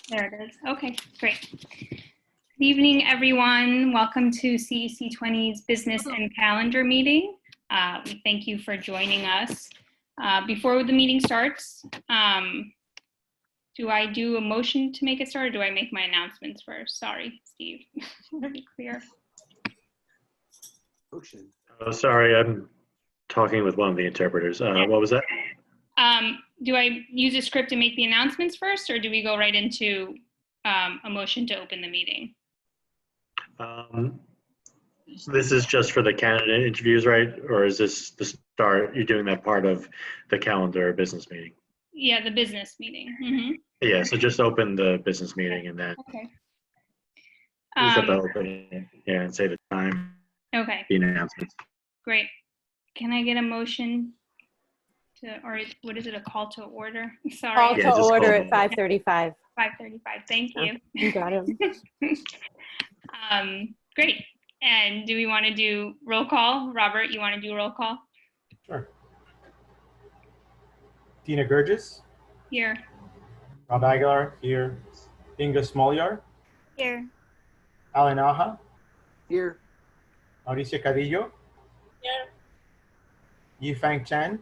There it is. Okay, great. Good evening, everyone. Welcome to CEC 20's Business and Calendar meeting. We thank you for joining us. Before the meeting starts, do I do a motion to make it start, or do I make my announcements first? Sorry, Steve. To be clear. Motion. Oh, sorry, I'm talking with one of the interpreters. What was that? Do I use a script to make the announcements first, or do we go right into a motion to open the meeting? This is just for the candidate interviews, right? Or is this the start? You're doing that part of the calendar business meeting? Yeah, the business meeting. Mm-hmm. Yeah, so just open the business meeting and then Okay. set the opening, yeah, and say the time. Okay. The announcements. Great. Can I get a motion to, or what is it, a call to order? Sorry. Call Yeah, to just order call at 5:35. 5:35. Thank you. You got him. Great. And do we want to do roll call? Robert, you want to do roll call? Sure. Tina Gurgis, Here. Rob Aguilar, here. Inga Smolyar, Here. Alan Aja, Here. Mauricio Cadillo, Here. Yifang Chen,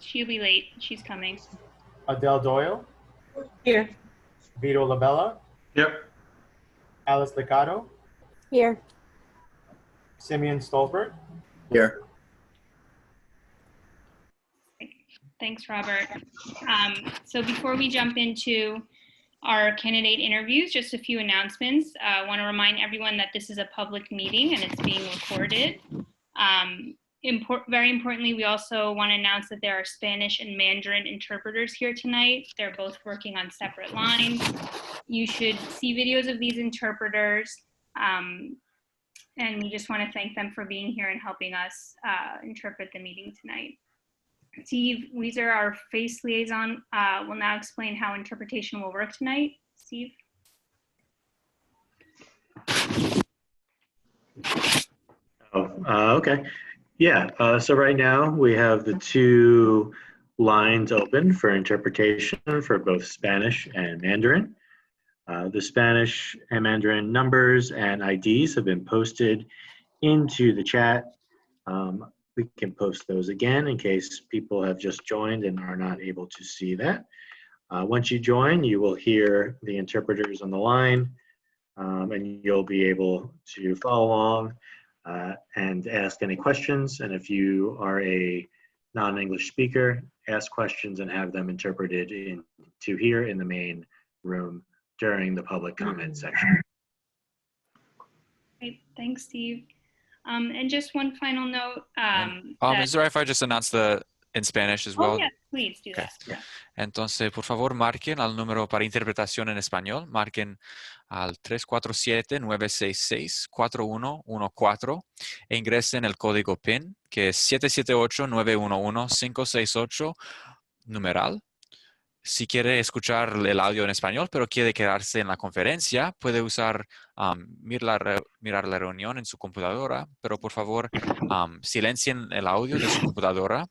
She'll be late. She's coming. Adele Doyle, Here. Vito Labella, Yep. Alice Licado, Here. Simeon Stolberg. Here. Thanks, Robert. So before we jump into our candidate interviews, just a few announcements. I want to remind everyone that this is a public meeting and it's being recorded. Very importantly, we also want to announce that there are Spanish and Mandarin interpreters here tonight. They're both working on separate lines. You should see videos of these interpreters. And we just want to thank them for being here and helping us interpret the meeting tonight. Steve Weezer, our FACE liaison, will now explain how interpretation will work tonight. Steve? Okay. Yeah, so right now we have the two lines open for interpretation for both Spanish and Mandarin. The Spanish and Mandarin numbers and IDs have been posted into the chat. We can post those again in case people have just joined and are not able to see that. Once you join, you will hear the interpreters on the line, and you'll be able to follow along and ask any questions. And if you are a non-English speaker, ask questions and have them interpreted into here in the main room during the public comment section. Great, thanks, Steve. And just one final note. Is it right if I just announce in Spanish as well? Oh, yeah, please do that. Yeah. Entonces, por favor, marquen al número para interpretación en español. Marquen al 347-966-4114 e ingresen el código PIN, que es 778-911-568, numeral. Si quiere escuchar el audio en español, pero quiere quedarse en la conferencia, puede usar, mirar la reunión en su computadora, pero por favor, silencien el audio de su computadora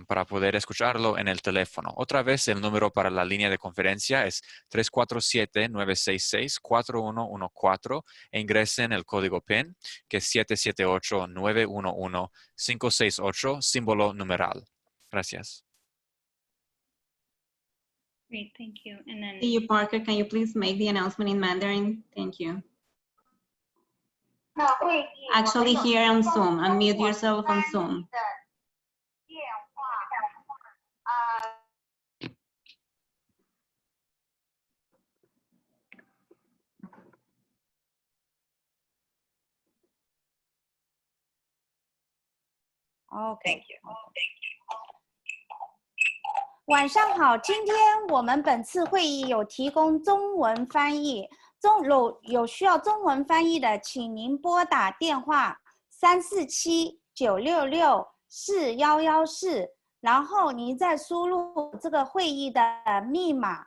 para poder escucharlo en el teléfono. Otra vez, el número para la línea de conferencia es 347-966-4114 e ingresen el código PIN, que es 778-911-568, símbolo numeral. Gracias. Great, thank you. And then See you, Parker. Can you please make the announcement in Mandarin? Thank you. Actually, here on Zoom. Unmute yourself on Zoom. Thank you. 晚上好，今天我们本次会议有提供中文翻译，有需要中文翻译的，请您拨打电话347-966-4114，然后您再输入这个会议的密码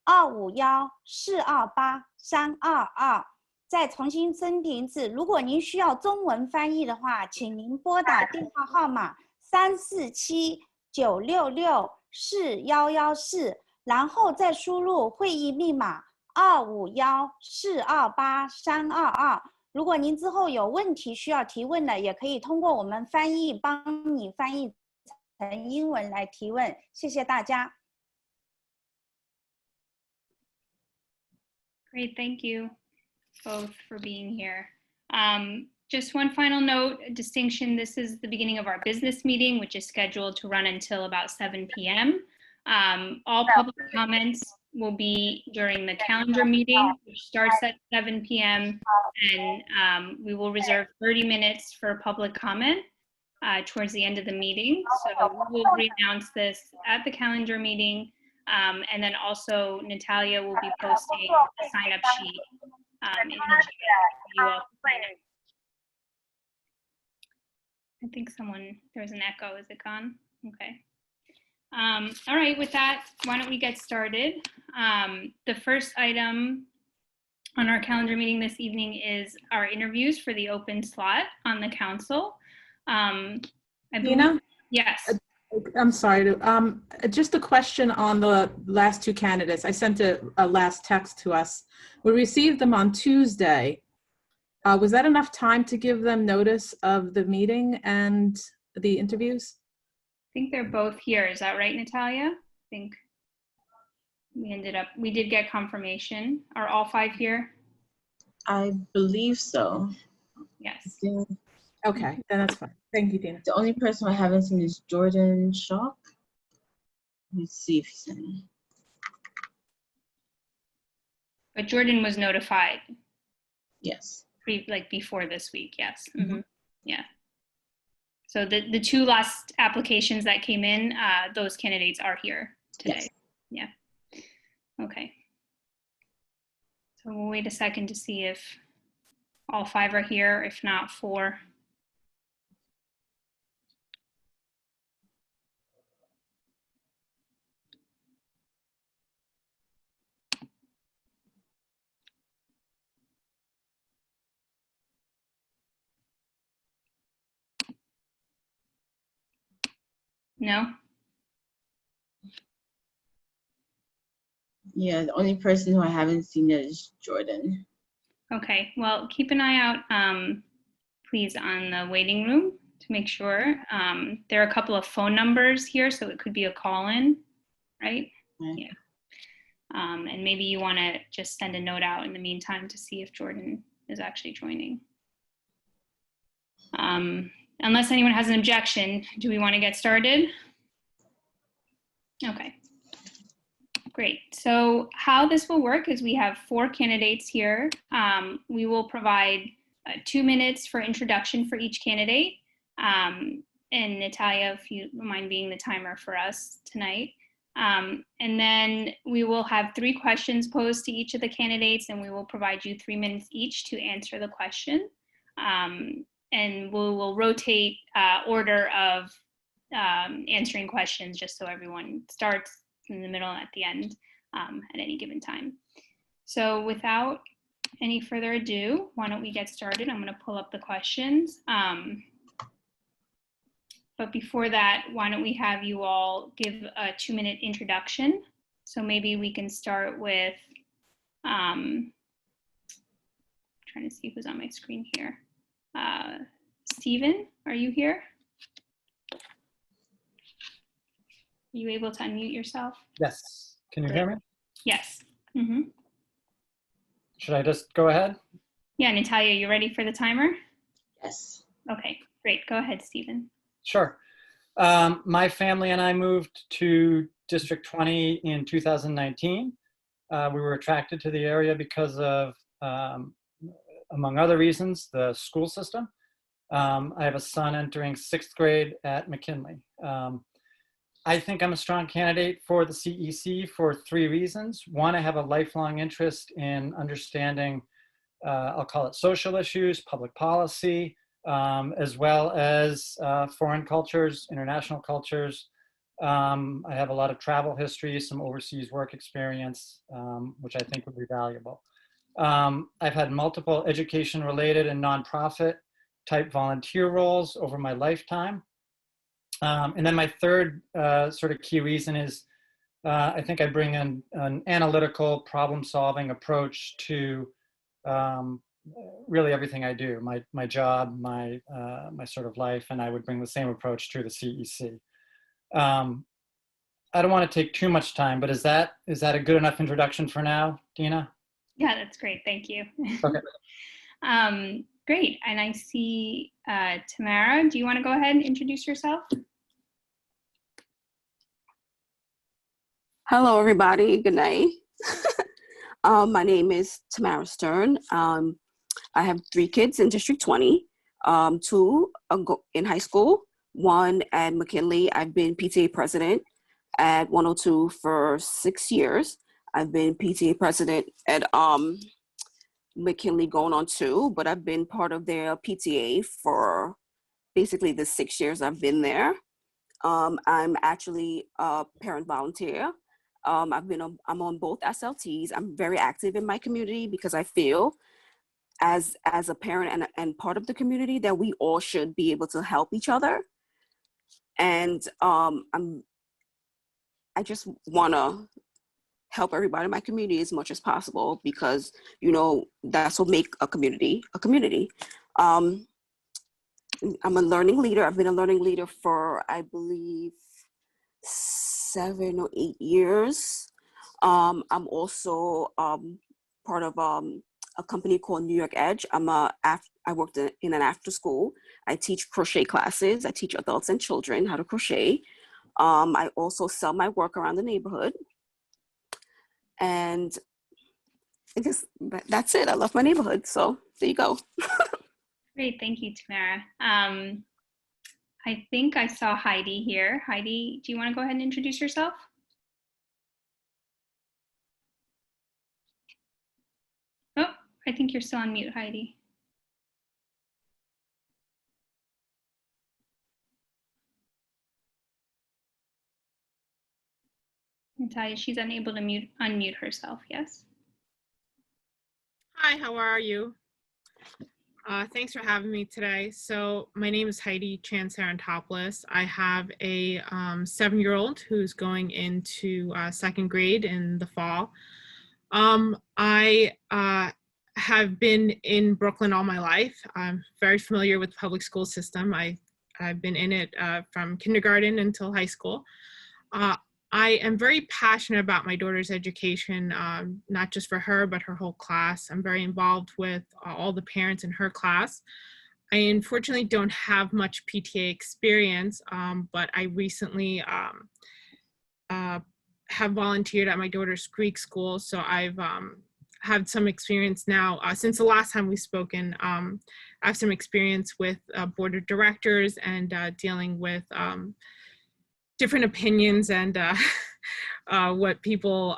251-428-322，再重新申请一次。如果您需要中文翻译的话，请您拨打电话号码347-966-4114，然后再输入会议密码251-428-322。如果您之后有问题需要提问的，也可以通过我们翻译帮你翻译成英文来提问。谢谢大家。Great, thank you both for being here. Just one final note, a distinction, this is the beginning of our business meeting, which is scheduled to run until about 7 p.m. All public comments will be during the calendar meeting, which starts at 7 p.m. And we will reserve 30 minutes for public comment towards the end of the meeting. So we'll re-announce this at the calendar meeting. And then also Natalia will be posting a sign-up sheet in the chat for you all to sign up. I think there's an echo. Is it gone? Okay. All right, with that, why don't we get started? The first item on our calendar meeting this evening is our interviews for the open slot on the council. Dina? Yes. I'm sorry. Just a question on the last two candidates. I sent a last text to us. We received them on Tuesday. Was that enough time to give them notice of the meeting and the interviews? I think they're both here. Is that right, Natalia? I think we did get confirmation. Are all 5 here? I believe so. Yes. Okay, then that's fine. Thank you, Dina. The only person I haven't seen is Jordan Shock. Let's see if he's in. But Jordan was notified. Yes. Before this week, yes. Mm-hmm. Yeah. So the 2 last applications that came in, those candidates are here today. Yes. Yeah. Okay. So we'll wait a second to see if all 5 are here, if not 4. No? Yeah, the only person who I haven't seen is Jordan. Okay, well, keep an eye out, please, on the waiting room to make sure. There are a couple of phone numbers here, so it could be a call-in, right? Right. Yeah. And maybe you want to just send a note out in the meantime to see if Jordan is actually joining. Unless anyone has an objection, do we want to get started? Okay. Great. So how this will work is we have 4 candidates here. We will provide 2 minutes for introduction for each candidate. And Natalia, if you don't mind being the timer for us tonight. And then we will have 3 questions posed to each of the candidates, and we will provide you 3 minutes each to answer the question. And we will rotate order of answering questions just so everyone starts in the middle and at the end at any given time. So without any further ado, why don't we get started? I'm going to pull up the questions. But before that, why don't we have you all give a 2-minute introduction? So maybe we can start with, trying to see who's on my screen here. Stephen, are you here? Are you able to unmute yourself? Yes. Can you hear me? Yes. Mm-hmm. Should I just go ahead? Yeah, Natalia, you ready for the timer? Yes. Okay, great. Go ahead, Stephen. Sure. My family and I moved to District 20 in 2019. We were attracted to the area because of, among other reasons, the school system. I have a son entering 6th grade at McKinley. I think I'm a strong candidate for the CEC for 3 reasons. 1, I have a lifelong interest in understanding, I'll call it social issues, public policy, as well as foreign cultures, international cultures. I have a lot of travel history, some overseas work experience, which I think would be valuable. I've had multiple education-related and nonprofit type volunteer roles over my lifetime. And then my third sort of key reason is I think I bring an analytical problem-solving approach to really everything I do, my job, my sort of life, and I would bring the same approach to the CEC. I don't want to take too much time, but is that a good enough introduction for now, Dina? Yeah, that's great. Thank you. Okay. Great. And I see Tamara. Do you want to go ahead and introduce yourself? Hello, everybody. Good night. My name is Tamara Stern. I have 3 kids in District 20, 2 in high school, 1 at McKinley. I've been PTA president at 102 for 6 years. I've been PTA president at McKinley going on 2, but I've been part of their PTA for basically the 6 years I've been there. I'm actually a parent volunteer. I'm on both SLTs. I'm very active in my community because I feel as a parent and part of the community that we all should be able to help each other. And I just want to help everybody in my community as much as possible because, you know, that's what makes a community a community. I'm a learning leader. I've been a learning leader for, I believe, 7 or 8 years. I'm also part of a company called New York Edge. I worked in an after school. I teach crochet classes. I teach adults and children how to crochet. I also sell my work around the neighborhood. And I guess that's it. I love my neighborhood. So there you go. Great. Thank you, Tamara. I think I saw Heidi here. Heidi, do you want to go ahead and introduce yourself? Oh, I think you're still on mute, Heidi. Natalia, she's unable to unmute herself, yes? Hi, how are you? Thanks for having me today. So my name is Heidi Chan-Sarantopoulos. I have a 7-year-old who's going into 2nd grade in the fall. I have been in Brooklyn all my life. I'm very familiar with the public school system. I've been in it from kindergarten until high school. I am very passionate about my daughter's education, not just for her, but her whole class. I'm very involved with all the parents in her class. I unfortunately don't have much PTA experience, but I recently have volunteered at my daughter's Greek school. So I've had some experience now. Since the last time we've spoken, I have some experience with board of directors and dealing with different opinions and what people,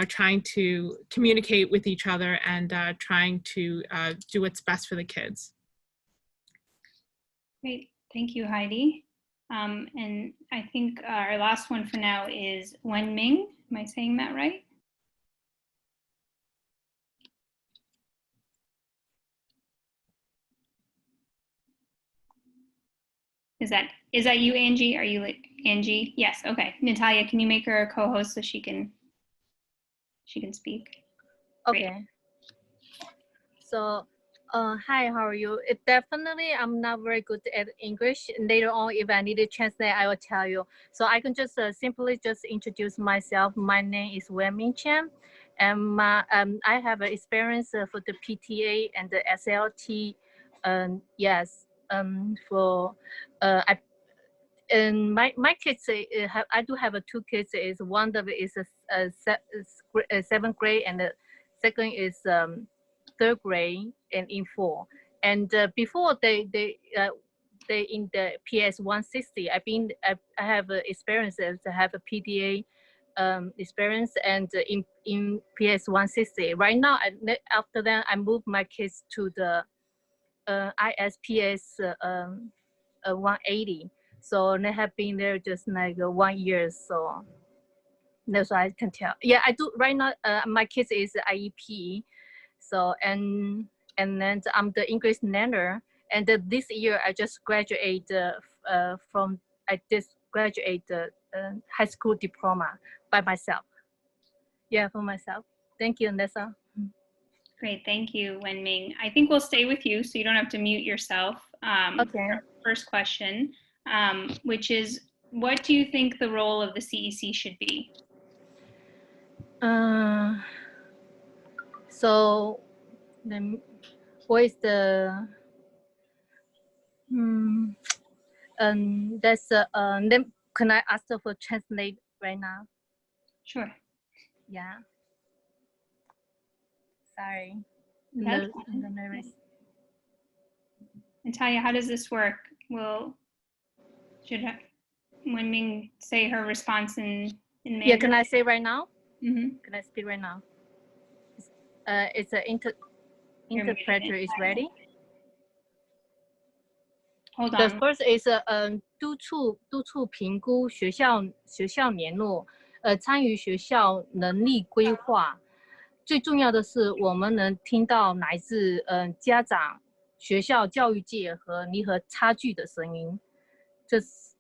trying to communicate with each other and trying to do what's best for the kids. Great, thank you, Heidi. And I think our last one for now is Wen Ming. Am I saying that right? Is that you, Angie? Are you Angie? Yes. Okay. Natalia, can you make her a co-host so she can speak? Okay. Great. So, hi, how are you? Definitely, I'm not very good at English. Later on, if I need to translate, I will tell you. So I can just simply just introduce myself. My name is Wen Ming Chen, and I have experience for the PTA and the SLT. Yes. And my kids, I do have 2 kids. One of it is a 7th grade, and the second is 3rd grade and in 4. And before they in the PS 160, I have experiences. I have a PTA experience, and in PS 160. Right now, after that, I moved my kids to the ISPS 180. So they have been there just like 1 year. So that's what I can tell. Yeah, I do right now. My kids is IEP. So and then I'm the English learner. And this year I just graduated high school diploma by myself. Yeah, for myself. Thank you, Nessa. Great, thank you, Wenming. I think we'll stay with you so you don't have to mute yourself. Okay. Our first question, which is, what do you think the role of the CEC should be? So, what is the that's then can I ask her for translate right now? Sure. Yeah. Sorry. That's The nervous. Natalia, how does this work? Should Wenming say her response in Mandarin? Yeah, can I say right now? Mm-hmm. Can I speak right now? It's an interpreter is ready. Hold The on. first is 督促评估学校联络，参与学校能力规划。最重要的是，我们能听到来自家长、学校、教育界和弥合差距的声音。这是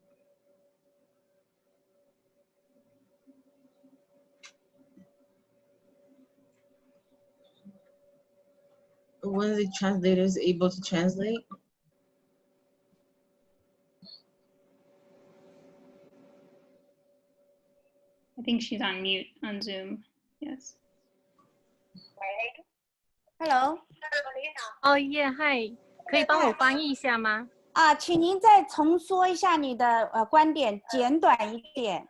When the translator is able to translate? I think she's on mute on Zoom. Yes. Hello。哦耶，嗨，可以帮我翻译一下吗？请您再重说一下你的观点，简短一点。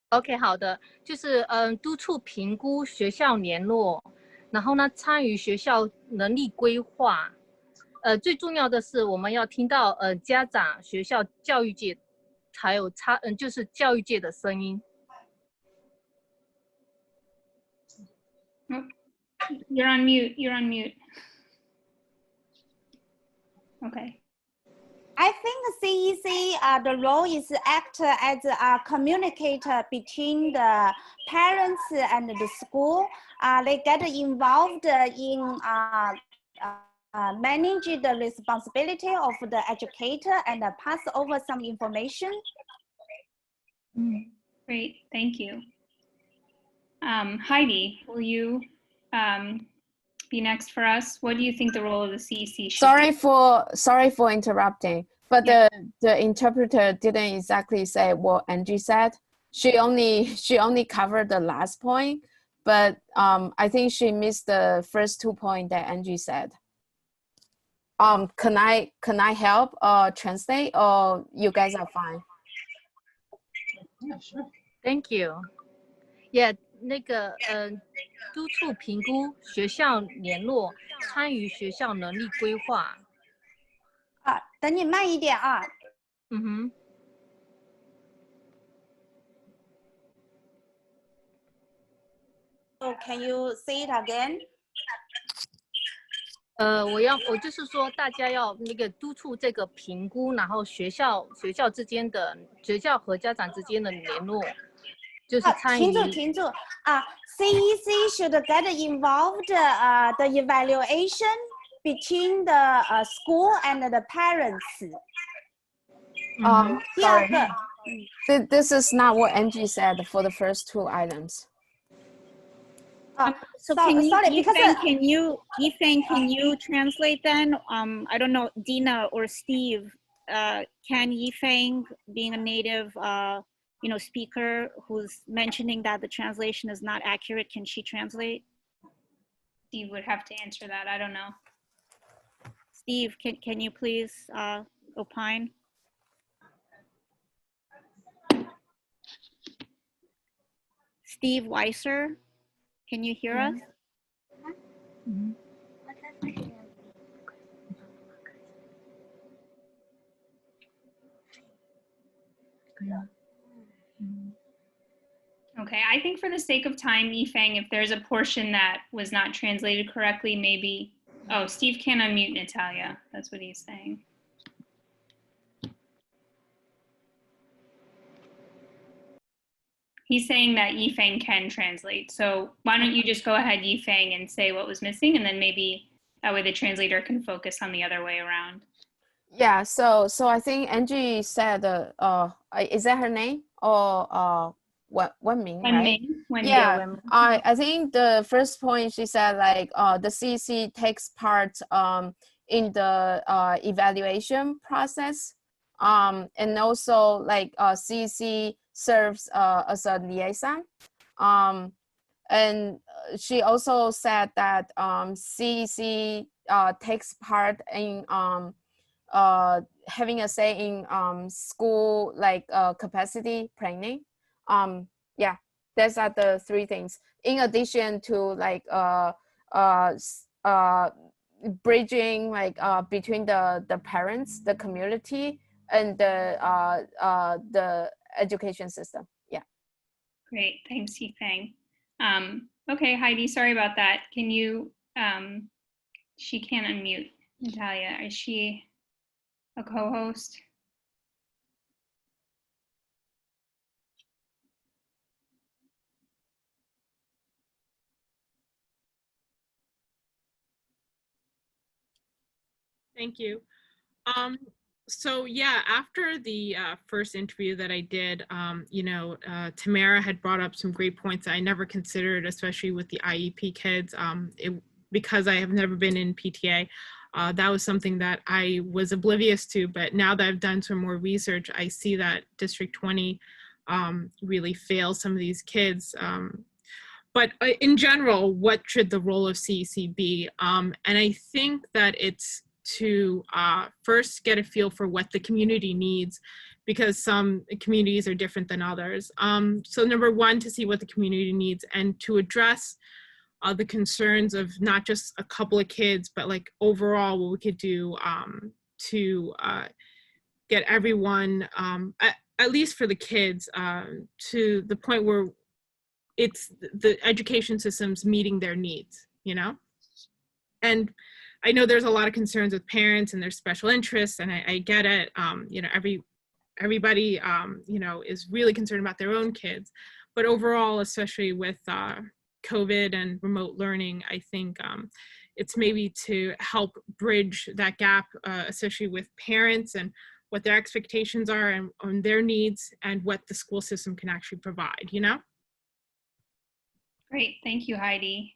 OK， 好的，就是督促评估学校联络，然后呢，参与学校能力规划。最重要的是，我们要听到家长、学校、教育界，还有就是教育界的声音。You're on mute. You're on mute. Okay. I think CEC, the role is act as a communicator between the parents and the school. They get involved in managing the responsibility of the educator and pass over some information. Great, thank you. Heidi, will you be next for us? What do you think the role of the CEC should be? Sorry for interrupting, but Yeah. the interpreter didn't exactly say what Angie said. She only covered the last point, but I think she missed the first 2 points that Angie said. Can I help or translate, or you guys are fine? Yeah, sure. Thank you. Yeah, 那个督促评估学校联络，参与学校能力规划。等你慢一点啊。So can you say it again? 我就是说，大家要那个督促这个评估，然后学校和家长之间的联络，就是参与。停住CEC should get involved the evaluation between the school and the parents. Sorry. This is not what Angie said for the first 2 items. So Yifeng, can you translate then? I don't know, Dina or Steve, can Yifeng, being a native speaker who's mentioning that the translation is not accurate, can she translate? Steve would have to answer that. I don't know. Steve, can you please opine? Steve Weiser, can you hear us? Okay, I think for the sake of time, Yifeng, if there's a portion that was not translated correctly, maybe. Oh, Steve can't unmute Natalia. That's what he's saying. He's saying that Yifeng can translate. So why don't you just go ahead, Yifeng, and say what was missing, and then maybe that way the translator can focus on the other way around. Yeah, so I think Angie said, is that her name? Or Wenming, Wenming, right? Wenming. Yeah, Wenming. I think the first point she said, like, the CEC takes part in the evaluation process, and also like CEC serves as a liaison. And she also said that CEC takes part in having a say in school like capacity planning. Yeah, those are the three things. In addition to like bridging like between the parents, the community, and the education system. Yeah. Great, thanks, Yifeng. Okay, Heidi, sorry about that. Can you, she can't unmute, Natalia. Is she a co-host? Thank you. So yeah, after the first interview that I did, Tamara had brought up some great points that I never considered, especially with the IEP kids. Because I have never been in PTA, that was something that I was oblivious to. But now that I've done some more research, I see that District 20 really fails some of these kids. But in general, what should the role of CEC be? And I think that it's to first get a feel for what the community needs, because some communities are different than others. So number one, to see what the community needs and to address the concerns of not just a couple of kids, but like overall what we could do to get everyone, at least for the kids, to the point where it's the education system's meeting their needs, you know? And I know there's a lot of concerns with parents and their special interests, and I get it. Everybody, is really concerned about their own kids. But overall, especially with COVID and remote learning, I think it's maybe to help bridge that gap, especially with parents and what their expectations are and on their needs and what the school system can actually provide, you know? Great, thank you, Heidi.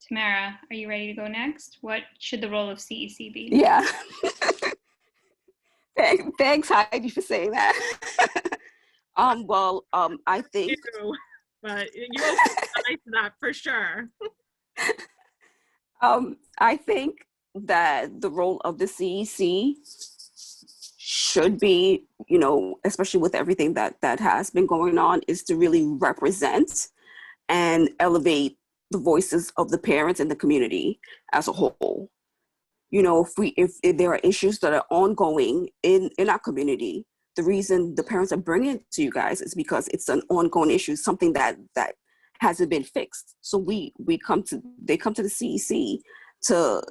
Tamara, are you ready to go next? What should the role of CEC be? Yeah. Thanks, Heidi, for saying that. I think. But you opened that for sure. I think that the role of the CEC should be, especially with everything that has been going on, is to really represent and elevate the voices of the parents and the community as a whole. If there are issues that are ongoing in our community, the reason the parents are bringing it to you guys is because it's an ongoing issue, something that hasn't been fixed. So they come to the CEC to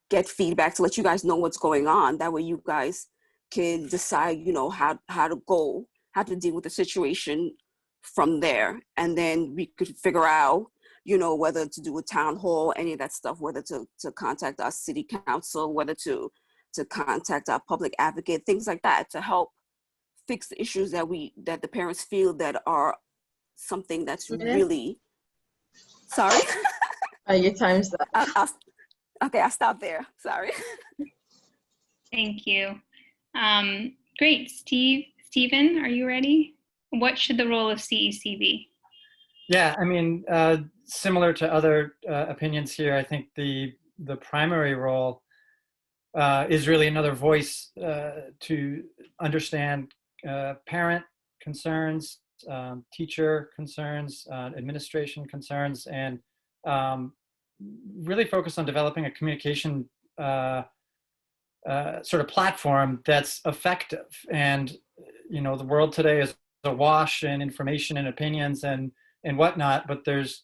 get feedback, to let you guys know what's going on. That way you guys can decide, how to deal with the situation from there. And then we could figure out, whether to do a town hall, any of that stuff, whether to contact our city council, whether to contact our public advocate, things like that, to help fix the issues that the parents feel that are something that's really, sorry. Your time's up. I'll stop there, sorry. Thank you. Great, Stephen, are you ready? What should the role of CEC be? Yeah, I mean, similar to other opinions here, I think the primary role is really another voice to understand parent concerns, teacher concerns, administration concerns, and really focus on developing a communication sort of platform that's effective. And, the world today is awash in information and opinions and whatnot, but there's,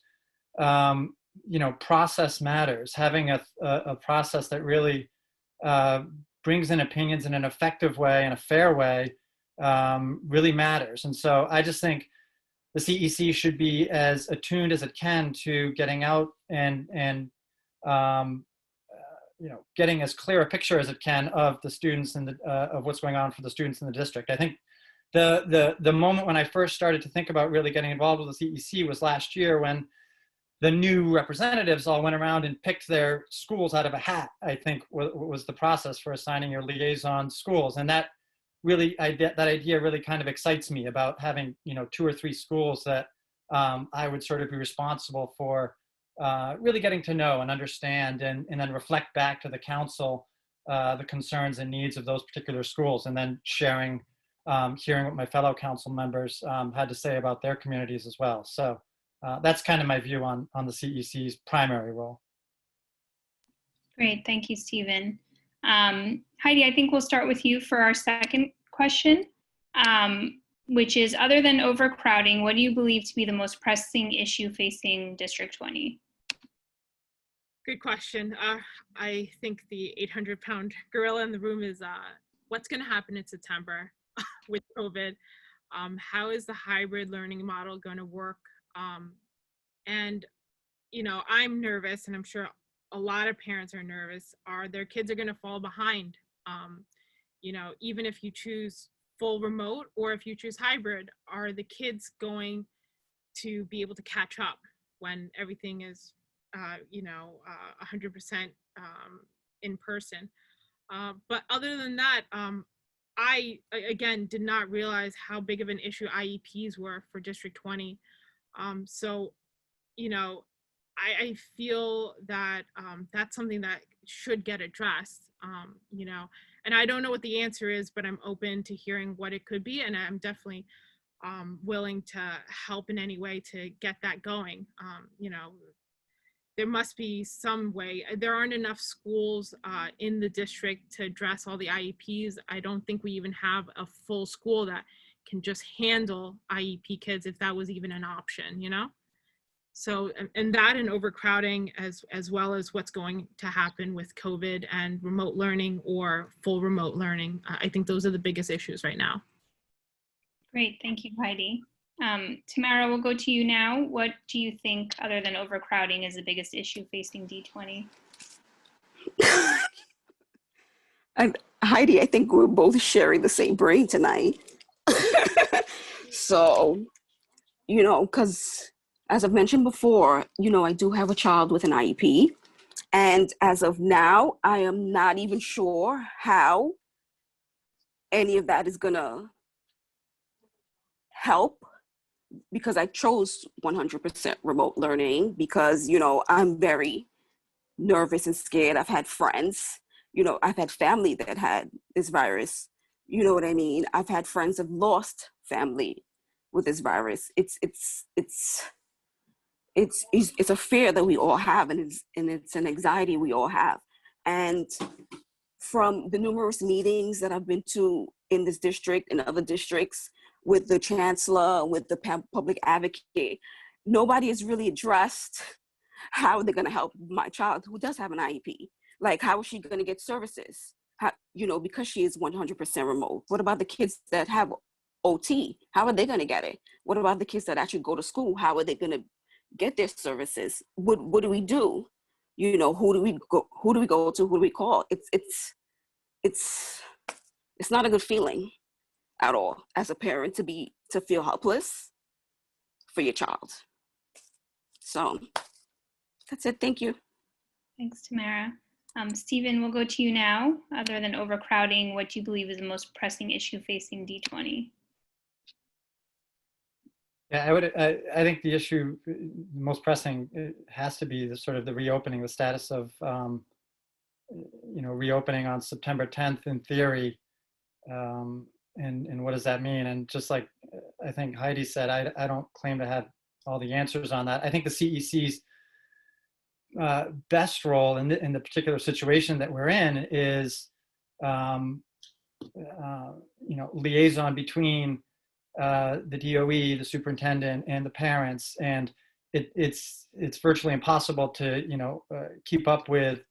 process matters. Having a process that really brings in opinions in an effective way and a fair way really matters. And so I just think the CEC should be as attuned as it can to getting out and getting as clear a picture as it can of the students and of what's going on for the students in the district. I think the moment when I first started to think about really getting involved with the CEC was last year, when the new representatives all went around and picked their schools out of a hat, I think was the process for assigning your liaison schools. And that idea really kind of excites me, about having, 2 or 3 schools that I would sort of be responsible for really getting to know and understand, and then reflect back to the council the concerns and needs of those particular schools, and then hearing what my fellow council members had to say about their communities as well. So that's kind of my view on the CEC's primary role. Great, thank you, Stephen. Heidi, I think we'll start with you for our second question, which is, other than overcrowding, what do you believe to be the most pressing issue facing District 20? Good question. I think the 800-pound gorilla in the room is what's going to happen in September with COVID. How is the hybrid learning model going to work? And, I'm nervous, and I'm sure a lot of parents are nervous. Their kids are going to fall behind. Even if you choose full remote, or if you choose hybrid, are the kids going to be able to catch up when everything is 100% in person? But other than that, I, again, did not realize how big of an issue IEPs were for District 20. I feel that that's something that should get addressed, and I don't know what the answer is, but I'm open to hearing what it could be, and I'm definitely willing to help in any way to get that going. There must be some way. There aren't enough schools in the district to address all the IEPs. I don't think we even have a full school that can just handle IEP kids, if that was even an option, So, and that, and overcrowding, as well as what's going to happen with COVID and remote learning or full remote learning. I think those are the biggest issues right now. Great, thank you, Heidi. Tamara, we'll go to you now. What do you think, other than overcrowding, is the biggest issue facing D20? Heidi, I think we're both sharing the same brain tonight. So, because as I've mentioned before, I do have a child with an IEP. And as of now, I am not even sure how any of that is going to help, because I chose 100% remote learning because, I'm very nervous and scared. I've had friends, I've had family that had this virus. You know what I mean? I've had friends that have lost family with this virus. It's a fear that we all have, and it's an anxiety we all have. And from the numerous meetings that I've been to in this district and other districts with the chancellor, with the public advocate, nobody has really addressed how they're going to help my child who does have an IEP. Like, how is she going to get services? How, because she is 100% remote. What about the kids that have OT? How are they going to get it? What about the kids that actually go to school? How are they going to get their services? What do we do? Who do we go to? Who do we call? It's not a good feeling at all as a parent to feel helpless for your child. So that's it. Thank you. Thanks, Tamara. Stephen, we'll go to you now. Other than overcrowding, what do you believe is the most pressing issue facing D20? Yeah, I think the issue most pressing has to be the reopening, the status of, reopening on September 10th in theory, and what does that mean? And just like I think Heidi said, I don't claim to have all the answers on that. I think the CEC's best role in the particular situation that we're in is, liaison between the DOE, the superintendent, and the parents, and it's virtually impossible to keep up with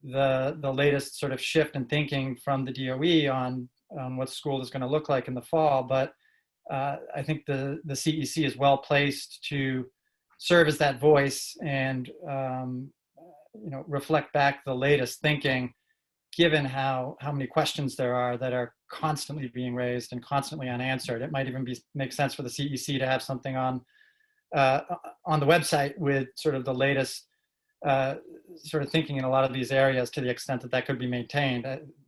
the latest sort of shift in thinking from the DOE on what school is going to look like in the fall. But I think the CEC is well placed to serve as that voice and reflect back the latest thinking, given how many questions there are that are constantly being raised and constantly unanswered. It might even make sense for the CEC to have something on the website with sort of the latest sort of thinking in a lot of these areas, to the extent that that could be maintained.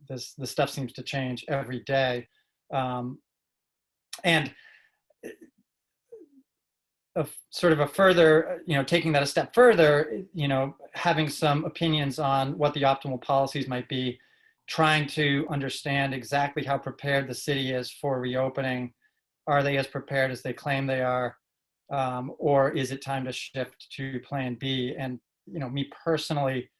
This stuff seems to change every day. And sort of a further, taking that a step further, having some opinions on what the optimal policies might be, trying to understand exactly how prepared the city is for reopening. Are they as prepared as they claim they are? Or is it time to shift to plan B? And, me personally,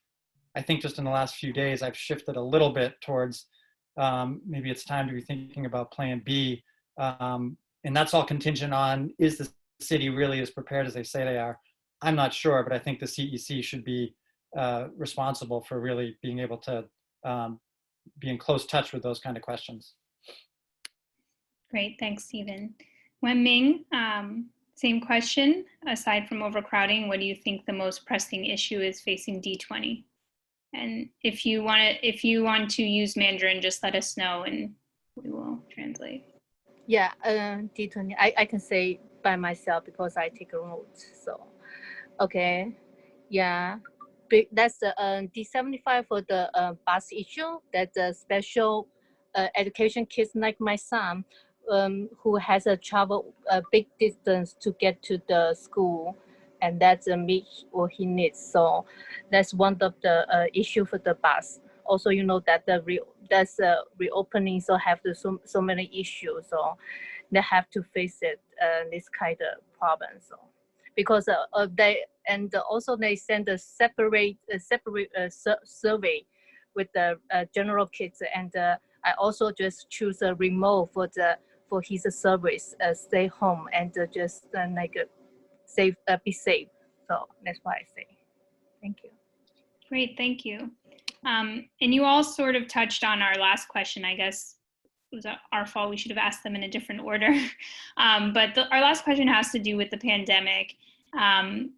I think just in the last few days, I've shifted a little bit towards maybe it's time to be thinking about plan B. And that's all contingent on, is the city really as prepared as they say they are? I'm not sure, but I think the CEC should be responsible for really being able to be in close touch with those kind of questions. Great, thanks, Stephen. Wenming, same question. Aside from overcrowding, what do you think the most pressing issue is facing D20? And if you want to use Mandarin, just let us know and we will translate. Yeah, D20. I can say by myself because I take a note. So, okay, yeah. That's the D75 for the bus issue. That's a special education kids like my son, who has a travel a big distance to get to the school, and that's a meet what he needs. So that's one of the issue for the bus. Also, that that's a reopening, so have so many issues. So they have to face it this kind of problem. So because they send a separate survey with the general kids, and I also just choose a remote for his service, stay home and just be safe. So that's why I say thank you. Great, thank you. And you all sort of touched on our last question. I guess it was our fault. We should have asked them in a different order. But our last question has to do with the pandemic. And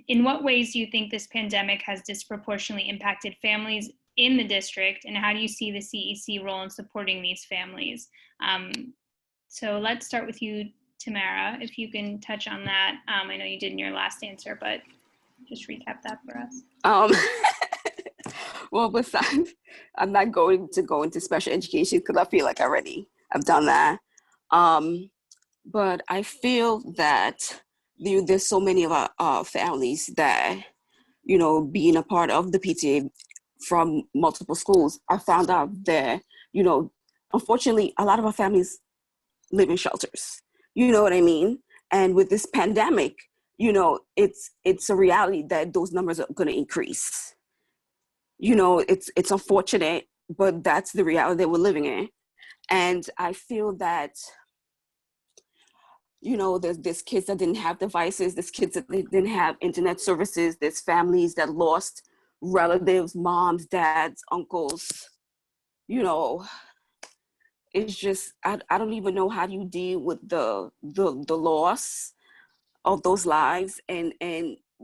in what ways do you think this pandemic has disproportionately impacted families in the district? And how do you see the CEC role in supporting these families? So let's start with you, Tamara, if you can touch on that. I know you did in your last answer, but just recap that for us. Well, besides, I'm not going to go into special education because I feel like I've done that. But I feel that there's so many of our families that, being a part of the PTA from multiple schools, I found out that, unfortunately, a lot of our families live in shelters. You know what I mean? And with this pandemic, it's a reality that those numbers are going to increase. It's unfortunate, but that's the reality that we're living in. And I feel that, there's kids that didn't have devices, there's kids that didn't have internet services, there's families that lost relatives, moms, dads, uncles. It's just, I don't even know how do you deal with the loss of those lives and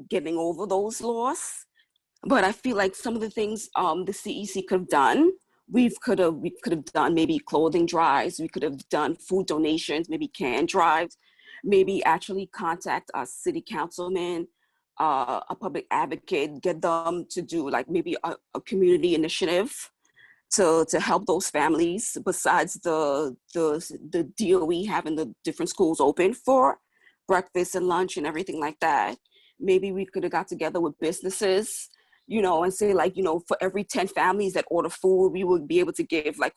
getting over those loss. But I feel like some of the things the CEC could have done, we could have done maybe clothing drives, we could have done food donations, maybe can drives, maybe actually contact a city councilman, a public advocate, get them to do like maybe a community initiative to help those families besides the deal we have in the different schools open for breakfast and lunch and everything like that. Maybe we could have got together with businesses, and say for every 10 families that order food, we would be able to give like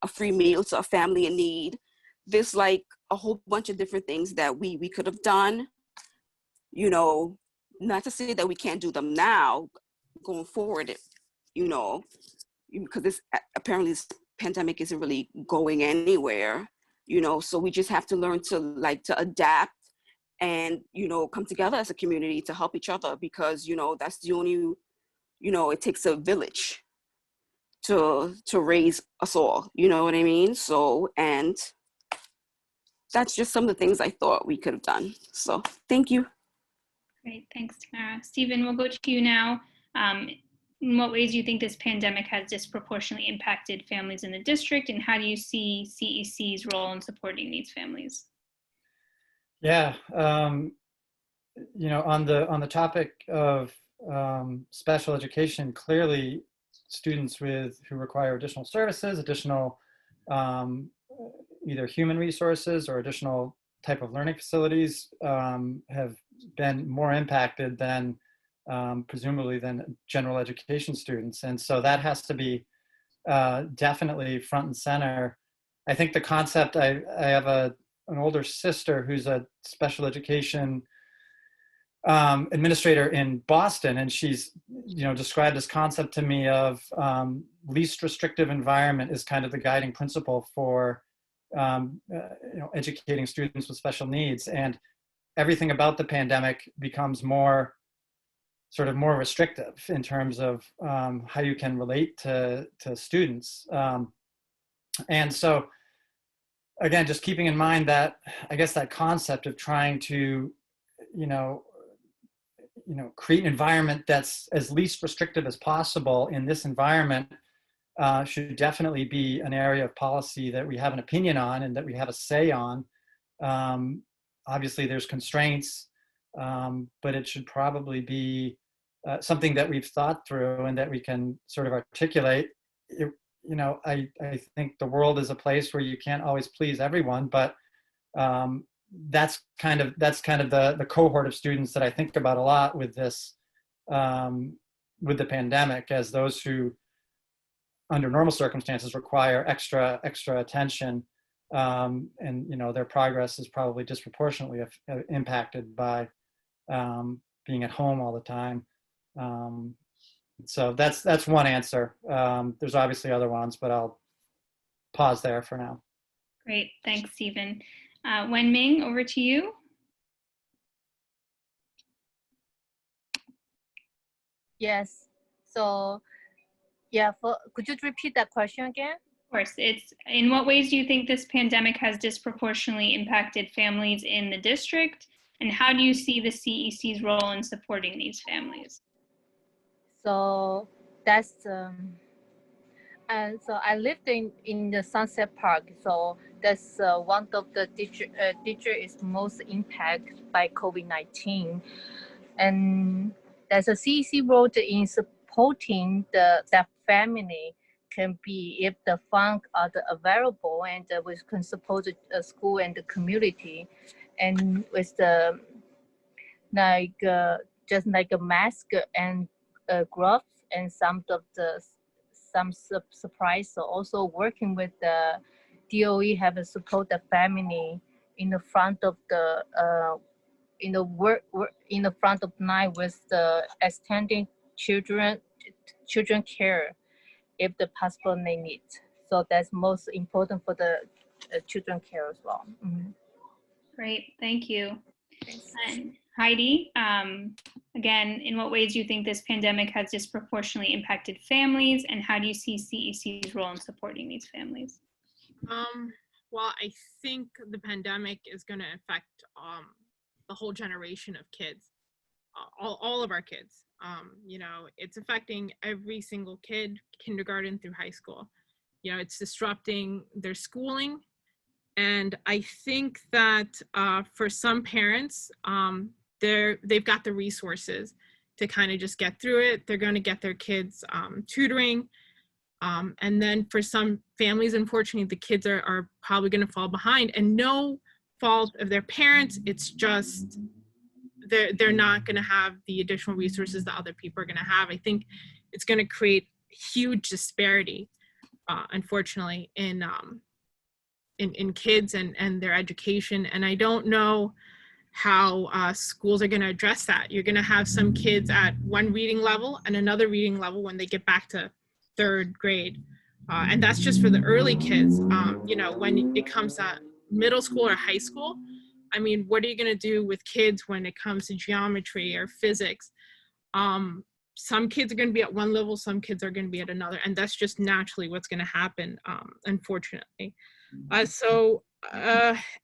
a free meal to a family in need. There's like a whole bunch of different things that we could have done, not to say that we can't do them now going forward, because apparently this pandemic isn't really going anywhere, so we just have to learn to adapt and, come together as a community to help each other because, that's the only, it takes a village to raise us all, you know what I mean? So, and that's just some of the things I thought we could have done. So thank you. Great, thanks, Tamara. Stephen, we'll go to you now. in what ways do you think this pandemic has disproportionately impacted families in the district, and how do you see CEC's role in supporting these families? Yeah, you know, on the topic of special education, clearly students who require additional services, additional either human resources or additional type of learning facilities have been more impacted than presumably than general education students. And so that has to be definitely front and center. I think the concept, I have an older sister who's a special education administrator in Boston, and she's, you know, described this concept to me of least restrictive environment is kind of the guiding principle for you know, educating students with special needs. And everything about the pandemic becomes more restrictive in terms of how you can relate to students. And so again, just keeping in mind that, I guess, that concept of trying to, you know, create an environment that's as least restrictive as possible in this environment should definitely be an area of policy that we have an opinion on and that we have a say on. Obviously, there's constraints, but it should probably be something that we've thought through and that we can sort of articulate. You know, I think the world is a place where you can't always please everyone, but that's kind of the cohort of students that I think about a lot with this, with the pandemic, as those who under normal circumstances require extra attention, and, you know, their progress is probably disproportionately impacted by being at home all the time. So that's one answer. There's obviously other ones, but I'll pause there for now. Great, thanks, Stephen. Wenming, over to you. Yes. So, yeah, could you repeat that question again? Of course. It's, in what ways do you think this pandemic has disproportionately impacted families in the district, and how do you see the CEC's role in supporting these families? So that's and so I lived in the Sunset Park. So that's one of the district is most impacted by COVID-19, and there's a CEC role in supporting that family can be if the funds are available, and we can support the school and the community, and with the just like a mask and gloves and some supplies. So also working with the DOE have to support the family in the front of the in the front of night with the extending children care if the possible they need. So that's most important for the children care as well. Mm-hmm. Great, thank you. And Heidi, again, in what ways do you think this pandemic has disproportionately impacted families, and how do you see CEC's role in supporting these families? Well, I think the pandemic is going to affect the whole generation of kids, all of our kids. You know, it's affecting every single kid, kindergarten through high school. You know, it's disrupting their schooling. And I think that for some parents, they've got the resources to kind of just get through it. They're going to get their kids tutoring. And then for some families, unfortunately, the kids are probably going to fall behind, and no fault of their parents. It's just they're not going to have the additional resources that other people are going to have. I think it's going to create huge disparity, unfortunately, in kids and their education. And I don't know how schools are going to address that. You're going to have some kids at one reading level and another reading level when they get back to third grade. And that's just for the early kids. You know, when it comes to middle school or high school, I mean, what are you going to do with kids when it comes to geometry or physics? Some kids are going to be at one level, some kids are going to be at another, and that's just naturally what's going to happen, unfortunately. And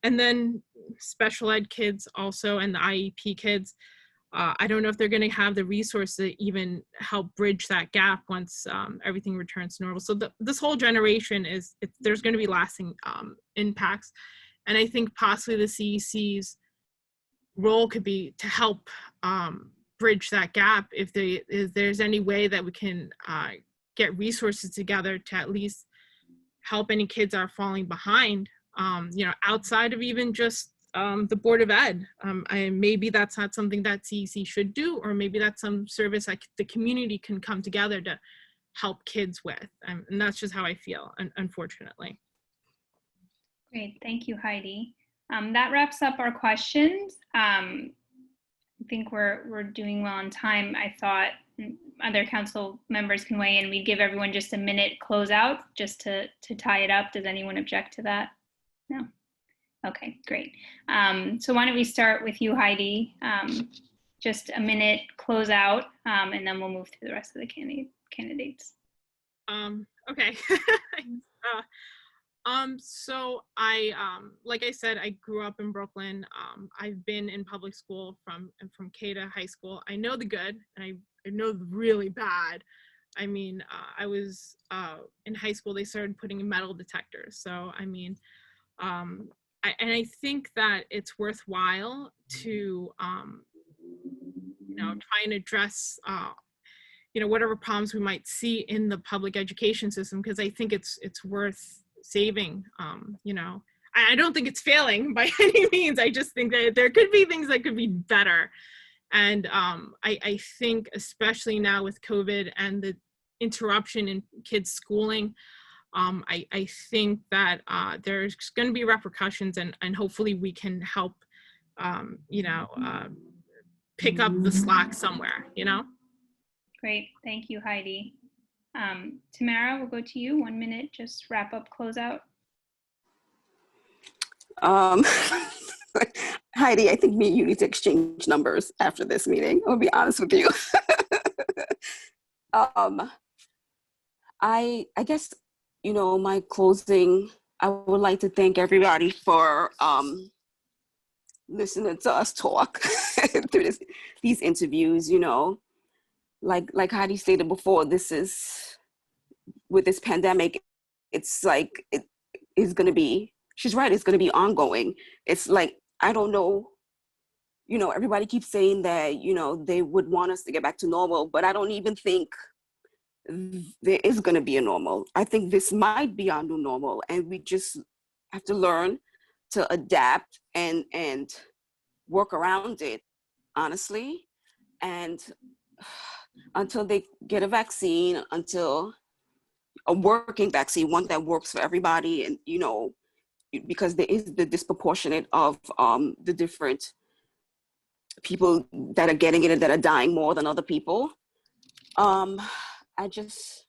then special ed kids also, and the IEP kids, I don't know if they're going to have the resource to even help bridge that gap once everything returns to normal. So this whole generation there's going to be lasting impacts. And I think possibly the CEC's role could be to help bridge that gap if there's any way that we can get resources together to at least help any kids that are falling behind, outside of even just the Board of Ed. Maybe that's not something that CEC should do, or maybe that's some service that the community can come together to help kids with. And that's just how I feel, unfortunately. Great, thank you, Heidi. That wraps up our questions. I think we're doing well on time. I thought other council members can weigh in. We'd give everyone just a minute closeout just to tie it up. Does anyone object to that? No? Okay, great. So why don't we start with you, Heidi? Just a minute closeout, and then we'll move through the rest of the candidates. Okay. So I, like I said, I grew up in Brooklyn. I've been in public school from K to high school. I know the good, and I know the really bad. I mean, I was in high school, they started putting metal detectors. So, I mean, I think that it's worthwhile to, try and address, whatever problems we might see in the public education system, because I think it's worth saving. I don't think it's failing by any means. I just think that there could be things that could be better. And I think especially now with COVID and the interruption in kids' schooling, I think that there's going to be repercussions, and hopefully we can help, pick up the slack somewhere, Great, thank you, Heidi. Tamara, we'll go to you. 1 minute, just wrap up, close out. Heidi, I think me and you need to exchange numbers after this meeting. I'll be honest with you. I guess, my closing, I would like to thank everybody for listening to us talk through these interviews. Like Heidi stated before, with this pandemic, it's like it is going to be, she's right, it's going to be ongoing. It's like, I don't know, everybody keeps saying that, they would want us to get back to normal, but I don't even think there is going to be a normal. I think this might be our new normal, and we just have to learn to adapt and work around it, honestly. And until they get a vaccine, until a working vaccine, one that works for everybody, and because there is the disproportionate of the different people that are getting it and that are dying more than other people. I just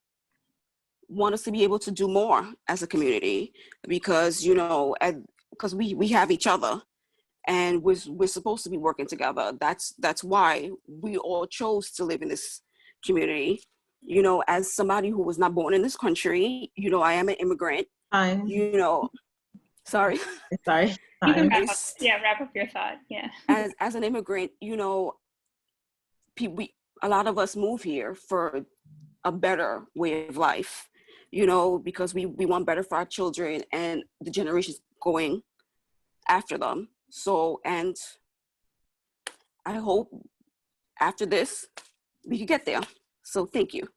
want us to be able to do more as a community, because because we have each other, and we're supposed to be working together. That's why we all chose to live in this community. As somebody who was not born in this country, I am an immigrant. Hi. Sorry. Sorry. You can wrap up your thought. Yeah. As an immigrant, a lot of us move here for a better way of life, because we want better for our children and the generations going after them. So, and I hope after this, we can get there. So thank you.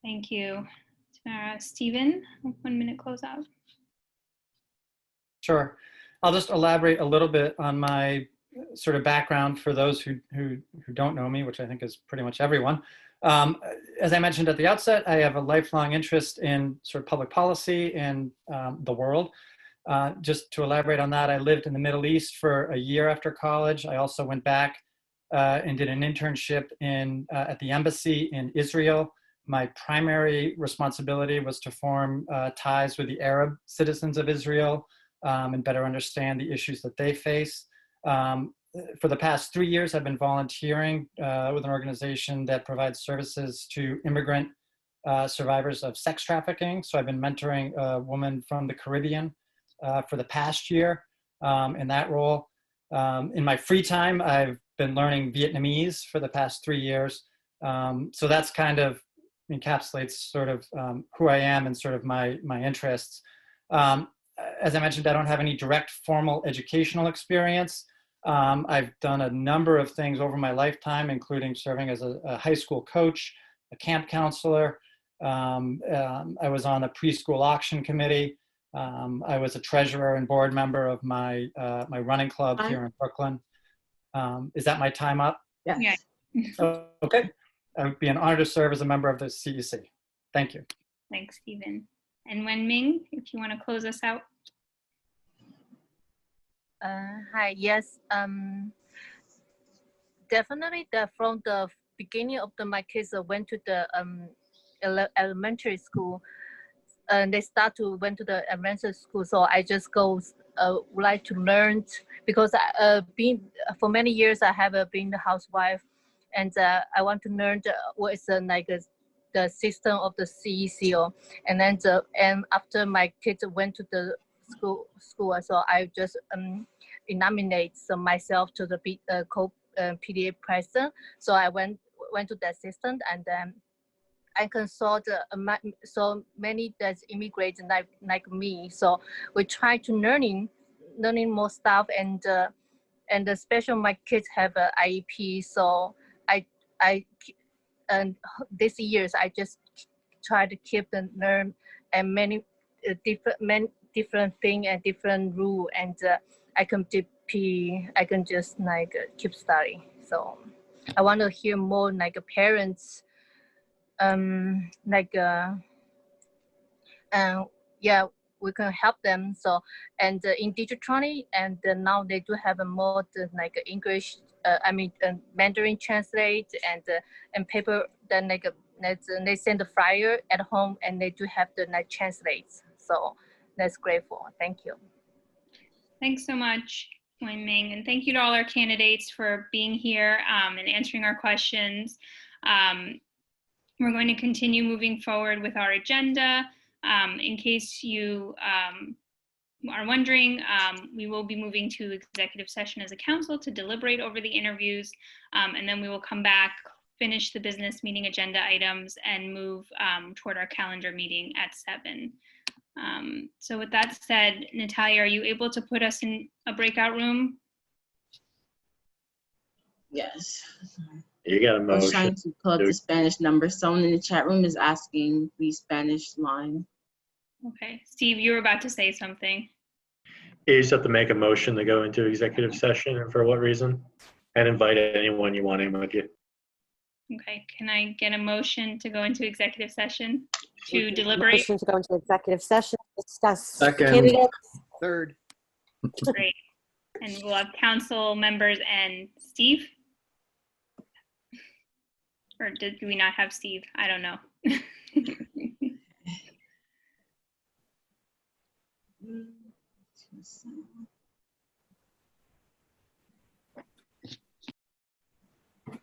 Thank you. Stephen, 1 minute close out. Sure. I'll just elaborate a little bit on my sort of background for those who don't know me, which I think is pretty much everyone. As I mentioned at the outset, I have a lifelong interest in sort of public policy and the world. Just to elaborate on that, I lived in the Middle East for a year after college. I also went back and did an internship at the embassy in Israel. My primary responsibility was to form ties with the Arab citizens of Israel and better understand the issues that they face. For the past 3 years, I've been volunteering with an organization that provides services to immigrant survivors of sex trafficking. So I've been mentoring a woman from the Caribbean for the past year in that role. In my free time, I've been learning Vietnamese for the past 3 years. So that's kind of encapsulates sort of who I am and sort of my interests. As I mentioned, I don't have any direct formal educational experience. I've done a number of things over my lifetime, including serving as a high school coach, a camp counselor. I was on the preschool auction committee. I was a treasurer and board member of my running club here in Brooklyn. Is that my time up? Yes. Yeah. Okay. It would be an honor to serve as a member of the CEC. Thank you. Thanks, Stephen. And Wenming, if you want to close us out. Hi, yes, definitely from the beginning of my kids went to the elementary school, and they went to the elementary school. So I just would like to learn, because for many years I have been a housewife, and I want to learn what is the system of the CECO. And then and after my kids went to the school, so I just nominate myself to the PDA president. So I went to the assistant, and then I consult so many that's immigrants like me. So we try to learning more stuff, and especially my kids have an IEP. So and this years I just try to keep the learn and many different thing and different rule, and I can just keep studying. So I want to hear more parents yeah, we can help them. So and in District 20, and now they do have a more English Mandarin translate and paper. Then they send the flyer at home, and they do have the translates. So that's grateful. Thank you. Thanks so much, Wenming, and thank you to all our candidates for being here and answering our questions. We're going to continue moving forward with our agenda. In case you are wondering, we will be moving to executive session as a council to deliberate over the interviews, and then we will come back, finish the business meeting agenda items, and move toward our calendar meeting at 7. So with that said, Natalia, are you able to put us in a breakout room? Yes. You got a I was trying motion. to pull up the Spanish number. Someone in the chat room is asking the Spanish line. Okay, Steve, you were about to say something. You just have to make a motion to go into executive session, and for what reason? And invite anyone you want in with you. Okay, can I get a motion to go into executive session to deliberate? Motion to go into executive session, discuss Second. candidates. Third. Great. And we'll have council members and Steve? Or did we not have Steve? I don't know.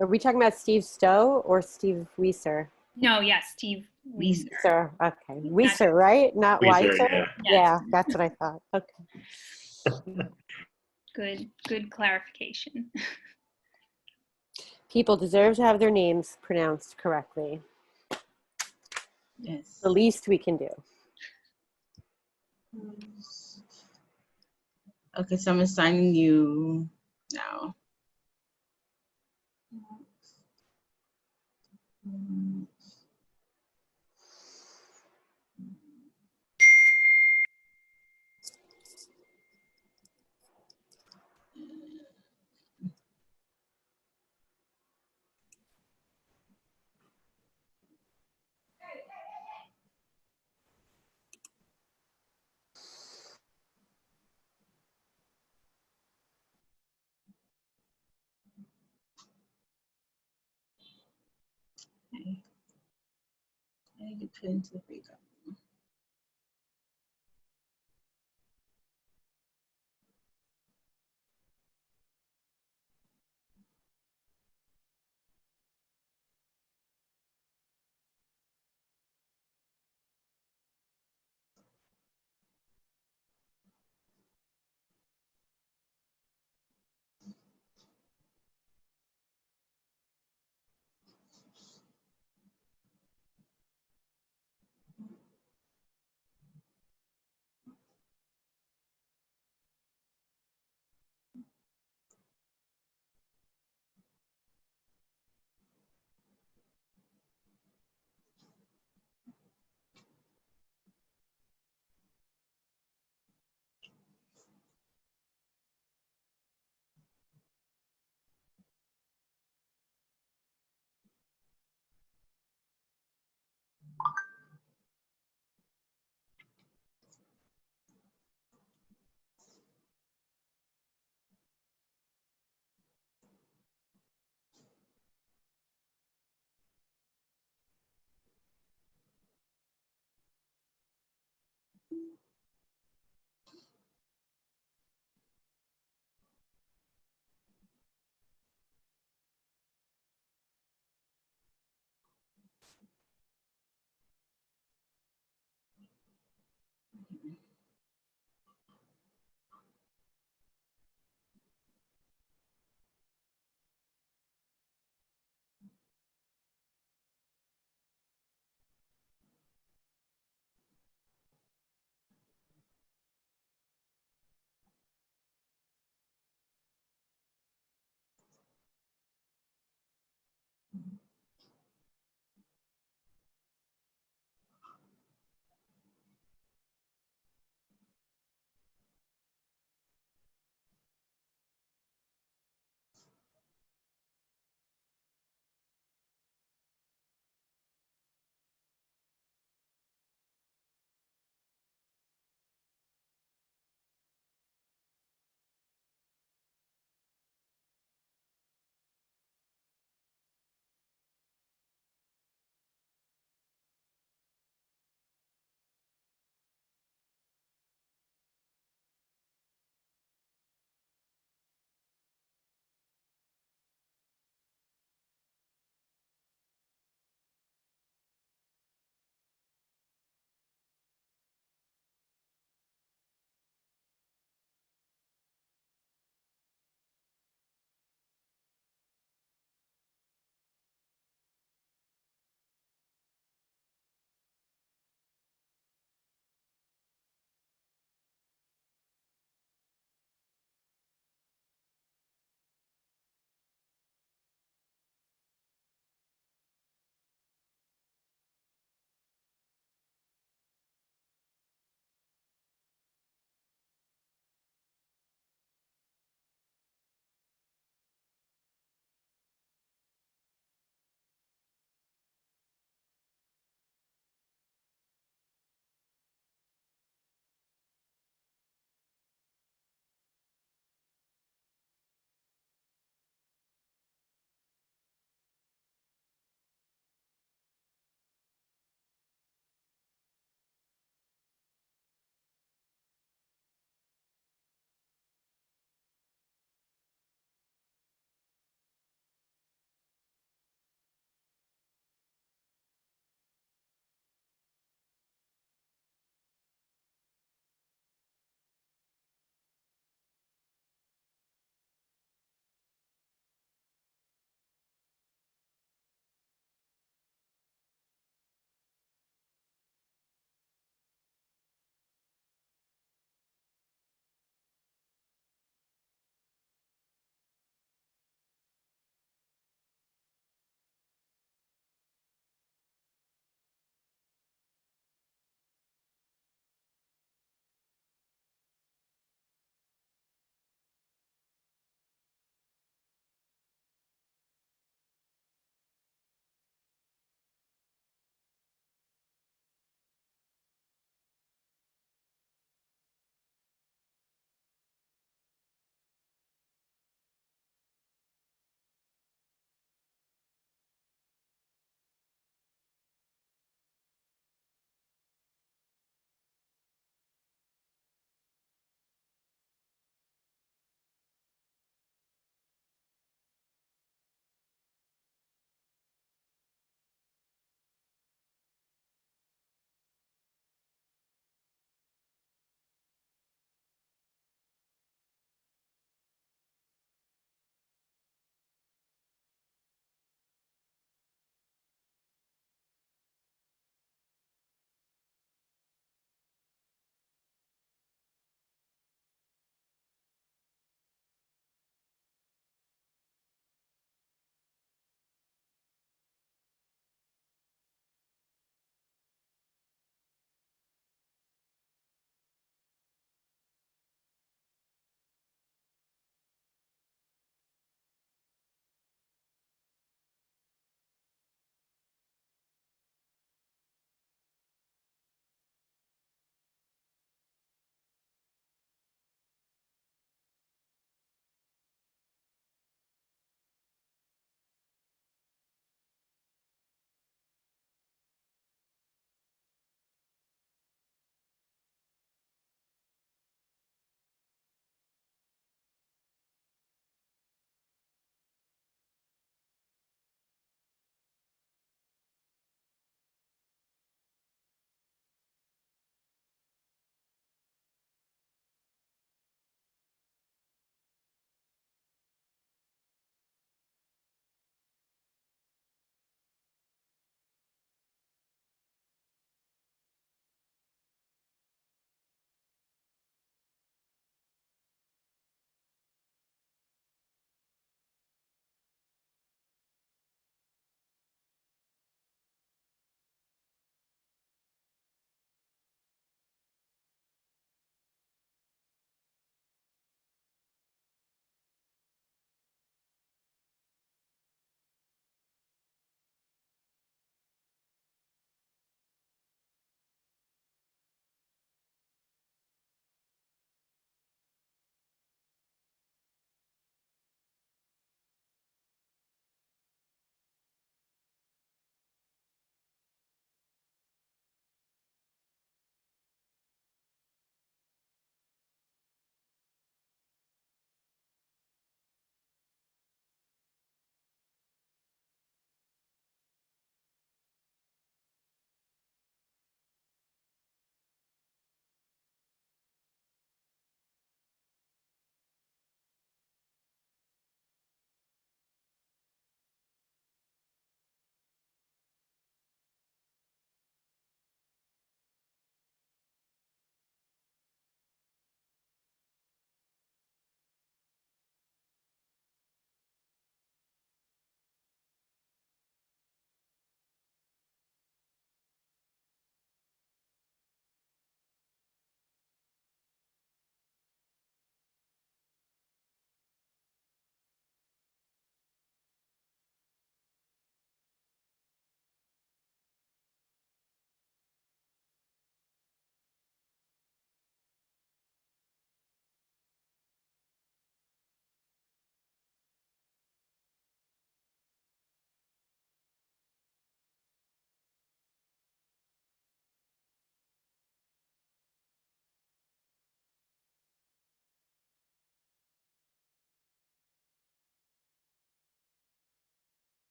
Are we talking about Steve Stowe or Steve Weiser? No, yes, Steve Weiser. Weiser, okay. Weiser, right? Not Weiser, Weiser? yeah. Yeah, that's what I thought. Okay. Good clarification. People deserve to have their names pronounced correctly. Yes. The least we can do. Okay, so I'm assigning you now. Okay. I need to put into the breakout.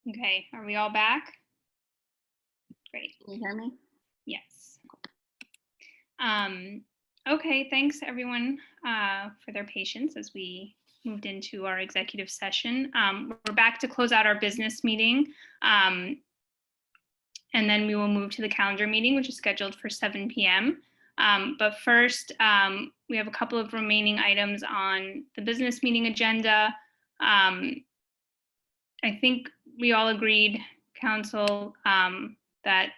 Okay, are we all back? Great. Can you hear me? Yes. Okay, thanks everyone for their patience as we moved into our executive session. We're back to close out our business meeting. And then we will move to the calendar meeting, which is scheduled for 7 p.m. But first, we have a couple of remaining items on the business meeting agenda. I think we all agreed, Council, that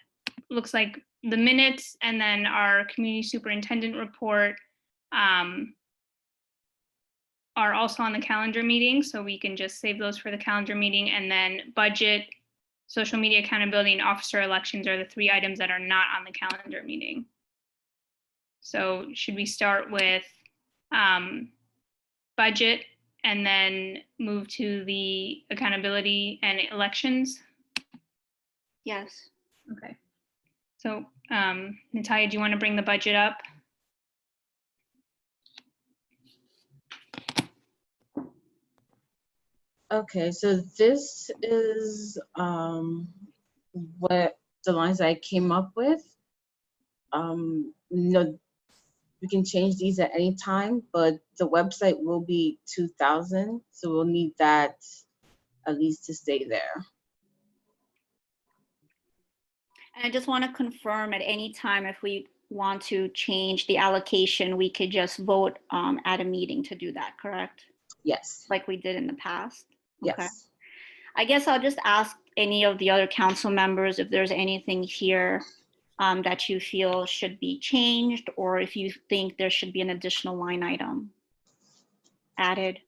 looks like the minutes and then our community superintendent report are also on the calendar meeting, so we can just save those for the calendar meeting. And then budget, social media accountability, and officer elections are the 3 items that are not on the calendar meeting. So should we start with budget and then move to the accountability and elections? Yes. Okay. So Natalia, do you want to bring the budget up? Okay, so this is what the lines I came up with. No, we can change these at any time, but the website will be 2,000, so we'll need that at least to stay there. And I just want to confirm at any time if we want to change the allocation, we could just vote at a meeting to do that, correct? Yes. Like we did in the past? Yes. Okay. I guess I'll just ask any of the other council members if there's anything here that you feel should be changed, or if you think there should be an additional line item added.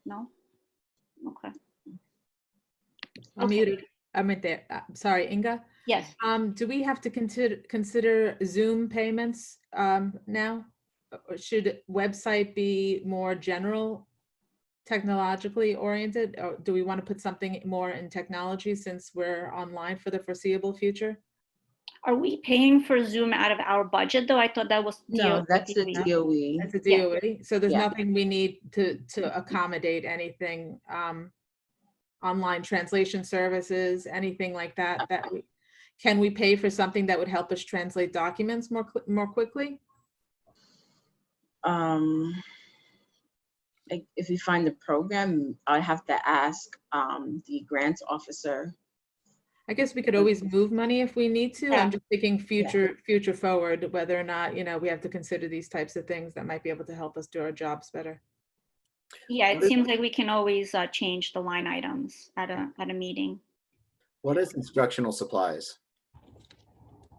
No? Okay. I'm muted. I'm right there. Sorry, Inga? Yes. Do we have to consider Zoom payments now? Or should website be more general, technologically oriented? Or do we want to put something more in technology since we're online for the foreseeable future? Are we paying for Zoom out of our budget though? I thought that was No, that's the DOE. That's a DOE. So there's Yeah. nothing we need to accommodate anything, online translation services, anything like that, can we pay for something that would help us translate documents more quickly? Like if we find the program, I have to ask the grants officer. I guess we could always move money if we need to. I'm just thinking future forward, whether or not, we have to consider these types of things that might be able to help us do our jobs better. Yeah, it seems like we can always change the line items at a meeting. What is instructional supplies?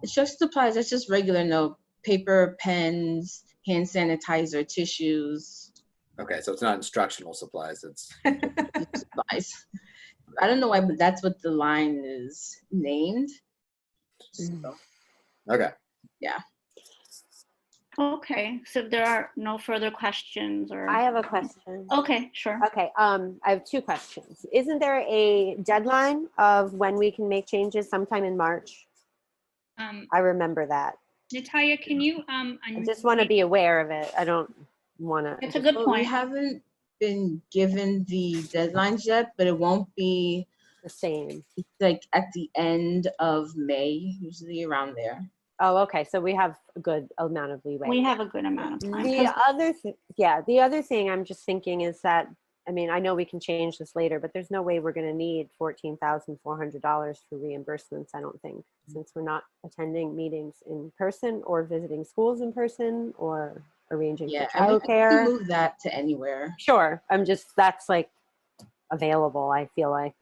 Instructional supplies, that's just regular paper, pens, hand sanitizer, tissues. Okay, so it's not instructional supplies, it's supplies. I don't know why, but that's what the line is named. So, okay. Yeah. Okay, so if there are no further questions or. I have a question. Okay, sure. Okay, I have 2 questions. Isn't there a deadline of when we can make changes sometime in March? I remember that. Natalia, can you I just want to be aware of it. I don't want to. It's a good We haven't been given the deadlines yet, but it won't be the same. It's like at the end of May, usually around there. Oh, okay. So we have a good amount of leeway. We have a good amount of time. The other thing I'm just thinking is that, I mean, I know we can change this later, but there's no way we're going to need $14,400 for reimbursements, I don't think, since we're not attending meetings in person or visiting schools in person or arranging for I would childcare. move that to anywhere. Sure. That's like available, I feel like.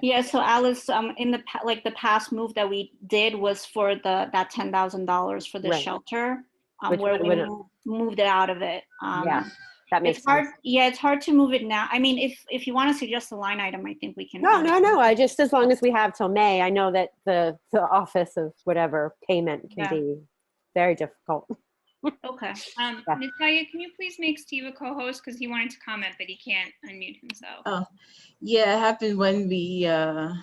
Yeah, so Alice, in the the past move that we did was for that $10,000 for the Right. shelter, Which where we wouldn't- moved it out of it. Yeah, that makes it's hard. sense. Yeah, it's hard to move it now. I mean, if you want to suggest a line item, I think we can. No. I just, as long as we have till May, I know that the office of whatever payment can be very difficult. Okay. Yeah. Natalia, can you please make Steve a co-host because he wanted to comment, but he can't unmute himself. Oh, yeah, it happened when we, let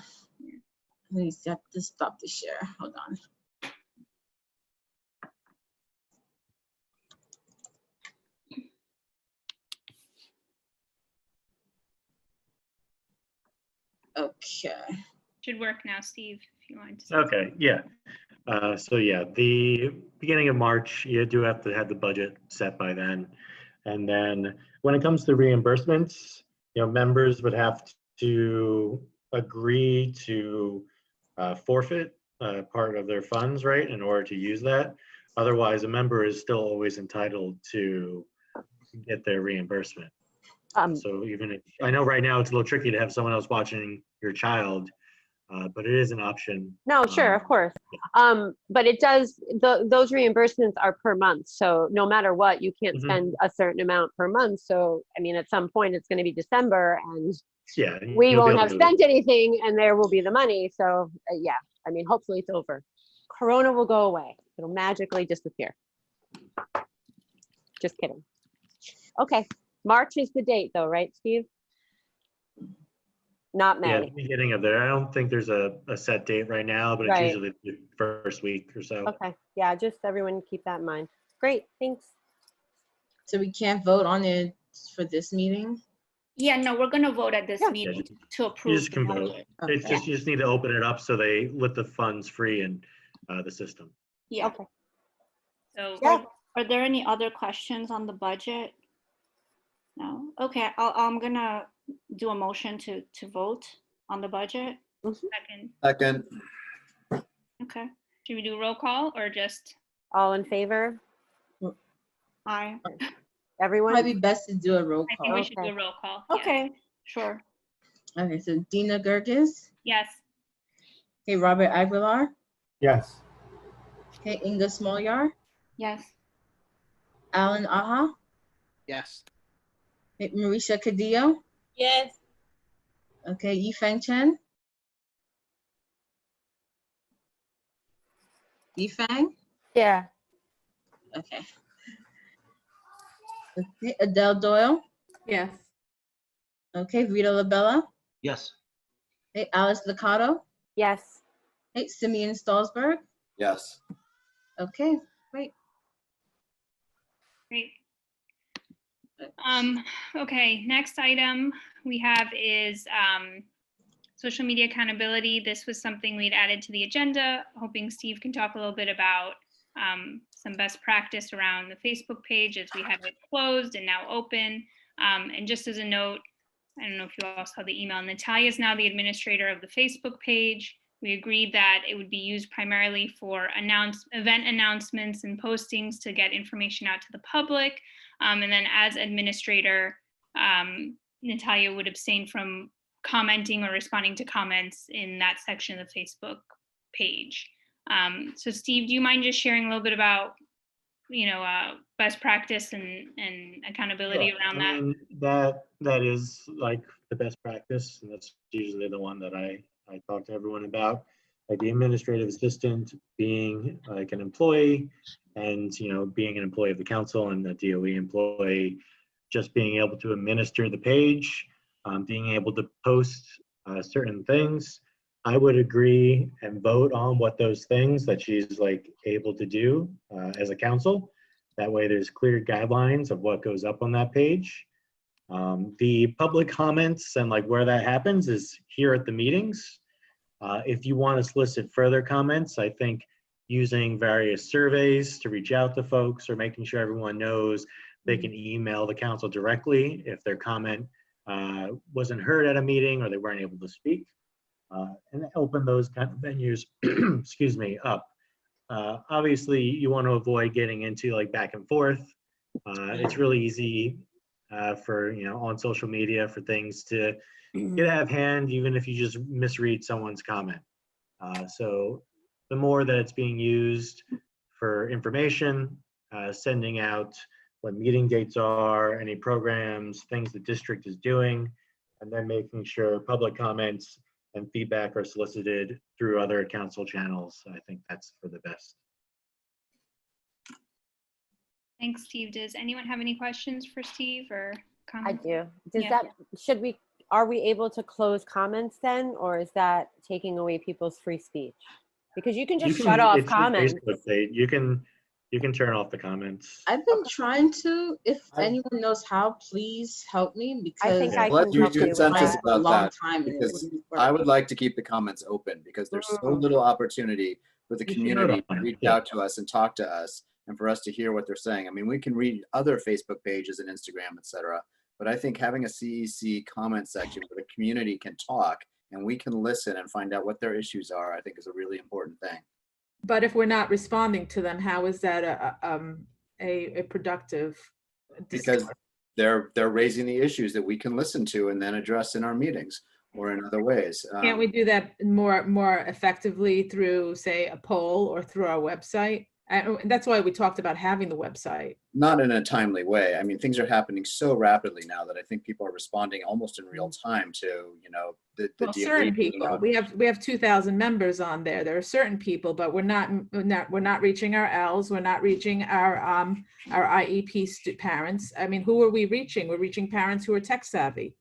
me have to stop the share. Hold on. Okay. Should work now, Steve, if you want to. Okay, yeah. So yeah, the beginning of March, you do have to have the budget set by then. And then when it comes to reimbursements, members would have to agree to forfeit part of their funds, right, in order to use that. Otherwise, a member is still always entitled to get their reimbursement. So even if, I know right now it's a little tricky to have someone else watching your child, but it is an option. No, sure, of course. But it does, those reimbursements are per month. So no matter what, you can't spend a certain amount per month. So, I mean, at some point it's going to be December and yeah, we you'll be won't able have to- spent anything and there will be the money. So yeah, I mean, hopefully it's over. Corona will go away. It'll magically disappear. Just kidding. Okay, March is the date though, right, Steve? Not Yeah, May. beginning of there. I don't think there's a set date right now, but it's Right. usually the first week or so. Okay, yeah, just everyone keep that in mind. Great, thanks. So we can't vote on it for this meeting? Yeah, no, we're gonna vote at this meeting to You approve just the can vote. budget. It's just, you just need to open it up so they let the funds free in the system. Yeah. Okay. So Are there any other questions on the budget? No. Okay, I'm gonna do a motion to vote on the budget. Second. Second. Okay. Should we do roll call or just? All in favor? Aye. Everyone? Might be best to do a roll I call. think we should do a roll call. Okay, sure. Okay, so Dina Gergis. Yes. Okay, Robert Aguilar. Yes. Okay, Inga Smolyar. Yes. Alan Aha. Yes. Okay, Marisha Cadillo. Yes. Okay, Yifeng Chen. Yifeng. Yeah. Okay. Okay, Adele Doyle. Yes. Okay, Rita Labella. Yes. Okay, Alice Licato. Yes. Okay, Simeon Stalsberg. Yes. Okay, great. Great. Okay, next item we have is social media accountability. This was something we'd added to the agenda, hoping Steve can talk a little bit about some best practice around the Facebook page as we have it closed and now open. And just as a note, I don't know if you all saw the email, Natalia is now the administrator of the Facebook page. We agreed that it would be used primarily for event announcements and postings to get information out to the public. And then as administrator, Natalia would abstain from commenting or responding to comments in that section of the Facebook page. So Steve, do you mind just sharing a little bit about, best practice and accountability around that? I mean, that is like the best practice, and that's usually the one that I talk to everyone about. Like the administrative assistant being like an employee, and being an employee of the council and the DOE employee, just being able to administer the page, being able to post certain things. I would agree and vote on what those things that she's like able to do as a council. That way there's clear guidelines of what goes up on that page. The public comments and like where that happens is here at the meetings. If you want to solicit further comments, I think using various surveys to reach out to folks or making sure everyone knows they can email the council directly if their comment wasn't heard at a meeting or they weren't able to speak. And open those kind of venues, excuse me, up. Obviously, you want to avoid getting into like back and forth. It's really easy for, on social media for things to get out of hand, even if you just misread someone's comment. So the more that it's being used for information, sending out what meeting dates are, any programs, things the district is doing, and then making sure public comments and feedback are solicited through other council channels. I think that's for the best. Thanks, Steve. Does anyone have any questions for Steve or I comments? do. Does Yeah. are we able to close comments then, or is that taking away people's free speech? Because you can just shut off It's a comments. Facebook page. You can You can turn off the comments. I've been trying to. If anyone knows how, please help me because think I Let's can reach help you with consensus that. a about long that, time and it because wouldn't I work. would like to keep the comments open because there's so Mm. little opportunity for the We should vote community on to it, reach yeah. out to us and talk to us and for us to hear what they're saying. I mean, we can read other Facebook pages and Instagram, etc. But I think having a CEC comment section where the community can talk and we can listen and find out what their issues are, I think is a really important thing. But if we're not responding to them, how is that a productive Because discussion? they're raising the issues that we can listen to and then address in our meetings or in other ways. Can't we do that more effectively through, say, a poll or through our website? And that's why we talked about having the website. Not in a timely way. I mean, things are happening so rapidly now that I think people are responding almost in real time to, you know, the Well, DOE certain being people. out. We have 2,000 members on there. There are certain people, but we're not reaching our Ls. We're not reaching our IEP parents. I mean, who are we reaching? We're reaching parents who are tech savvy,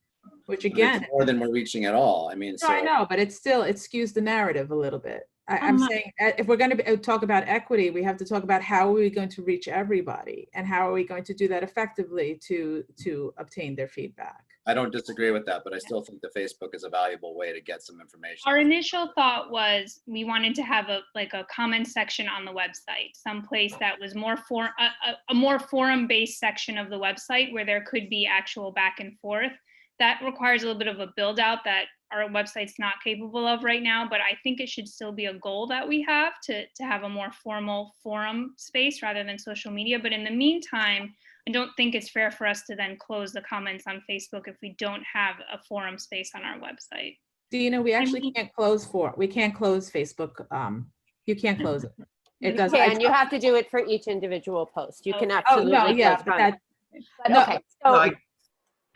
which But again, it's more than we're reaching at all. I mean, no, I so know, but it skews the narrative a little bit. I'm saying if we're going to talk about equity, we have to talk about how are we going to reach everybody and how are we going to do that effectively to obtain their feedback. I don't disagree with that, but I still think the Facebook is a valuable way to get some information. Our initial thought was we wanted to have a comment section on the website, someplace that was more a more forum-based section of the website where there could be actual back and forth. That requires a little bit of a build out that our website's not capable of right now, but I think it should still be a goal that we have to have a more formal forum space rather than social media. But in the meantime, I don't think it's fair for us to then close the comments on Facebook if we don't have a forum space on our website. Dina, we actually can't close Facebook. You can't close it. It does. And you have to do it for each individual post. You can Oh, absolutely. no, yeah, close but comments. But no. okay, No,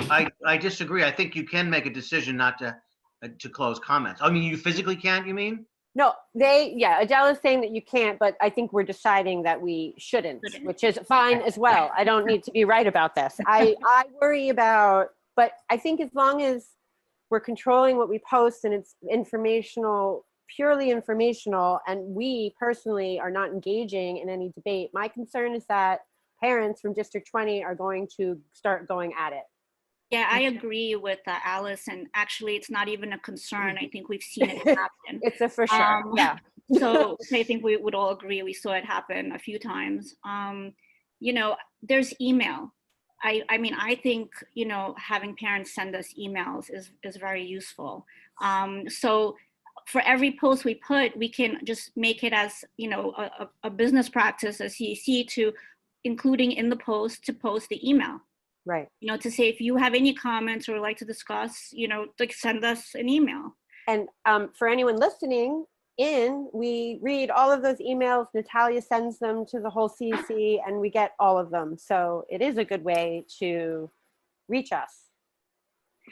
so I disagree. I think you can make a decision not to close comments. I mean, you physically can't, you mean? no, Adele is saying that you can't, but I think we're deciding that we shouldn't, which is fine as well. I don't need to be right about this. I worry about, but I think as long as we're controlling what we post and it's informational, purely informational, and we personally are not engaging in any debate, my concern is that parents from District 20 are going to start going at it. Yeah, I agree with Alice, and actually, it's not even a concern. I think we've seen it happen. It's a for sure, yeah. So I think we would all agree we saw it happen a few times. You know, there's email. I mean, I think, you know, having parents send us emails is very useful. So for every post we put, we can just make it as, you know, a business practice, a CEC, to including in the post to post the email. Right. You know, to say if you have any comments or like to discuss, you know, like send us an email. And for anyone listening in, we read all of those emails. Natalia sends them to the whole CEC and we get all of them. So it is a good way to reach us.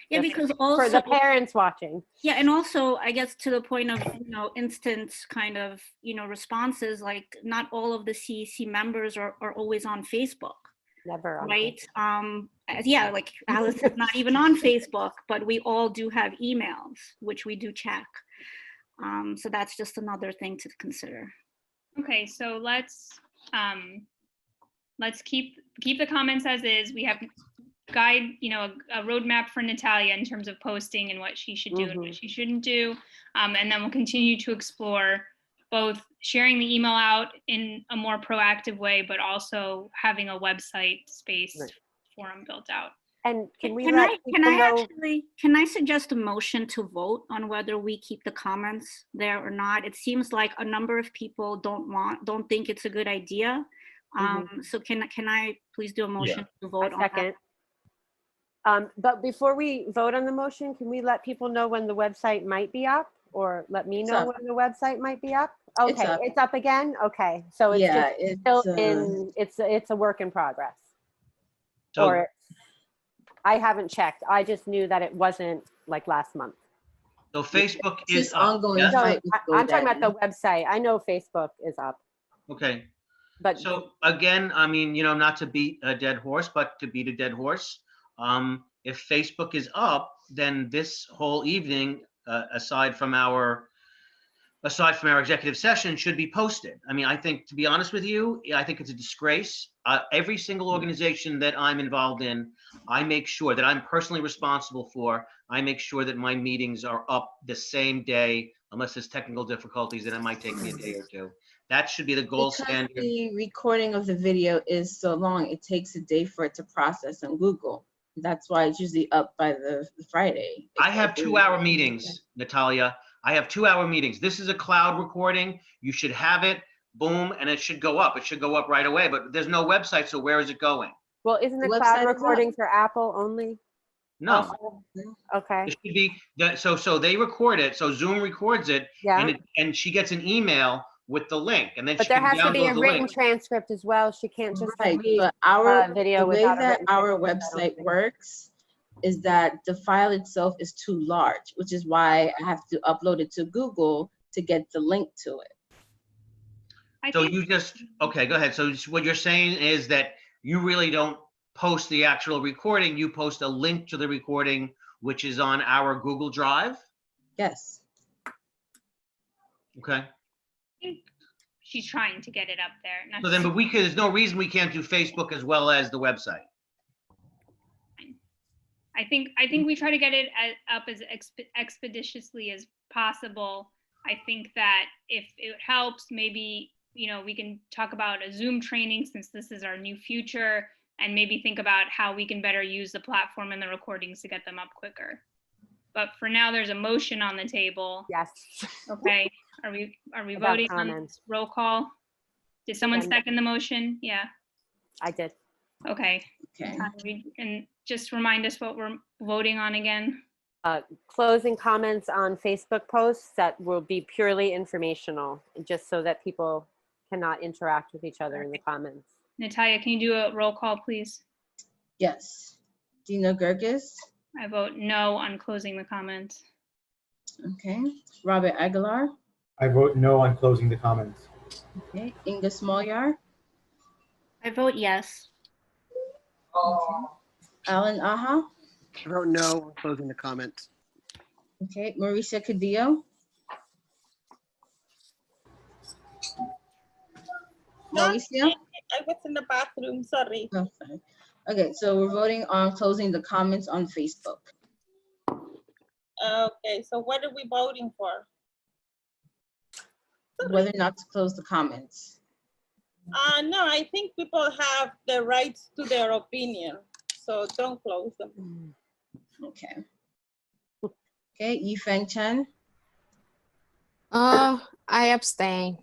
Yeah, because also for the parents watching. Yeah, and also I guess to the point of, you know, instant kind of, you know, responses, like not all of the CEC members are always on Facebook. Never on right? Yeah, like Alice is not even on Facebook, but we all do have emails, which we do check. So that's just another thing to consider. Okay, so let's keep the comments as is. We have guide, you know, a roadmap for Natalia in terms of posting and what she should do and what she shouldn't do. And then we'll continue to explore both sharing the email out in a more proactive way, but also having a website space forum built out. And can I suggest a motion to vote on whether we keep the comments there or not? It seems like a number of people don't think it's a good idea. So can I please do a motion to vote on that? But before we vote on the motion, can we let people know when the website might be up, or let me know when the website might be up? Okay, it's up again. Okay, so it's just still in. It's a work in progress. So, or I haven't checked. I just knew that it wasn't like last month. So Facebook It's is up. ongoing. Yeah? So I'm talking about the website. I know Facebook is up. Okay. But so again, I mean, you know, not to beat a dead horse, but to beat a dead horse. If Facebook is up, then this whole evening, aside from our aside from our executive session, should be posted. I mean, I think, to be honest with you, I think it's a disgrace. Every single organization that I'm involved in, I make sure that I'm personally responsible for. I make sure that my meetings are up the same day, unless there's technical difficulties, and it might take me a day or two. That should be the gold Because standard. the recording of the video is so long, it takes a day for it to process on Google. That's why it's usually up by the Friday. I have 2-hour meetings, Natalia. I have 2-hour meetings. This is a cloud recording. You should have it, boom, and it should go up. It should go up right away, but there's no website, so where is it going? Well, isn't the The website cloud is up. recording for Apple only? No. Okay. It should be, so they record it, so Zoom records it, Yeah. and she gets an email with the link, and then But she there can has to be a download the written link. transcript as well. She can't just Right, read but our, a video the way without a that written our transcript, I don't website think. works is that the file itself is too large, which is why I have to upload it to Google to get the link to it. So you just, okay, go ahead. So what you're saying is that you really don't post the actual recording, you post a link to the recording, which is on our Google Drive? Yes. Okay. She's trying to get it up there. not So then, to- but there's no reason we can't do Facebook as well as the website. I think we try to get it up as expeditiously as possible. I think that if it helps, maybe, we can talk about a Zoom training since this is our new future, and maybe think about how we can better use the platform and the recordings to get them up quicker. But for now, there's a motion on the table. Yes. Okay, are we About voting on comments. roll call? Did someone Agenda. second the motion? Yeah, I did. okay. Okay. And just remind us what we're voting on again. Closing comments on Facebook posts that will be purely informational, just so that people cannot interact with each other in the comments. Natalia, can you do a roll call, please? Yes. Dina Gergis. I vote no on closing the comments. Okay. Robert Aguilar. I vote no on closing the comments. Okay. Inga Smolyar. I vote yes. Alan Aha. I vote no on closing the comments. Okay. Mauricia Cadillo. Mauricia? I was in the bathroom, sorry. Oh, sorry. Okay, so we're voting on closing the comments on Facebook. Okay, so what are we voting for? Whether or not to close the comments. No, I think people have the rights to their opinion, so don't close them. Okay. Okay, Yifeng Chen. I abstain.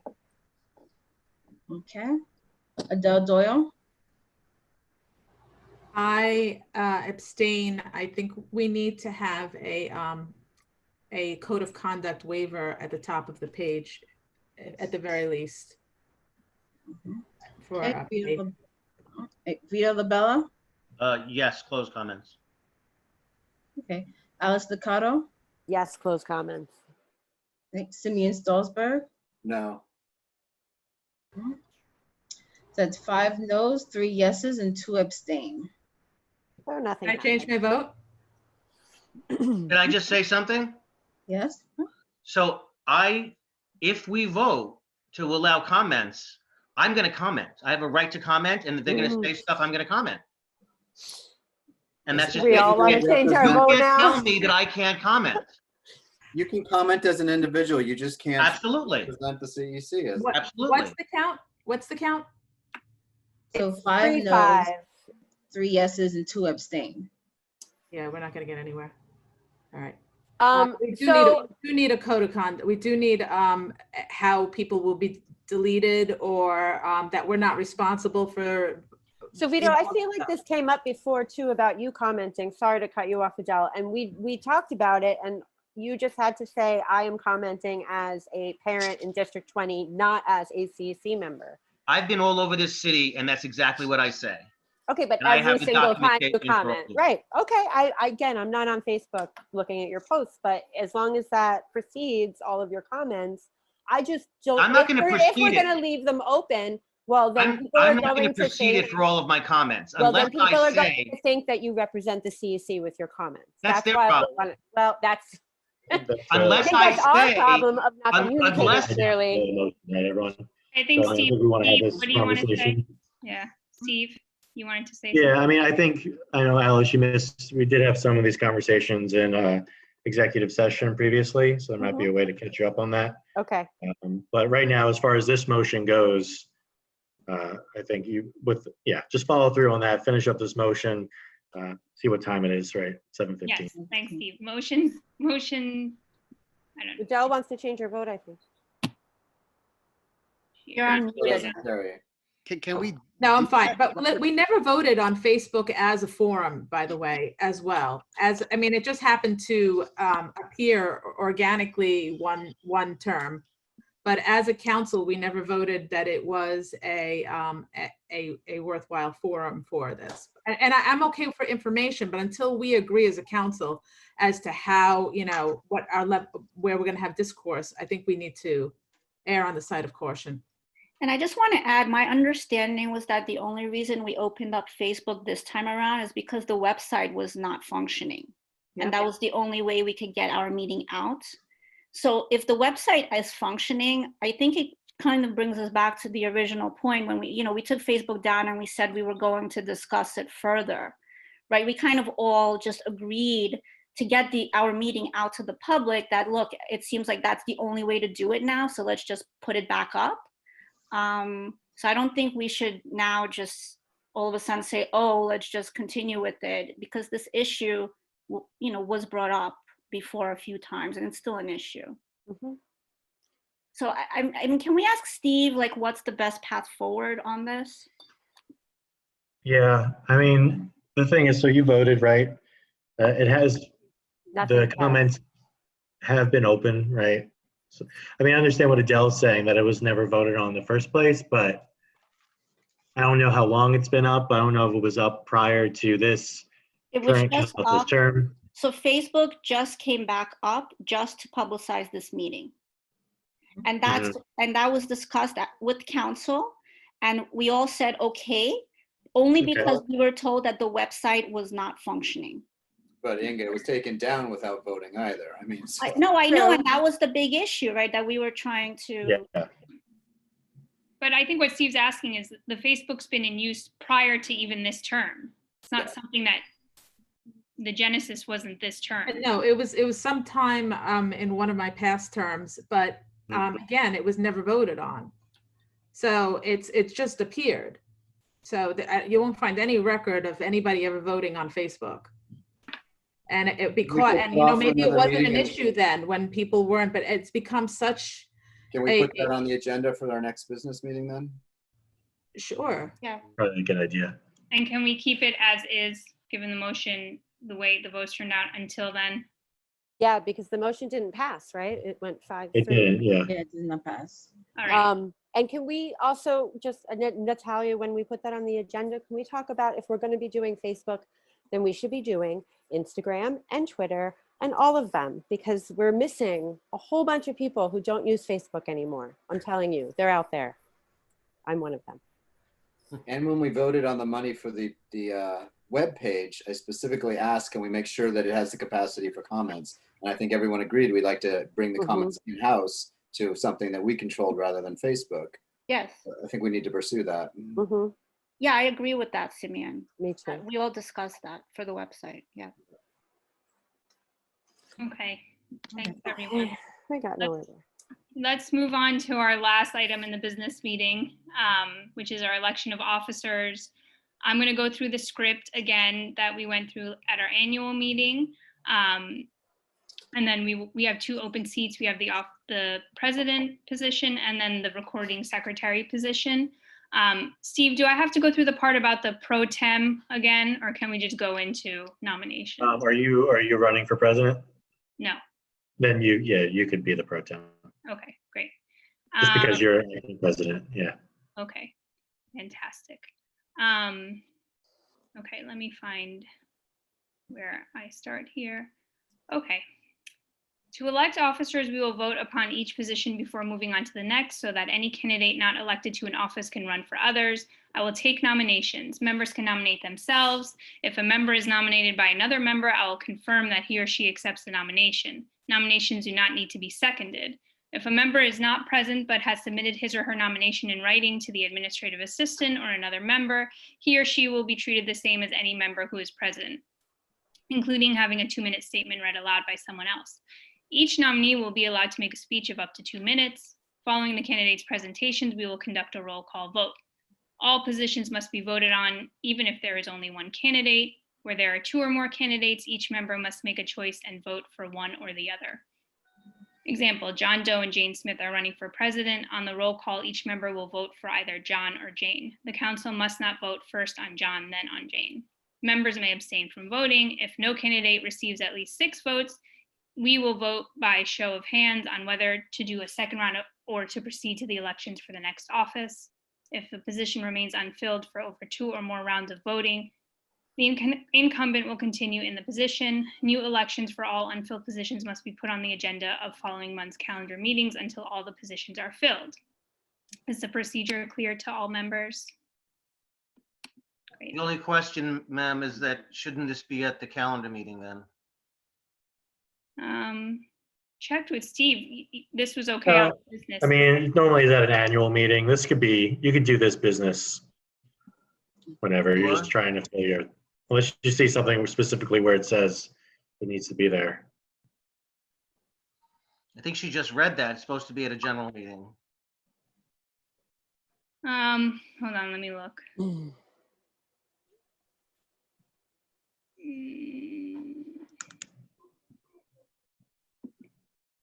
Okay. Adele Doyle. I abstain. I think we need to have a code of conduct waiver at the top of the page, at the very least. For Okay, Vito Labella. Yes, close comments. Okay. Alice Liccardo. Yes, close comments. Okay. Simeon Stolzberg. No. That's 5 no's, 3 yeses, and 2 abstain. Or nothing. Can I change my vote? Can I just say something? Yes. So if we vote to allow comments, I'm going to comment. I have a right to comment, and if they're going to say stuff, I'm going to comment. And that's just. We all want to change our vote You can't now. tell me that I can't comment. You can comment as an individual. You just can't Absolutely. present the CEC as. Absolutely. What's the count? What's the count? So 5 no's, 3-5. 3 yeses, and 2 abstain. Yeah, we're not going to get anywhere. All right. We So do need a code of conduct. We do need how people will be deleted, or that we're not responsible for. So Vito, I feel like this came up before too about you commenting. Sorry to cut you off, Adele. And we talked about it, and you just had to say, I am commenting as a parent in District 20, not as a CEC member. I've been all over this city, and that's exactly what I say. Okay, but And I have every the single time you documentation for all comment, of it. right? Okay, again, I'm not on Facebook looking at your posts, but as long as that precedes all of your comments, I just don't. I'm not if gonna we're- If we're proceed it. going to leave them open, well, then people are I'm not going going to to proceed it think. for all of my comments Well, then unless people I are going say to think that you represent the CEC with your comments. That's their why I problem. want it. Well, that's Unless I I think that's our say, problem of not communicating unless, clearly. Right, everyone. I think So I Steve, think we want to have Steve, this what do you want to say? conversation. Yeah, Steve, you wanted to say Yeah, something? I mean, I know, Alice, we did have some of these conversations in executive session previously, so there might be a way to catch you up on that. Okay. But right now, as far as this motion goes, I think just follow through on that, finish up this motion, see what time it is, right? 7:15. Yes, thanks, Steve. Motion, I don't know. Adele wants to change her vote, I think. You're on mute. Can we? No, I'm fine. But we never voted on Facebook as a forum, by the way, as well. I mean, it just happened to appear organically one term. But as a council, we never voted that it was a worthwhile forum for this. And I'm okay for information, but until we agree as a council as to how, what our where we're going to have discourse, I think we need to err on the side of caution. And I just want to add, my understanding was that the only reason we opened up Facebook this time around is because the website was not functioning. And that was the only way we could get our meeting out. So if the website is functioning, I think it kind of brings us back to the original point when we took Facebook down and we said we were going to discuss it further, right? We kind of all just agreed to get our meeting out to the public that, look, it seems like that's the only way to do it now. So let's just put it back up. So I don't think we should now just all of a sudden say, oh, let's just continue with it, because this issue, was brought up before a few times and it's still an issue. Mm-hmm. So I mean, can we ask Steve, what's the best path forward on this? Yeah, I mean, the thing is, so you voted, right? It has, the comments have been open, right? So, I mean, I understand what Adele's saying, that it was never voted on in the first place, but I don't know how long it's been up. I don't know if it was up prior to this It was current just council's up. term. So Facebook just came back up just to publicize this meeting. And that was discussed with council, and we all said, okay, only because we were told that the website was not functioning. But Inga, it was taken down without voting either. I mean, so. I know, and that was the big issue, right? That we were trying to. Yeah. But I think what Steve's asking is the Facebook's been in use prior to even this term. It's not something that the genesis wasn't this term. No, it was sometime in one of my past terms, but again, it was never voted on. So it's just appeared. So you won't find any record of anybody ever voting on Facebook. And it because, and maybe it wasn't an issue then when people weren't, but it's become such. Can we put that on the agenda for our next business meeting then? Sure. Yeah. Probably a good idea. And can we keep it as is, given the motion, the way the votes turned out until then? Yeah, because the motion didn't pass, right? It went 5-3. It did, yeah. Yeah, it did not pass. All right. And can we also just, Natalia, when we put that on the agenda, can we talk about if we're going to be doing Facebook, then we should be doing Instagram and Twitter and all of them, because we're missing a whole bunch of people who don't use Facebook anymore. I'm telling you, they're out there. I'm one of them. And when we voted on the money for the web page, I specifically asked, can we make sure that it has the capacity for comments? And I think everyone agreed we'd like to bring the comments in-house to something that we controlled rather than Facebook. Yes. I think we need to pursue that. Mm-hmm. Yeah, I agree with that, Simeon. Me too. We all discussed that for the website. Yeah. Okay. Thanks, everyone. I got nowhere there. Let's move on to our last item in the business meeting, which is our election of officers. I'm going to go through the script again that we went through at our annual meeting. And then we have 2 open seats. We have the president position and then the recording secretary position. Steve, do I have to go through the part about the pro tem again, or can we just go into nominations? Are you running for president? No. Then you could be the pro tem. Okay, great. Just because you're acting president, yeah. Okay, fantastic. Okay, let me find where I start here. Okay. To elect officers, we will vote upon each position before moving on to the next so that any candidate not elected to an office can run for others. I will take nominations. Members can nominate themselves. If a member is nominated by another member, I will confirm that he or she accepts the nomination. Nominations do not need to be seconded. If a member is not present but has submitted his or her nomination in writing to the administrative assistant or another member, he or she will be treated the same as any member who is present, including having a 2-minute statement read aloud by someone else. Each nominee will be allowed to make a speech of up to 2 minutes. Following the candidates' presentations, we will conduct a roll call vote. All positions must be voted on, even if there is only one candidate. Where there are 2 or more candidates, each member must make a choice and vote for one or the other. Example, John Doe and Jane Smith are running for president. On the roll call, each member will vote for either John or Jane. The council must not vote first on John, then on Jane. Members may abstain from voting. If no candidate receives at least 6 votes, we will vote by show of hands on whether to do a second round or to proceed to the elections for the next office. If the position remains unfilled for over 2 or more rounds of voting, the incumbent will continue in the position. New elections for all unfilled positions must be put on the agenda of following month's calendar meetings until all the positions are filled. Is the procedure clear to all members? Great. The only question, ma'am, is that shouldn't this be at the calendar meeting then? Checked with Steve. This was okay on business. I mean, normally is at an annual meeting. This could be, you could do this business whenever. You're just trying to fill your, unless you see something specifically where it says it needs to be there. I think she just read that. It's supposed to be at a general meeting. Hold on, let me look.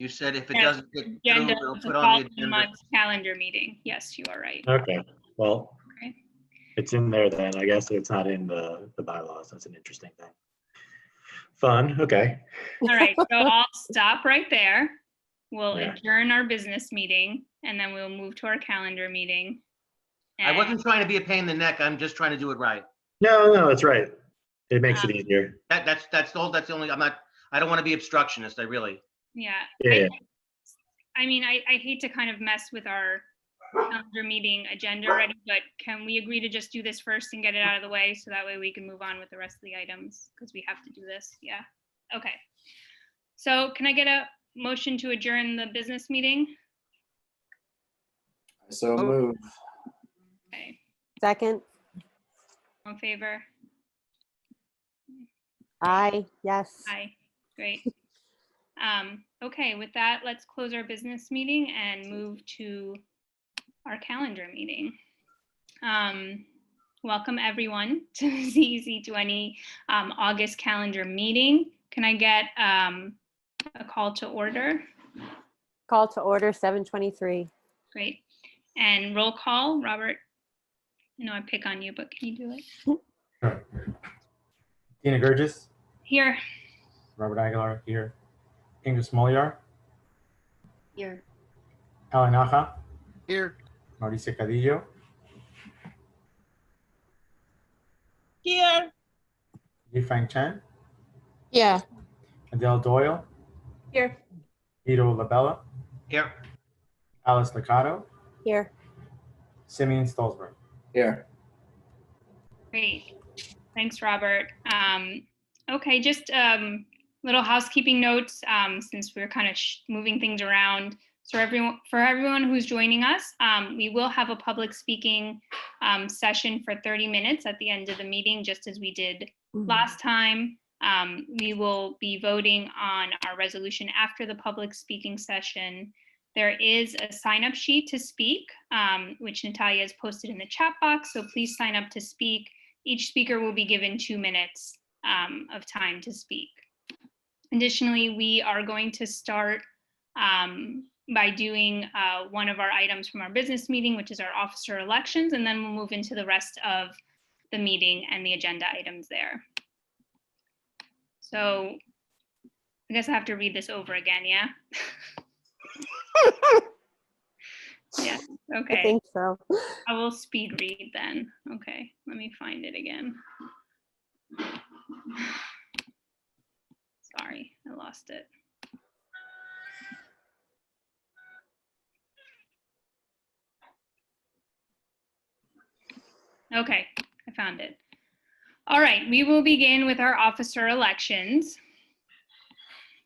You said if it Yes, doesn't get agenda, through, we'll the put on the following agenda. month's calendar meeting. Yes, you are right. Okay, well, Okay. it's in there then. I guess it's not in the bylaws. That's an interesting thing. Fun, okay. All right, so I'll stop right there. We'll Yeah. adjourn our business meeting and then we'll move to our calendar meeting. I wasn't trying to be a pain in the neck. I'm just trying to do it right. No, that's right. It makes it easier. That's the only, I don't want to be obstructionist. I really. Yeah. Yeah. I mean, I hate to kind of mess with our calendar meeting agenda already, but can we agree to just do this first and get it out of the way so that way we can move on with the rest of the items because we have to do this? Yeah. Okay. So can I get a motion to adjourn the business meeting? So move. Okay. Second. All in favor? Aye, yes. Aye. Great. Okay, with that, let's close our business meeting and move to our calendar meeting. Welcome everyone to the CEC 20 August calendar meeting. Can I get a call to order? Call to order 7:23. Great. And roll call, Robert. I know I pick on you, but can you do it? Sure. Dina Gurgis, Here. Robert Aguilar here. Ingrid Smoliar, Here. Alan Naja, Here. Mauricio Cadillo, Here. Yifang Chen, Yeah. Adele Doyle, Here. Vito Labella, Here. Alice Liccato, Here. Simeon Stolzberg. Here. Great. Thanks, Robert. Okay, just little housekeeping notes since we're kind of moving things around. So for everyone who's joining us, we will have a public speaking session for 30 minutes at the end of the meeting, just as we did last time. We will be voting on our resolution after the public speaking session. There is a sign-up sheet to speak, which Natalia has posted in the chat box, so please sign up to speak. Each speaker will be given 2 minutes of time to speak. Additionally, we are going to start by doing one of our items from our business meeting, which is our officer elections, and then we'll move into the rest of the meeting and the agenda items there. So I guess I have to read this over again, yeah? Yeah, okay. I think so. I will speed read then. Okay, let me find it again. Sorry, I lost it. Okay, I found it. All right, we will begin with our officer elections.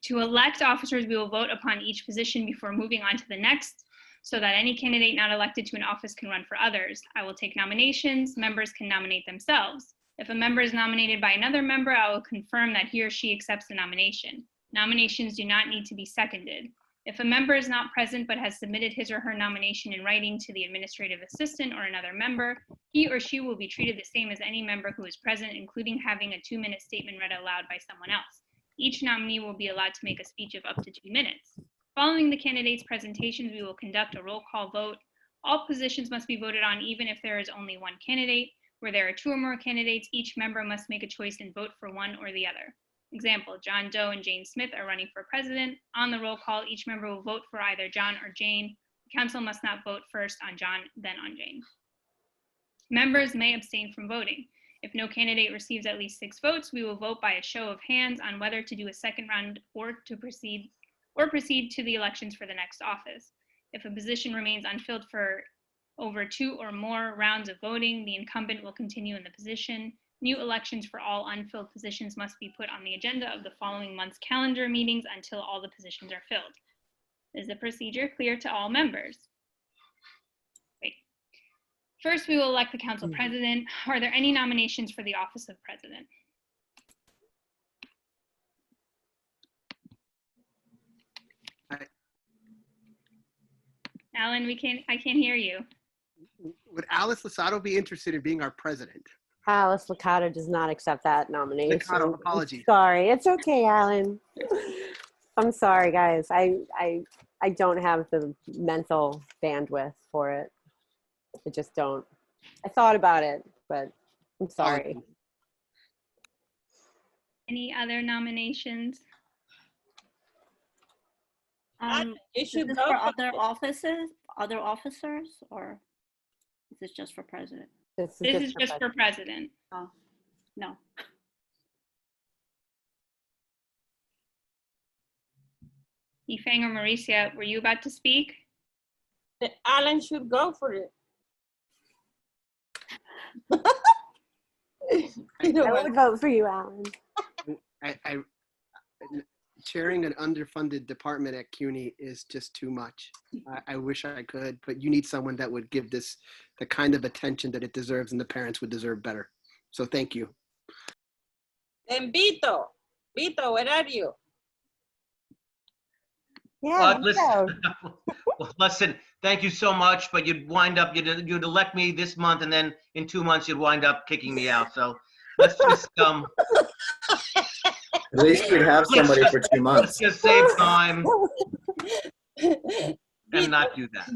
To elect officers, we will vote upon each position before moving on to the next, so that any candidate not elected to an office can run for others. I will take nominations. Members can nominate themselves. If a member is nominated by another member, I will confirm that he or she accepts the nomination. Nominations do not need to be seconded. If a member is not present but has submitted his or her nomination in writing to the administrative assistant or another member, he or she will be treated the same as any member who is present, including having a 2-minute statement read aloud by someone else. Each nominee will be allowed to make a speech of up to 2 minutes. Following the candidates' presentations, we will conduct a roll call vote. All positions must be voted on even if there is only one candidate. Where there are 2 or more candidates, each member must make a choice and vote for one or the other. Example, John Doe and Jane Smith are running for president. On the roll call, each member will vote for either John or Jane. The council must not vote first on John, then on Jane. Members may abstain from voting. If no candidate receives at least 6 votes, we will vote by a show of hands on whether to do a second round or proceed to the elections for the next office. If a position remains unfilled for over 2 or more rounds of voting, the incumbent will continue in the position. New elections for all unfilled positions must be put on the agenda of the following month's calendar meetings until all the positions are filled. Is the procedure clear to all members? Great. First, we will elect the council president. Are there any nominations for the office of president? Alan, I can't hear you. Would Alice Losado be interested in being our president? Alice Licata does not accept that nomination. Licata, apologies. Sorry, it's okay, Alan. I'm sorry, guys. I don't have the mental bandwidth for it. I just don't. I thought about it, but I'm sorry. Any other nominations? Is this for other officers, or is this just for president? This is just for president. Oh, no. Yifeng or Mauricia, were you about to speak? Alan should go for it. I would vote for you, Alan. Chairing an underfunded department at CUNY is just too much. I wish I could, but you need someone that would give this the kind of attention that it deserves, and the parents would deserve better. So thank you. And Vito, where are you? Yeah, listen, thank you so much, but you'd you'd elect me this month, and then in 2 months you'd wind up kicking me out. So let's just At least we have somebody for 2 months. Let's just save time and not do that.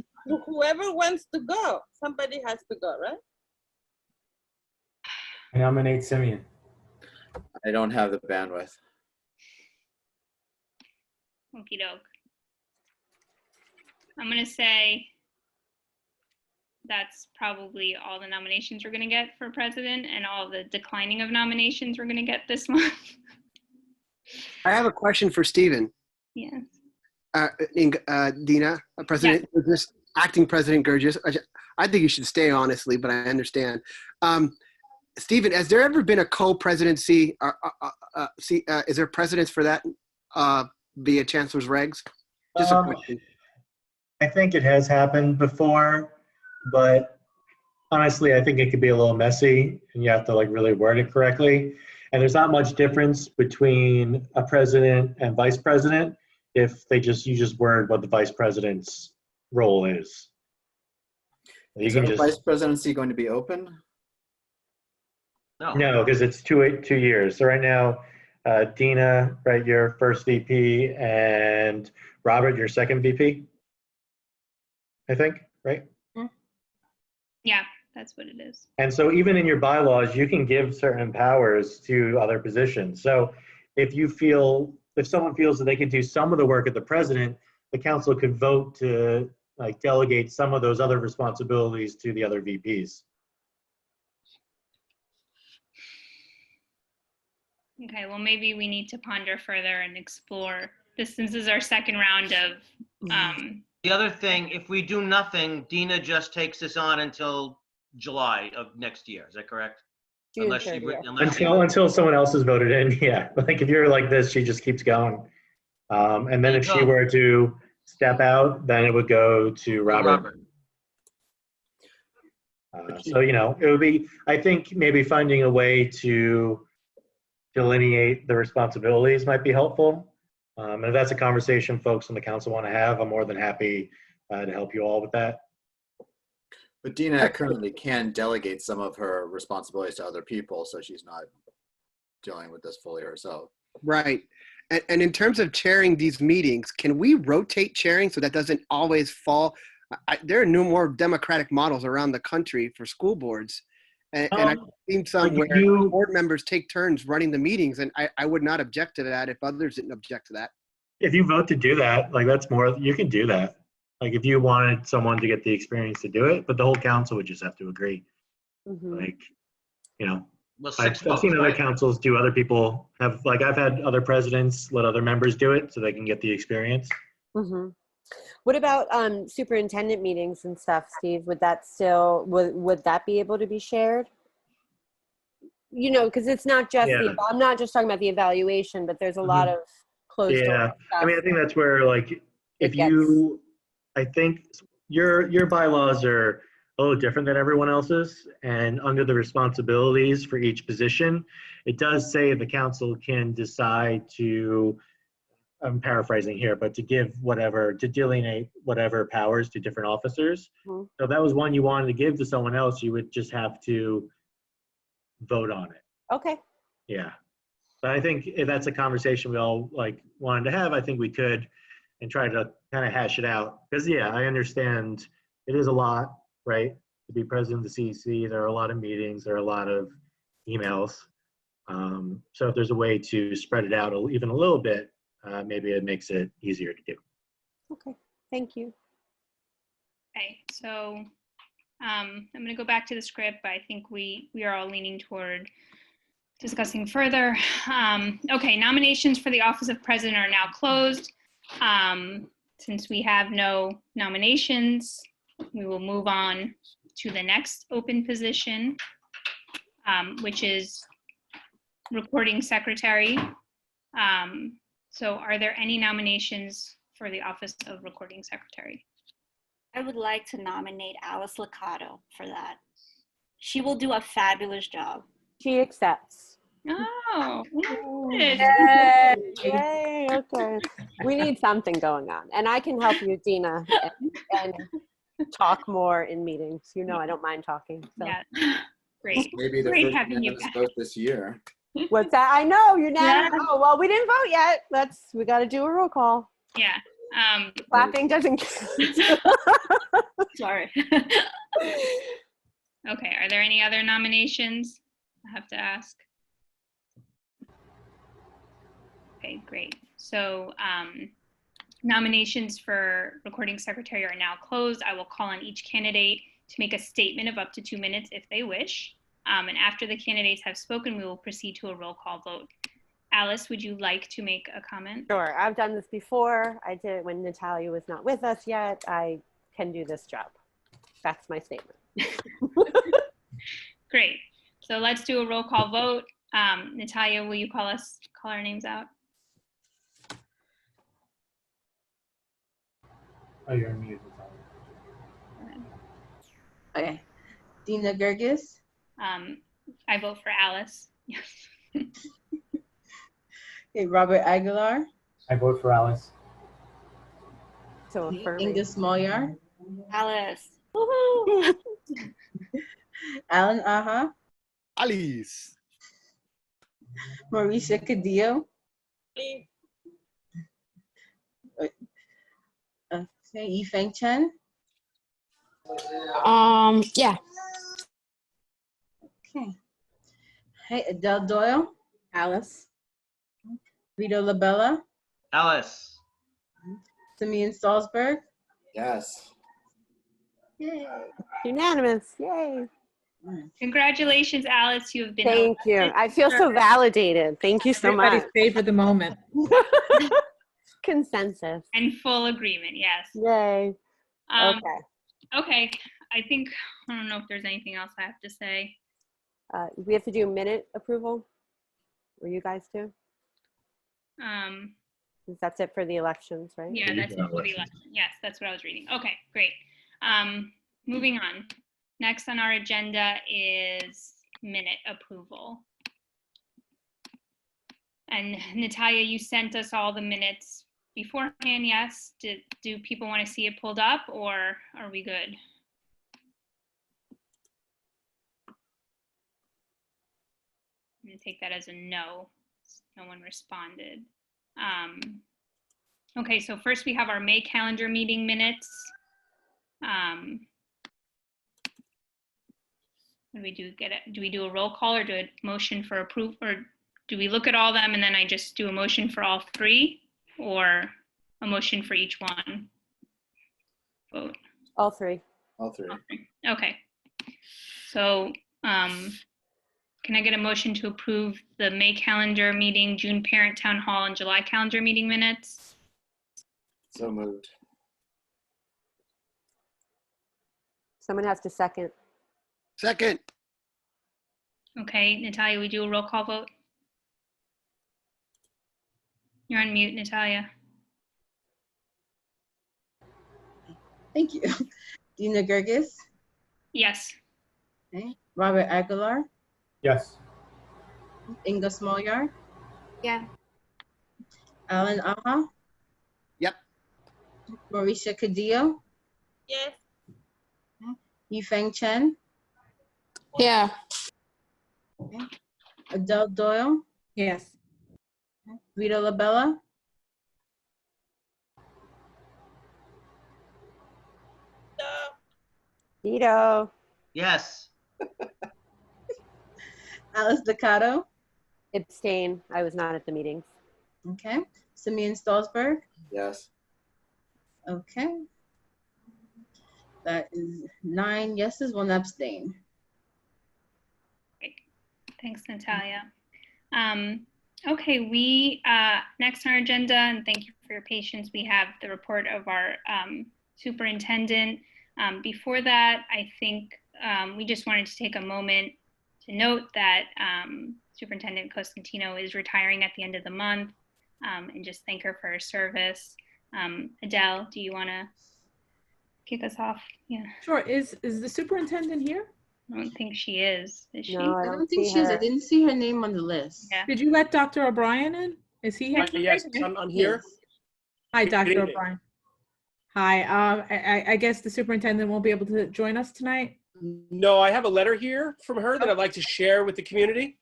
Whoever wants to go, somebody has to go, right? I nominate Simeon. I don't have the bandwidth. Okie doke. I'm gonna say that's probably all the nominations we're gonna get for president and all the declining of nominations we're gonna get this month. I have a question for Stephen. Yes. Dina, President, this acting President Gurgis. I think you should stay, honestly, but I understand. Stephen, has there ever been a co-presidency? Is there precedence for that via Chancellor's regs? Just a question. I think it has happened before, but honestly, I think it could be a little messy, and you have to really word it correctly. And there's not much difference between a president and vice president if you just word what the vice president's role is. Is the vice presidency going to be open? No, because it's 2 years. So right now, Dina, right, your first VP, and Robert, your second VP, I think, right? Yeah, that's what it is. And so even in your bylaws, you can give certain powers to other positions. So if someone feels that they can do some of the work of the president, the council could vote to delegate some of those other responsibilities to the other VPs. Okay, well, maybe we need to ponder further and explore this. This is our second round of The other thing, if we do nothing, Dina just takes this on until July of next year. Is that correct? June Unless she 30th. Until someone else is voted in, yeah. Like if you're like this, she just keeps going. And then if she were to step out, then it would go to Robert. So, you know, it would be, I think maybe finding a way to delineate the responsibilities might be helpful. And if that's a conversation folks on the council want to have, I'm more than happy to help you all with that. But Dina currently can delegate some of her responsibilities to other people, so she's not dealing with this fully herself. Right. And in terms of chairing these meetings, can we rotate chairing so that doesn't always fall? There are more democratic models around the country for school boards. And I've seen some where board members take turns running the meetings, and I would not object to that if others didn't object to that. If you vote to do that, like that's more, you can do that. Like if you wanted someone to get the experience to do it, but the whole council would just have to agree. Like, you know, Well, I've 6 votes, seen other right? councils do, other people have, like I've had other presidents let other members do it so they can get the experience. What about superintendent meetings and stuff, Steve? Would that still, would that be able to be shared? You know, because it's not just Yeah. I'm not just talking about the evaluation, but there's a lot of closed door Yeah, stuff. I mean, I think that's where like, if you, I think your bylaws are a little different than everyone else's, and under the responsibilities for each position, it does say the council can decide to, I'm paraphrasing here, but to give whatever, to delineate whatever powers to different officers. So if that was one you wanted to give to someone else, you would just have to vote on it. Okay. Yeah. But I think if that's a conversation we all like wanted to have, I think we could and try to kind of hash it out. Because yeah, I understand it is a lot, right? To be president of the CEC, there are a lot of meetings, there are a lot of emails. So if there's a way to spread it out even a little bit, maybe it makes it easier to do. Okay, thank you. Okay, so I'm going to go back to the script, but I think we are all leaning toward discussing further. Okay, nominations for the office of president are now closed. Since we have no nominations, we will move on to the next open position, which is recording secretary. So are there any nominations for the office of recording secretary? I would like to nominate Alice Liccato for that. She will do a fabulous job. She accepts. Oh, Yay, yay, okay. We need something going on. And I can help you, Dina, and talk more in meetings. You know I don't mind talking. So. Yeah, great. Maybe the Great first having you unanimous back. vote this year. What's that? I know, you're not. Yeah. Oh, well, we didn't vote yet. We got to do a roll call. Yeah. Clapping doesn't count. Sorry. Okay, are there any other nominations? I have to ask. Okay, great. So nominations for recording secretary are now closed. I will call on each candidate to make a statement of up to 2 minutes if they wish. And after the candidates have spoken, we will proceed to a roll call vote. Alice, would you like to make a comment? Sure, I've done this before. I did it when Natalia was not with us yet. I can do this job. That's my statement. Great. So let's do a roll call vote. Natalia, will you call our names out? Oh, you're muted. Okay. Dina Gergis. I vote for Alice. Okay, Robert Aguilar. I vote for Alice. So Inga Smolyar. Alice. Woohoo! Alan Aha. Alice. Mauricia Cadillo. Okay, Yifeng Chen. Yeah. Okay. Hey, Adele Doyle. Alice. Vito Labella. Alice. Simeon Salzberg. Yes. Yay. Unanimous. Yay. Congratulations, Alice. You have been Thank you. elected. I feel so validated. Thank you so Everybody's much. favored the moment. Consensus. In full agreement, yes. Yay. Okay. Okay. Okay. I think, I don't know if there's anything else I have to say. We have to do minute approval? Or you guys do? That's it for the elections, right? Yeah, that's it for the election. Yes, that's what I was reading. Okay, great. Moving on. Next on our agenda is minute approval. And Natalia, you sent us all the minutes beforehand, yes? Do people want to see it pulled up, or are we good? I'm going to take that as a no. No one responded. Okay, so first we have our May calendar meeting minutes. What do we do? Do we do a roll call or do a motion for approval, or do we look at all of them and then I just do a motion for all three, or a motion for each one? Vote. All three. All three. Okay. So can I get a motion to approve the May calendar meeting, June parent town hall, and July calendar meeting minutes? So moved. Someone has to second. Second. Okay, Natalia, we do a roll call vote? You're on mute, Natalia. Thank you. Dina Gergis. Yes. Okay. Robert Aguilar. Yes. Inga Smolyar. Yeah. Alan Aha. Yep. Mauricia Cadillo. Yes. Yifeng Chen. Yeah. Okay. Adele Doyle. Yes. Rita Labella. Vito. Yes. Alice Ducato. Abstain. I was not at the meetings. Okay. Simeon Stolzberg. Yes. Okay. That is 9 yeses, 1 abstain. Thanks, Natalia. Okay, we next on our agenda, and thank you for your patience, we have the report of our superintendent. Before that, I think we just wanted to take a moment to note that Superintendent Costantino is retiring at the end of the month, and just thank her for her service. Adele, do you want to kick us off? Yeah. Sure. Is the superintendent here? I don't think she is. Is she? No, I don't think she is. I didn't see her name on the list. Yeah. Did you let Dr. O'Brien in? Is he here? Yes, I'm here. Hi, Good Dr. evening. O'Brien. Hi. I guess the superintendent won't be able to join us tonight. No, I have a letter here from her that I'd like to share with the community.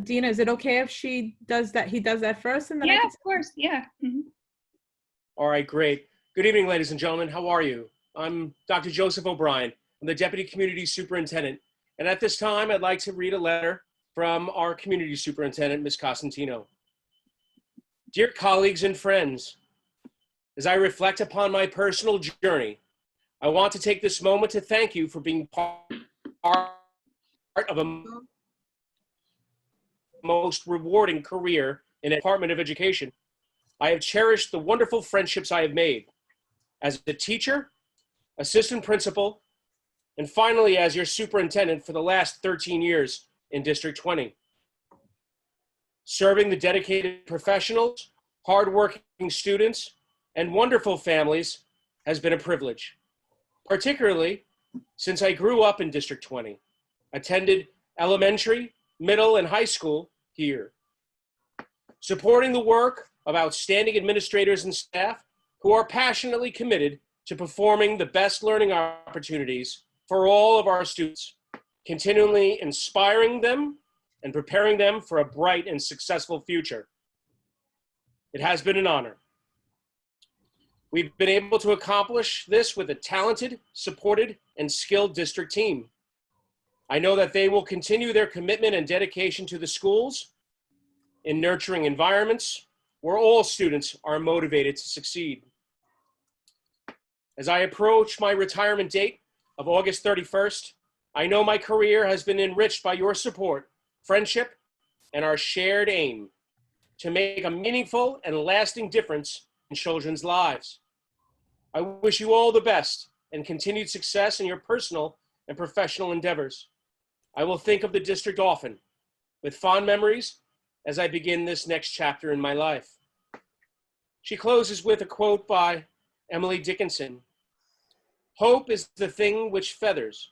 Dina, is it okay if she does that? He does that first, and then I Yeah, can... of course. Yeah. Mhm. All right, great. Good evening, ladies and gentlemen. How are you? I'm Dr. Joseph O'Brien. I'm the Deputy Community Superintendent. And at this time, I'd like to read a letter from our Community Superintendent, Ms. Costantino. Dear colleagues and friends, as I reflect upon my personal journey, I want to take this moment to thank you for being part of a most rewarding career in the Department of Education. I have cherished the wonderful friendships I have made as a teacher, assistant principal, and finally as your superintendent for the last 13 years in District 20. Serving the dedicated professionals, hardworking students, and wonderful families has been a privilege, particularly since I grew up in District 20, attended elementary, middle, and high school here. Supporting the work of outstanding administrators and staff who are passionately committed to performing the best learning opportunities for all of our students, continually inspiring them and preparing them for a bright and successful future. It has been an honor. We've been able to accomplish this with a talented, supported, and skilled district team. I know that they will continue their commitment and dedication to the schools in nurturing environments where all students are motivated to succeed. As I approach my retirement date of August 31st, I know my career has been enriched by your support, friendship, and our shared aim to make a meaningful and lasting difference in children's lives. I wish you all the best and continued success in your personal and professional endeavors. I will think of the district often, with fond memories, as I begin this next chapter in my life. She closes with a quote by Emily Dickinson. Hope is the thing which feathers,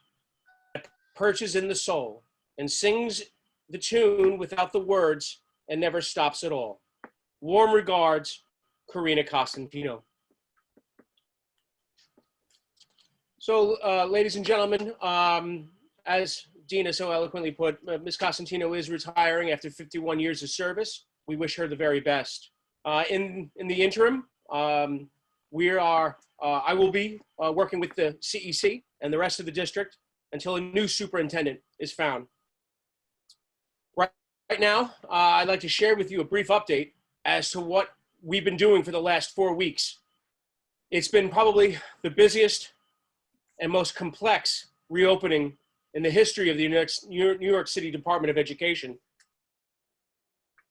perches in the soul, and sings the tune without the words and never stops at all. Warm regards, Karina Costantino. So, ladies and gentlemen, as Dina so eloquently put, Ms. Costantino is retiring after 51 years of service. We wish her the very best. In the interim, I will be working with the CEC and the rest of the district until a new superintendent is found. Right now, I'd like to share with you a brief update as to what we've been doing for the last 4 weeks. It's been probably the busiest and most complex reopening in the history of the New York City Department of Education.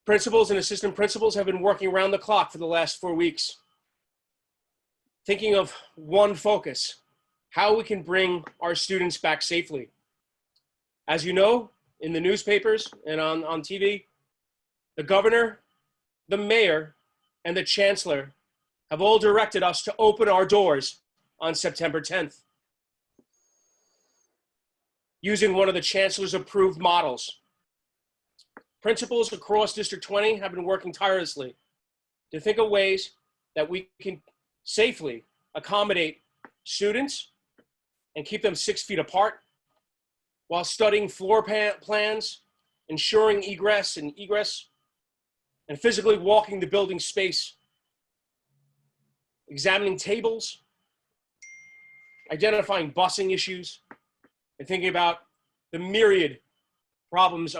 Principals and assistant principals have been working around the clock for the last 4 weeks, thinking of one focus, how we can bring our students back safely. As you know, in the newspapers and on TV, the governor, the mayor, and the chancellor have all directed us to open our doors on September 10th, using one of the chancellor's approved models. Principals across District 20 have been working tirelessly to think of ways that we can safely accommodate students and keep them 6 feet apart while studying floor plans, ensuring egress, and physically walking the building space, examining tables, identifying busing issues, and thinking about the myriad problems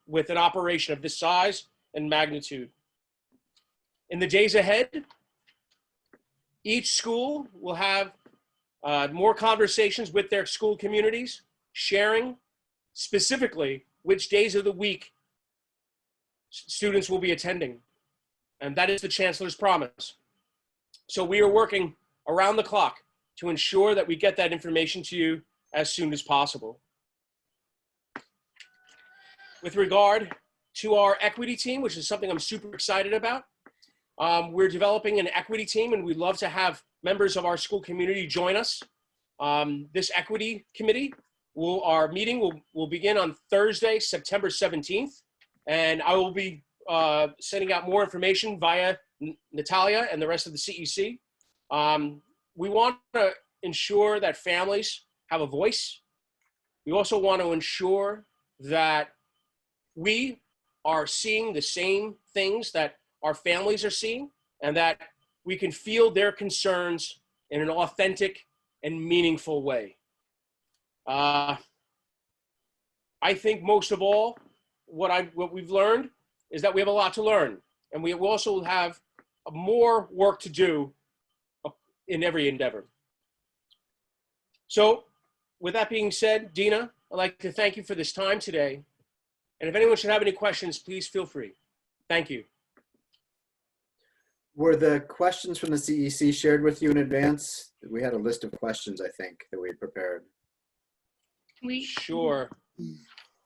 with an operation of this size and magnitude. In the days ahead, each school will have more conversations with their school communities, sharing specifically which days of the week students will be attending. And that is the chancellor's promise. So we are working around the clock to ensure that we get that information to you as soon as possible. With regard to our equity team, which is something I'm super excited about, we're developing an equity team, and we'd love to have members of our school community join us. This equity committee, our meeting will begin on Thursday, September 17th, and I will be sending out more information via Natalia and the rest of the CEC. We want to ensure that families have a voice. We also want to ensure that we are seeing the same things that our families are seeing, and that we can field their concerns in an authentic and meaningful way. I think most of all, what we've learned is that we have a lot to learn, and we also have more work to do in every endeavor. So with that being said, Dina, I'd like to thank you for this time today. And if anyone should have any questions, please feel free. Thank you. Were the questions from the CEC shared with you in advance? We had a list of questions, I think, that we had prepared. Sure.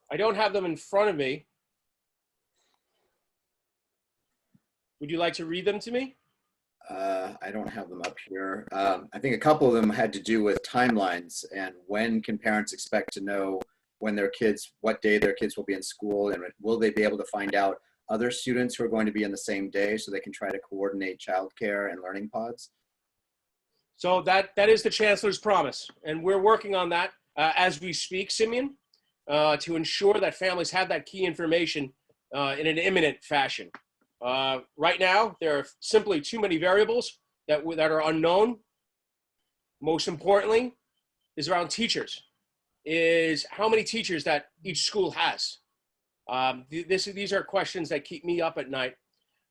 I don't have them in front of me. Would you like to read them to me? I don't have them up here. I think a couple of them had to do with timelines and when can parents expect to know when what day their kids will be in school, and will they be able to find out other students who are going to be in the same day so they can try to coordinate childcare and learning pods? So that is the chancellor's promise, and we're working on that as we speak, Simeon, to ensure that families have that key information in an imminent fashion. Right now, there are simply too many variables that are unknown. Most importantly is around teachers, is how many teachers that each school has. These are questions that keep me up at night.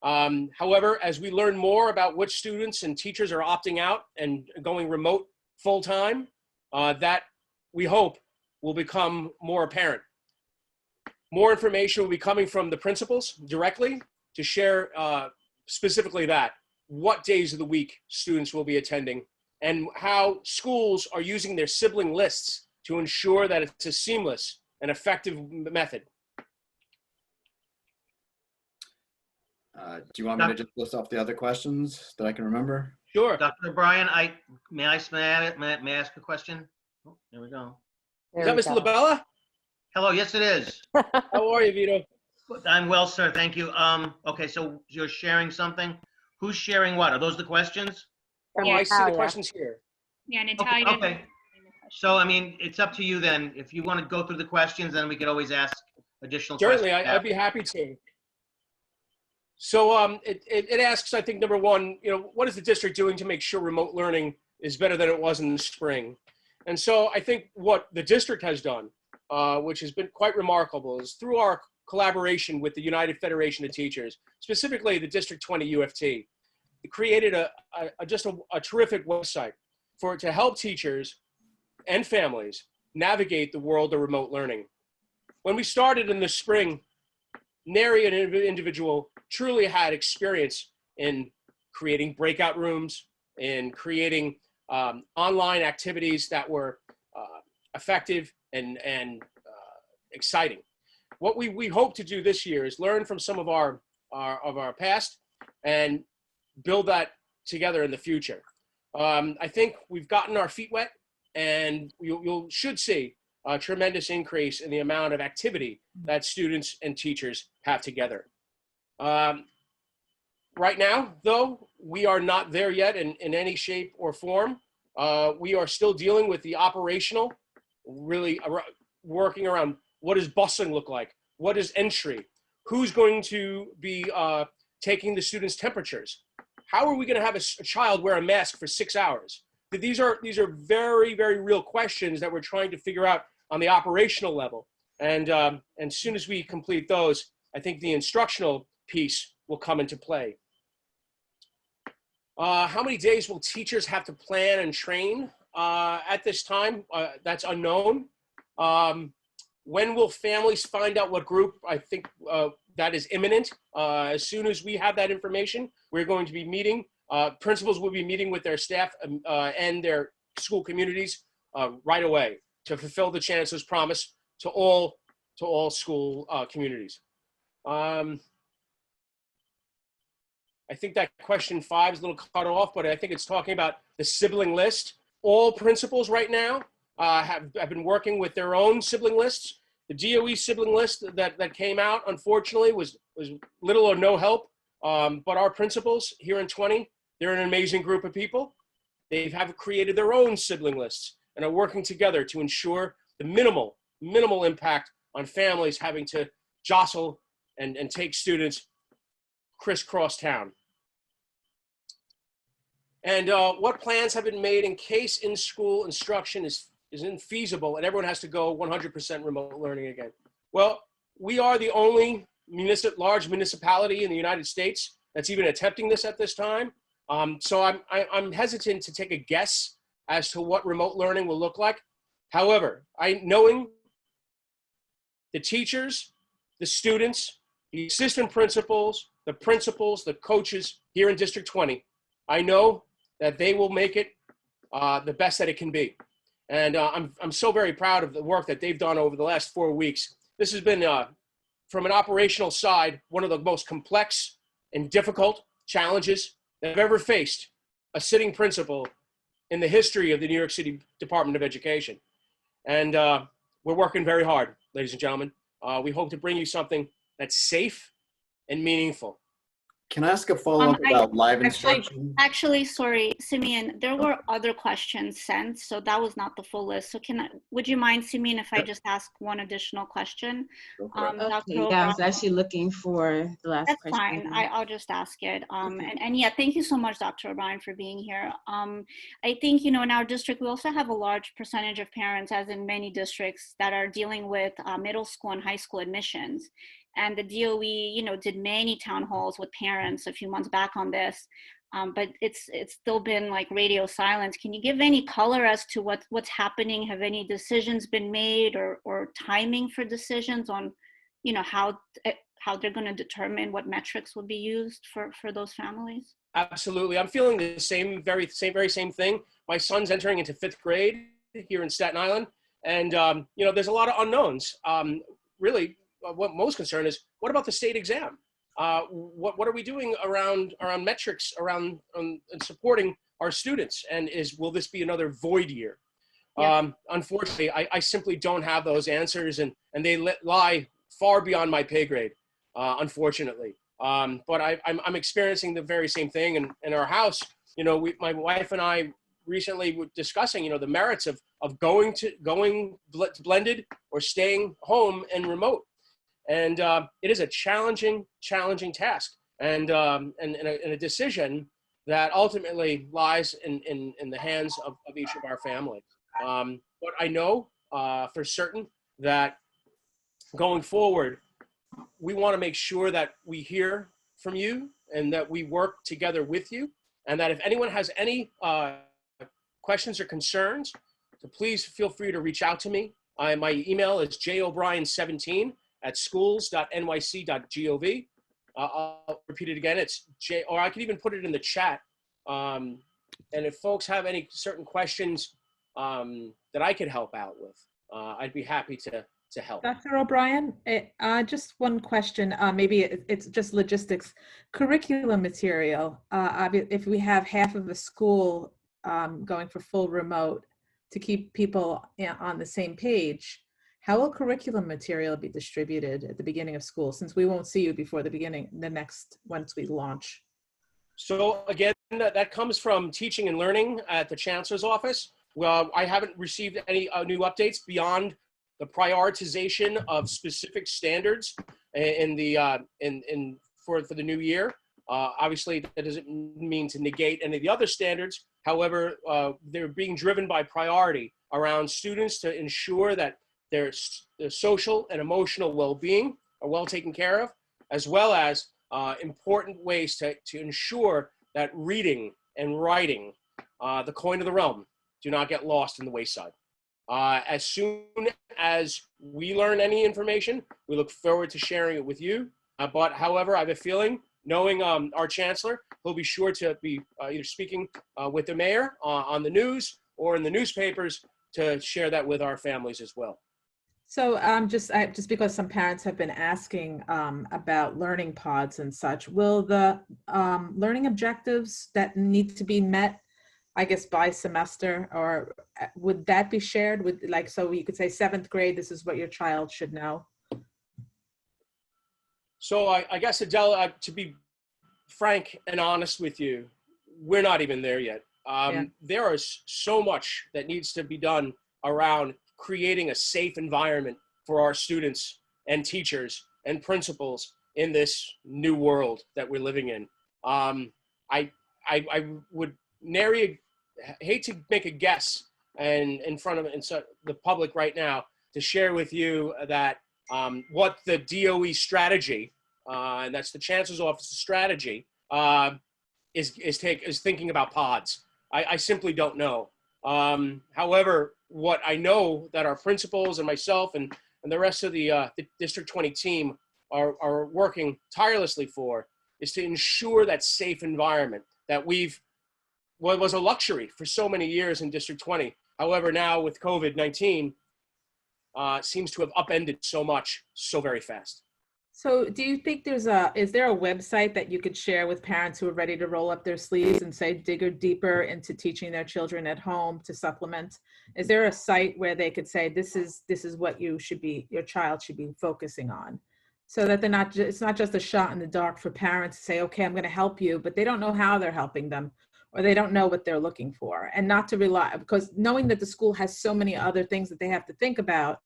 However, as we learn more about which students and teachers are opting out and going remote full-time, that we hope will become more apparent. More information will be coming from the principals directly to share specifically that, what days of the week students will be attending and how schools are using their sibling lists to ensure that it's a seamless and effective method. Do you want me to just list off the other questions that I can remember? Sure. Dr. O'Brien, may I ask a question? Oh, there we go. Is that Mr. Labella? Hello, yes it is. How are you, Vito? I'm well, sir, thank you. Okay, so you're sharing something? Who's sharing what? Are those the questions? Oh, I see the questions here. Yeah, Natalia. Okay. So, I mean, it's up to you then. If you want to go through the questions, then we could always ask additional Certainly, questions. I'd be happy to. So it asks, I think, number one, what is the district doing to make sure remote learning is better than it was in the spring? And so I think what the district has done, which has been quite remarkable, is through our collaboration with the United Federation of Teachers, specifically the District 20 UFT, it created just a terrific website to help teachers and families navigate the world of remote learning. When we started in the spring, nary an individual truly had experience in creating breakout rooms, in creating online activities that were effective and exciting. What we hope to do this year is learn from some of our past and build that together in the future. I think we've gotten our feet wet, and you should see a tremendous increase in the amount of activity that students and teachers have together. Right now, though, we are not there yet in any shape or form. We are still dealing with the operational, really working around what does busing look like? What is entry? Who's going to be taking the students' temperatures? How are we going to have a child wear a mask for 6 hours? These are very, very real questions that we're trying to figure out on the operational level. And as soon as we complete those, I think the instructional piece will come into play. How many days will teachers have to plan and train at this time? That's unknown. When will families find out what group? I think that is imminent. As soon as we have that information, we're going to be meeting. Principals will be meeting with their staff and their school communities right away to fulfill the chancellor's promise to all school communities. I think that question 5 is a little cut off, but I think it's talking about the sibling list. All principals right now have been working with their own sibling lists. The DOE sibling list that came out, unfortunately, was little or no help. But our principals here in 20, they're an amazing group of people. They have created their own sibling lists and are working together to ensure the minimal impact on families having to jostle and take students crisscross town. And what plans have been made in case in-school instruction is infeasible and everyone has to go 100% remote learning again? Well, we are the only large municipality in the United States that's even attempting this at this time. So I'm hesitant to take a guess as to what remote learning will look like. However, knowing the teachers, the students, the assistant principals, the coaches here in District 20, I know that they will make it the best that it can be. And I'm so very proud of the work that they've done over the last 4 weeks. This has been, from an operational side, one of the most complex and difficult challenges that I've ever faced a sitting principal in the history of the New York City Department of Education. And we're working very hard, ladies and gentlemen. We hope to bring you something that's safe and meaningful. Can I ask a follow-up about live instruction? Actually, sorry, Simeon, there were other questions sent, so that was not the full list. So would you mind, Simeon, if I just ask one additional question? Okay, yeah, I was actually looking for the last question. That's fine, I'll just ask it. And yeah, thank you so much, Dr. O'Brien, for being here. I think, in our district, we also have a large percentage of parents, as in many districts, that are dealing with middle school and high school admissions. And the DOE, did many town halls with parents a few months back on this, but it's still been like radio silence. Can you give any color as to what's happening? Have any decisions been made or timing for decisions on, how how they're going to determine what metrics would be used for those families? Absolutely. I'm feeling the very same thing. My son's entering into 5th grade here in Staten Island. And, you know, there's a lot of unknowns. Really, what most concerned is, what about the state exam? What are we doing around metrics, around supporting our students? And will this be another void year? Yeah. Unfortunately, I simply don't have those answers, and they lie far beyond my pay grade, unfortunately. But I'm experiencing the very same thing in our house. You know, my wife and I recently were discussing, you know, the merits of going blended or staying home and remote. And it is a challenging task, and a decision that ultimately lies in the hands of each of our families. But I know for certain that going forward, we want to make sure that we hear from you and that we work together with you, and that if anyone has any questions or concerns, so please feel free to reach out to me. My email is jobrien17@schools.nyc.gov. I'll repeat it again. It's or I can even put it in the chat. And if folks have any certain questions that I could help out with, I'd be happy to help. Dr. O'Brien, just one question, maybe it's just logistics. Curriculum material, if we have half of a school going for full remote to keep people on the same page, how will curriculum material be distributed at the beginning of school, since we won't see you before once we launch? So again, that comes from teaching and learning at the Chancellor's office. Well, I haven't received any new updates beyond the prioritization of specific standards for the new year. Obviously, that doesn't mean to negate any of the other standards. However, they're being driven by priority around students to ensure that their social and emotional well-being are well taken care of, as well as important ways to ensure that reading and writing, the coin of the realm, do not get lost in the wayside. As soon as we learn any information, we look forward to sharing it with you. But however, I have a feeling, knowing our chancellor, he'll be sure to be either speaking with the mayor on the news or in the newspapers to share that with our families as well. So just because some parents have been asking about learning pods and such, will the learning objectives that need to be met, I guess, by semester, or would that be shared with, like, so you could say 7th grade, this is what your child should know? So I guess, Adele, to be frank and honest with you, we're not even there yet. There is so much that needs to be done around creating a safe environment for our students and teachers and principals in this new world that we're living in. I would hate to make a guess and in front of the public right now to share with you that what the DOE strategy, and that's the Chancellor's Office's strategy, is thinking about pods. I simply don't know. However, what I know that our principals and myself and the rest of the District 20 team are working tirelessly for is to ensure that safe environment that was a luxury for so many years in District 20. However, now with COVID-19, seems to have upended so much so very fast. So do you think is there a website that you could share with parents who are ready to roll up their sleeves and say, dig deeper into teaching their children at home to supplement? Is there a site where they could say, this is what your child should be focusing on? So that it's not just a shot in the dark for parents to say, okay, I'm going to help you, but they don't know how they're helping them, or they don't know what they're looking for, and not to rely, because knowing that the school has so many other things that they have to think about,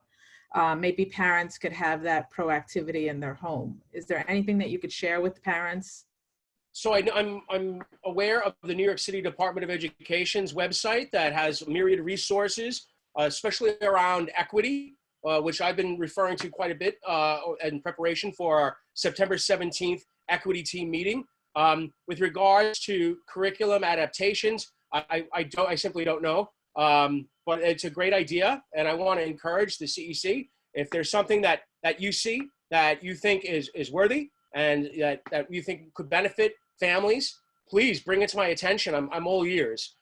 maybe parents could have that proactivity in their home. Is there anything that you could share with parents? So I'm aware of the New York City Department of Education's website that has myriad resources, especially around equity, which I've been referring to quite a bit in preparation for our September 17th equity team meeting. With regards to curriculum adaptations, I simply don't know. But it's a great idea, and I want to encourage the CEC, if there's something that you see that you think is worthy and that you think could benefit families, please bring it to my attention. I'm all ears.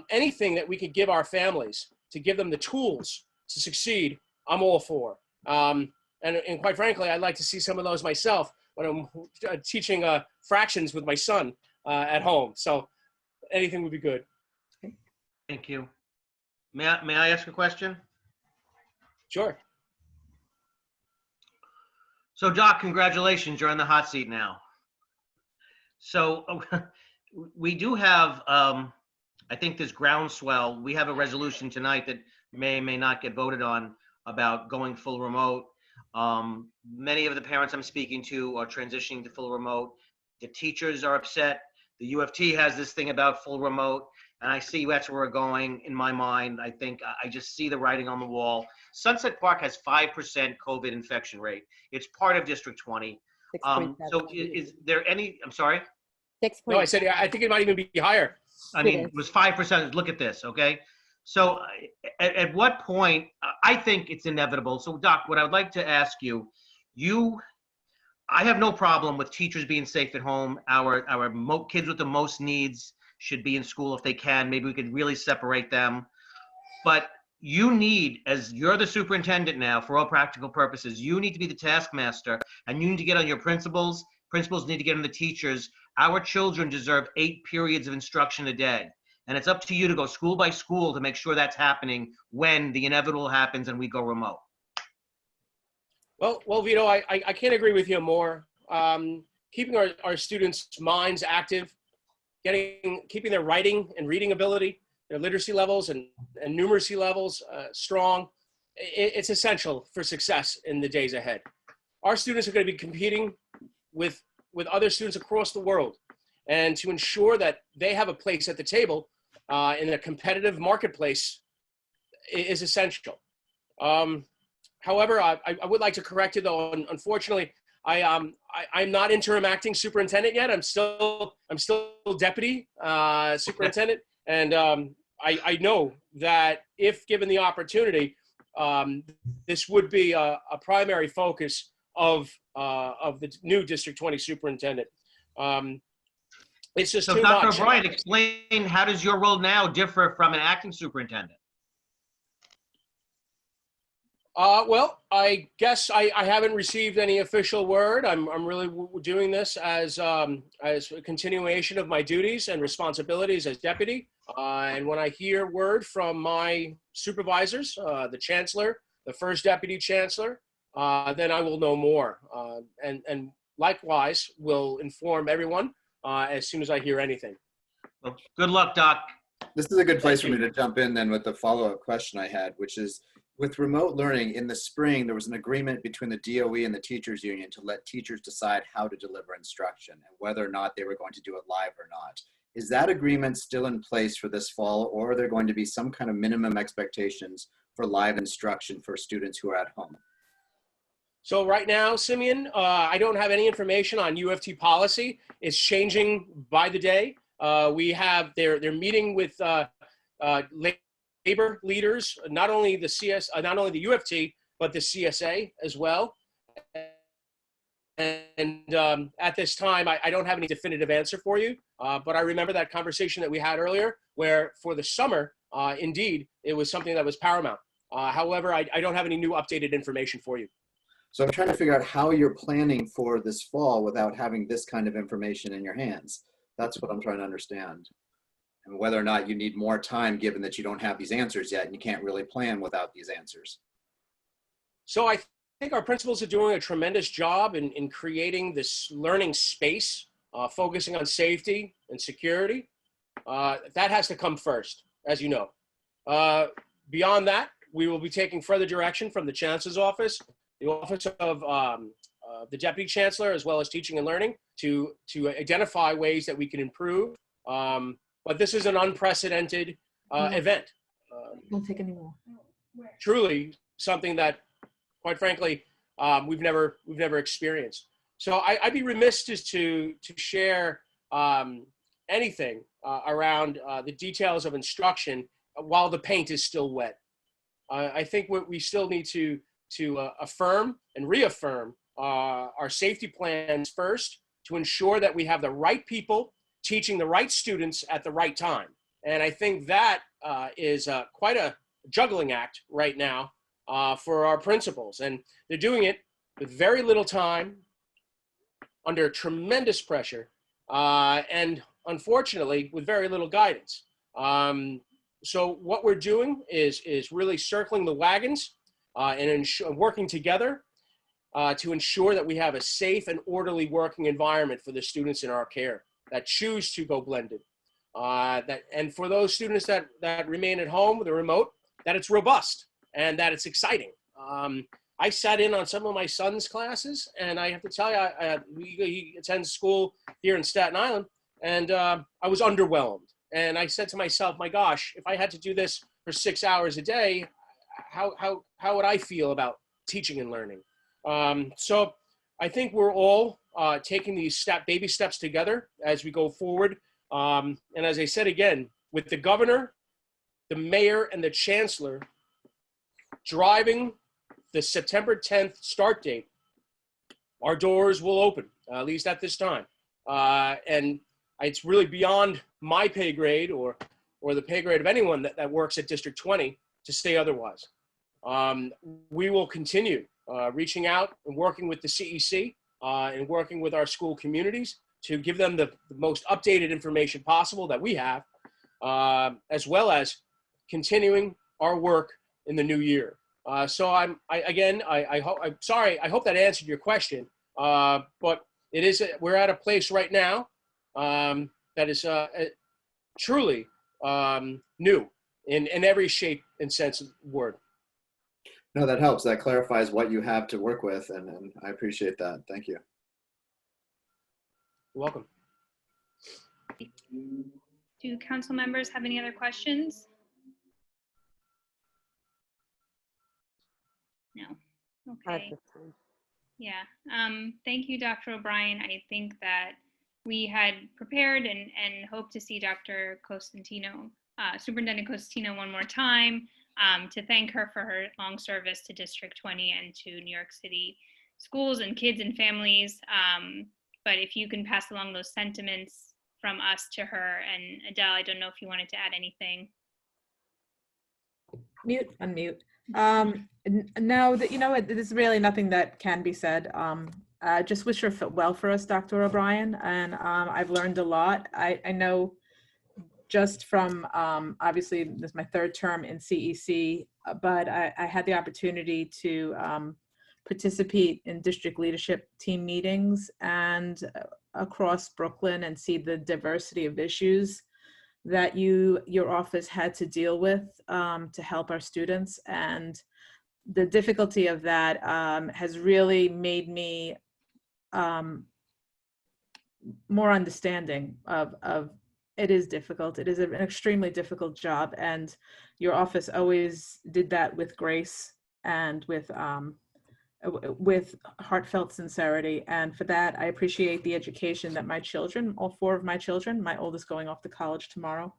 Anything that we could give our families to give them the tools to succeed, I'm all for. And quite frankly, I'd like to see some of those myself when I'm teaching fractions with my son at home. So anything would be good. Thank you. May I ask a question? Sure. So Doc, congratulations, you're on the hot seat now. So we do have, I think this groundswell, we have a resolution tonight that may or may not get voted on about going full remote. Many of the parents I'm speaking to are transitioning to full remote. The teachers are upset. The U of T has this thing about full remote, and I see that's where we're going in my mind. I think I just see the writing on the wall. Sunset Park has 5% COVID infection rate. It's part of District 20. So is there any, I'm sorry? No, I said, I think it might even be higher. I mean, it was 5%. Look at this, okay? So at what point, I think it's inevitable. So Doc, what I would like to ask you, I have no problem with teachers being safe at home. Our kids with the most needs should be in school if they can. Maybe we could really separate them. But you need, as you're the superintendent now, for all practical purposes, you need to be the taskmaster, and you need to get on your principals. Principals need to get on the teachers. Our children deserve 8 periods of instruction a day. And it's up to you to go school by school to make sure that's happening when the inevitable happens and we go remote. Well, Vito, I can't agree with you more. Keeping our students' minds active, keeping their writing and reading ability, their literacy levels and numeracy levels strong, it's essential for success in the days ahead. Our students are going to be competing with other students across the world, and to ensure that they have a place at the table in a competitive marketplace is essential. However, I would like to correct you though. Unfortunately, I'm not interim acting superintendent yet. I'm still deputy superintendent, and I know that if given the opportunity, this would be a primary focus of the new District 20 superintendent. It's just so too Dr. much. O'Brien, explain, how does your role now differ from an acting superintendent? Well, I guess I haven't received any official word. I'm really doing this as a continuation of my duties and responsibilities as deputy. And when I hear word from my supervisors, the chancellor, the first deputy chancellor, then I will know more. And likewise, will inform everyone as soon as I hear anything. Well, good luck, Doc. This is a good place for me to jump in then with the follow-up question I had, which is, with remote learning, in the spring, there was an agreement between the DOE and the teachers union to let teachers decide how to deliver instruction and whether or not they were going to do it live or not. Is that agreement still in place for this fall, or are there going to be some kind of minimum expectations for live instruction for students who are at home? So right now, Simeon, I don't have any information on U of T policy. It's changing by the day. They're meeting with labor leaders, not only the U of T, but the CSA as well. And at this time, I don't have any definitive answer for you, but I remember that conversation that we had earlier, where for the summer, indeed, it was something that was paramount. However, I don't have any new updated information for you. So I'm trying to figure out how you're planning for this fall without having this kind of information in your hands. That's what I'm trying to understand. And whether or not you need more time, given that you don't have these answers yet and you can't really plan without these answers. So I think our principals are doing a tremendous job in creating this learning space, focusing on safety and security. That has to come first, as you know. Beyond that, we will be taking further direction from the Chancellor's office, the office of the Deputy Chancellor, as well as teaching and learning, to identify ways that we can improve. But this is an unprecedented event. Don't take any more. Truly something that, quite frankly, we've never experienced. So I'd be remiss to share anything around the details of instruction while the paint is still wet. I think what we still need to affirm and reaffirm our safety plans first to ensure that we have the right people teaching the right students at the right time. And I think that is quite a juggling act right now for our principals. And they're doing it with very little time, under tremendous pressure, and unfortunately with very little guidance. So what we're doing is really circling the wagons and working together to ensure that we have a safe and orderly working environment for the students in our care that choose to go blended. And for those students that remain at home with a remote, that it's robust and that it's exciting. I sat in on some of my son's classes, and I have to tell you, he attends school here in Staten Island, and I was underwhelmed. And I said to myself, my gosh, if I had to do this for 6 hours a day, how would I feel about teaching and learning? So I think we're all taking these baby steps together as we go forward. And as I said again, with the governor, the mayor, and the chancellor driving the September 10th start date, our doors will open, at least at this time. And it's really beyond my pay grade or the pay grade of anyone that works at District 20 to say otherwise. We will continue reaching out and working with the CEC and working with our school communities to give them the most updated information possible that we have, as well as continuing our work in the new year. So I'm sorry, I hope that answered your question, but we're at a place right now that is truly new in every shape and sense of the word. No, that helps. That clarifies what you have to work with, and I appreciate that. Thank you. You're welcome. Do council members have any other questions? No. Okay. Yeah. Thank you, Dr. O'Brien. I think that we had prepared and hope to see Dr. Costantino, Superintendent Costantino, one more time to thank her for her long service to District 20 and to New York City schools and kids and families. But if you can pass along those sentiments from us to her. And Adele, I don't know if you wanted to add anything. Mute, unmute. No, you know what, there's really nothing that can be said. Just wish her well for us, Dr. O'Brien, and I've learned a lot. I know just from, obviously this is my third term in CEC, but I had the opportunity to participate in district leadership team meetings and across Brooklyn and see the diversity of issues that your office had to deal with to help our students. And the difficulty of that has really made me more understanding of it is difficult. It is an extremely difficult job, and your office always did that with grace and with heartfelt sincerity. And for that, I appreciate the education that my children, all 4 of my children, my oldest going off to college tomorrow,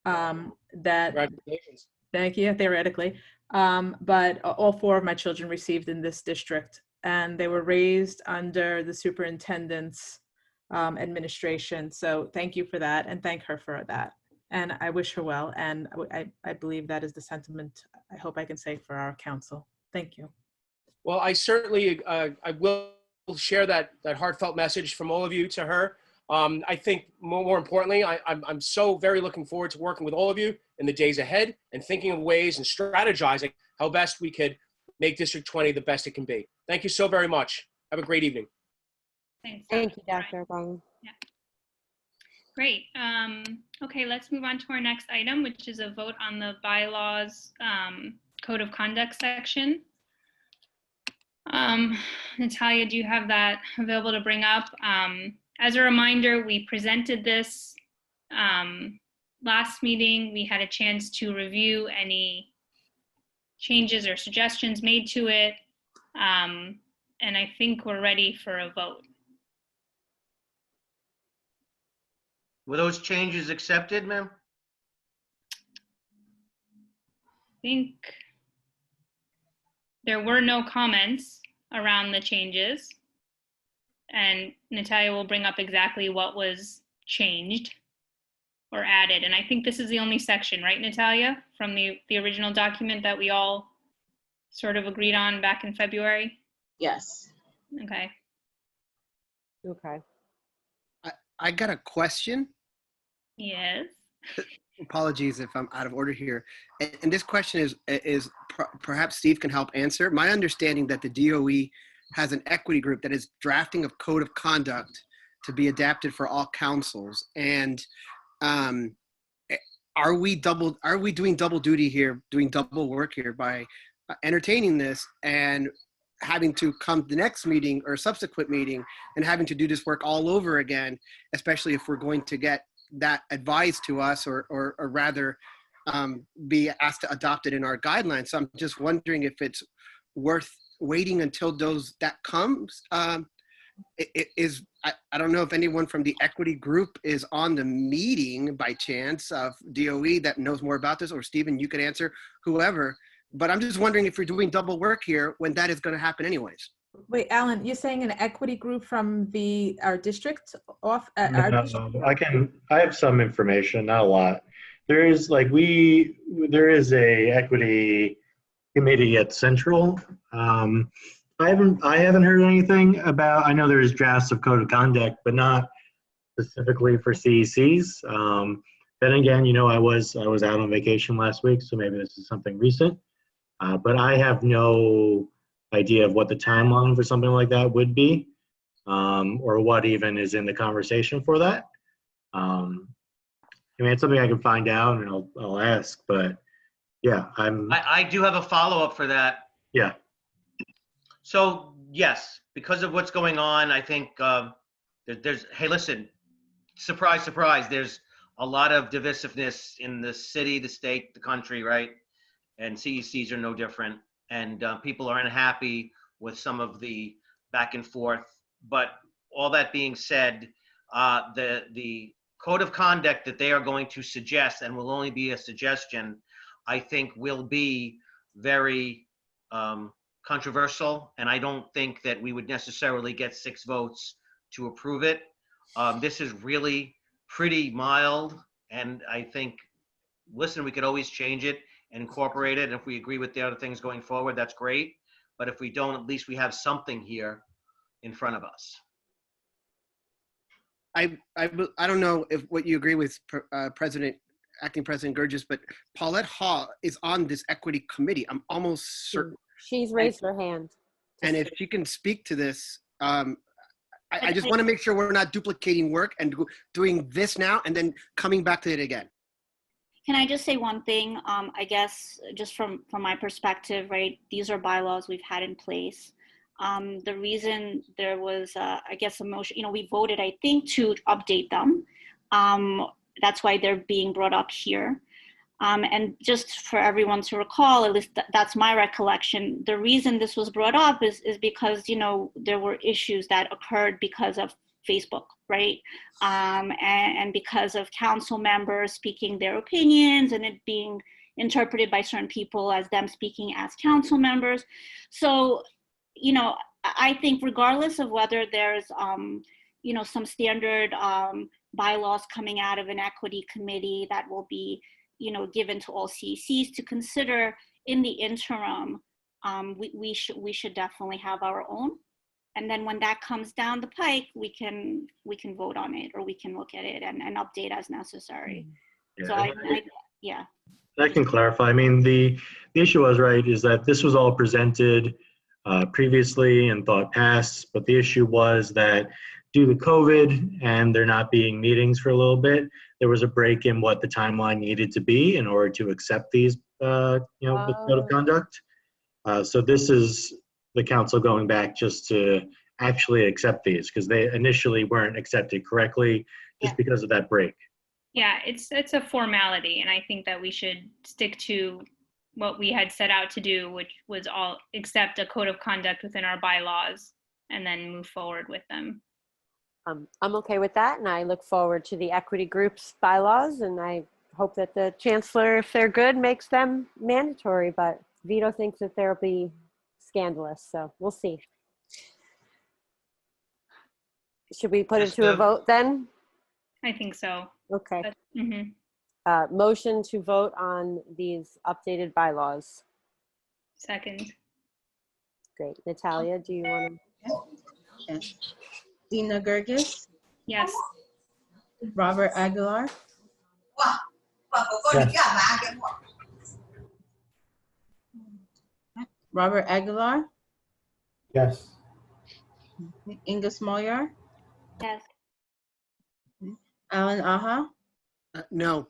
Congratulations. Thank you, theoretically. But all 4 of my children received in this district, and they were raised under the superintendent's administration. So thank you for that, and thank her for that. And I wish her well, and I believe that is the sentiment I hope I can say for our council. Thank you. Well, I certainly, I will share that heartfelt message from all of you to her. I think more importantly, I'm so very looking forward to working with all of you in the days ahead and thinking of ways and strategizing how best we could make District 20 the best it can be. Thank you so very much. Have a great evening. Thanks. Thank you, Dr. O'Brien. Yeah. Great. Okay, let's move on to our next item, which is a vote on the bylaws code of conduct section. Natalia, do you have that available to bring up? As a reminder, we presented this last meeting. We had a chance to review any changes or suggestions made to it. And I think we're ready for a vote. Were those changes accepted, ma'am? I think there were no comments around the changes. and Natalia will bring up exactly what was changed or added. And I think this is the only section, right, Natalia, from the original document that we all sort of agreed on back in February? Yes. Okay. Okay. I got a question. Yes. Apologies if I'm out of order here. And this question is perhaps Steve can help answer. My understanding that the DOE has an equity group that is drafting a code of conduct to be adapted for all councils. And are we doing double duty here, doing double work here by entertaining this and having to come to the next meeting or subsequent meeting and having to do this work all over again, especially if we're going to get that advised to us or rather be asked to adopt it in our guidelines. So I'm just wondering if it's worth waiting until that comes. I don't know if anyone from the equity group is on the meeting by chance of DOE that knows more about this, or Stephen, you could answer, whoever. But I'm just wondering if you're doing double work here when that is going to happen anyways. Wait, Alan, you're saying an equity group from our district off? I have some information, not a lot. There is a equity committee at Central. I haven't heard anything about. I know there's drafts of code of conduct, but not specifically for CECs. Then again, I was out on vacation last week, so maybe this is something recent. But I have no idea of what the timeline for something like that would be, or what even is in the conversation for that. It's something I can find out and I'll ask, but yeah, I do have a follow-up for that. Yeah. So yes, because of what's going on, I think hey, listen, surprise, surprise, there's a lot of divisiveness in the city, the state, the country, right? And CECs are no different. And people are unhappy with some of the back and forth. But all that being said, the code of conduct that they are going to suggest, and will only be a suggestion, I think will be very controversial. And I don't think that we would necessarily get 6 votes to approve it. This is really pretty mild. And I think, listen, we could always change it and incorporate it. And if we agree with the other things going forward, that's great. But if we don't, at least we have something here in front of us. I don't know if what you agree with Acting President Gurgis, but Paulette Hall is on this equity committee. I'm almost certain. She's raised her hand. And if she can speak to this, I just want to make sure we're not duplicating work and doing this now and then coming back to it again. Can I just say one thing? I guess just from my perspective, right? These are bylaws we've had in place. The reason there was, I guess, a motion, we voted, I think, to update them. That's why they're being brought up here. And just for everyone to recall, at least that's my recollection, the reason this was brought up is because, there were issues that occurred because of Facebook, right? And because of council members speaking their opinions and it being interpreted by certain people as them speaking as council members. So, I think regardless of whether there's, some standard bylaws coming out of an equity committee that will be, given to all CECs to consider in the interim, we should definitely have our own. And then when that comes down the pike, we can vote on it, or we can look at it and update as necessary. Yeah. So yeah. I can clarify. I mean, the issue was, right, is that this was all presented previously and thought passed, but the issue was that due to COVID and there not being meetings for a little bit, there was a break in what the timeline needed to be in order to accept these, the code of conduct. So this is the council going back just to actually accept these, because they initially weren't accepted correctly just because of that break. Yeah, it's a formality, and I think that we should stick to what we had set out to do, which was all accept a code of conduct within our bylaws and then move forward with them. I'm okay with that, and I look forward to the equity group's bylaws, and I hope that the chancellor, if they're good, makes them mandatory, but Vito thinks that they'll be scandalous, so we'll see. Should we put it Just, to a vote then? I think so. Okay. Mhm. Motion to vote on these updated bylaws. Second. Great. Natalia, do you want to? Yes. Dina Gergis, Yes. Robert Aguilar, Yes. Robert Aguilar, Yes. Inga Smolyar, Yes. Alan Aha, No.